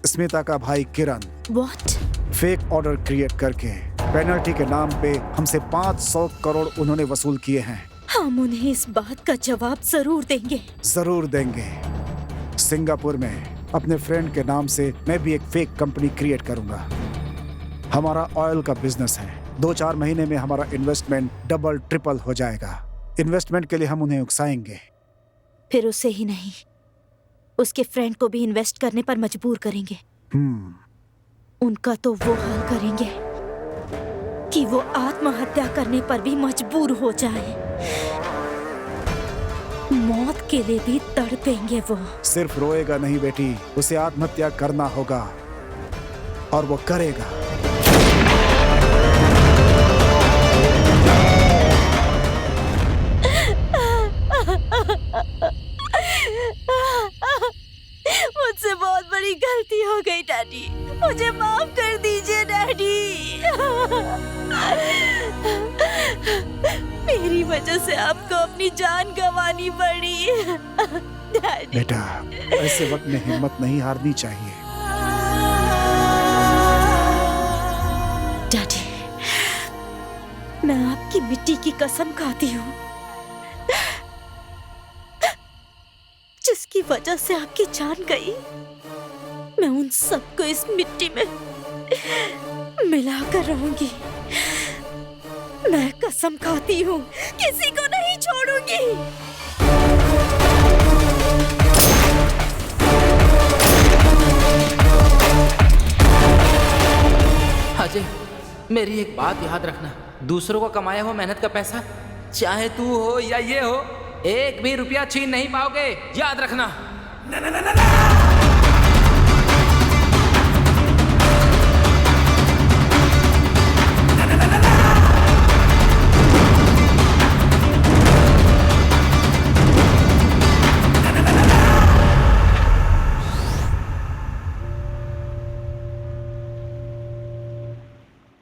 [SPEAKER 8] स्मिता का भाई किरण।
[SPEAKER 6] व्हाट?
[SPEAKER 8] फेक ऑर्डर क्रिएट करके पेनल्टी के नाम पे हमसे 500 करोड़ उन्होंने वसूल किए हैं।
[SPEAKER 6] हम उन्हें इस बात का जवाब जरूर देंगे।
[SPEAKER 8] जरूर देंगे। सिंगापुर में अपने फ्रेंड के नाम से मैं भी एक फेक कंपनी क्रिएट करूंगा। हमारा ऑयल का बिजनेस है। 2-4 महीने में हमारा इन्वेस्टमेंट डबल ट्रिपल हो जाएगा। इन्वेस्टमेंट के लिए हम उन्हें उकसाएंगे।
[SPEAKER 6] फिर उसे ही नहीं, उसके फ्रेंड को भी इन्वेस्ट करने पर मजबूर करेंगे। उनका तो वो हाल करेंगे कि वो आत्महत्या करने पर भी मजबूर हो जाए। मौत के लिए भी तड़पेंगे वो।
[SPEAKER 8] सिर्फ रोएगा नहीं बेटी, उसे आत्महत्या करना होगा और वो करेगा।
[SPEAKER 6] मुझसे बहुत बड़ी गलती हो गई डैडी, मुझे माफ कर दीजिए डैडी। मेरी वजह से आपको अपनी जान गंवानी पड़ी। डैडी।
[SPEAKER 8] बेटा, ऐसे वक्त में हिम्मत नहीं हारनी चाहिए।
[SPEAKER 6] डैडी, मैं आपकी मिट्टी की कसम खाती हूँ जिसकी वजह से आपकी जान गई। मैं उन सबको इस मिट्टी में मिलाकर रहूंगी। मैं कसम खाती हूँ, किसी को नहीं छोड़ूंगी।
[SPEAKER 3] अजय, मेरी एक बात याद रखना, दूसरों को कमाया हुआ मेहनत का पैसा, चाहे तू हो या ये हो, एक भी रुपया छीन नहीं पाओगे, याद रखना।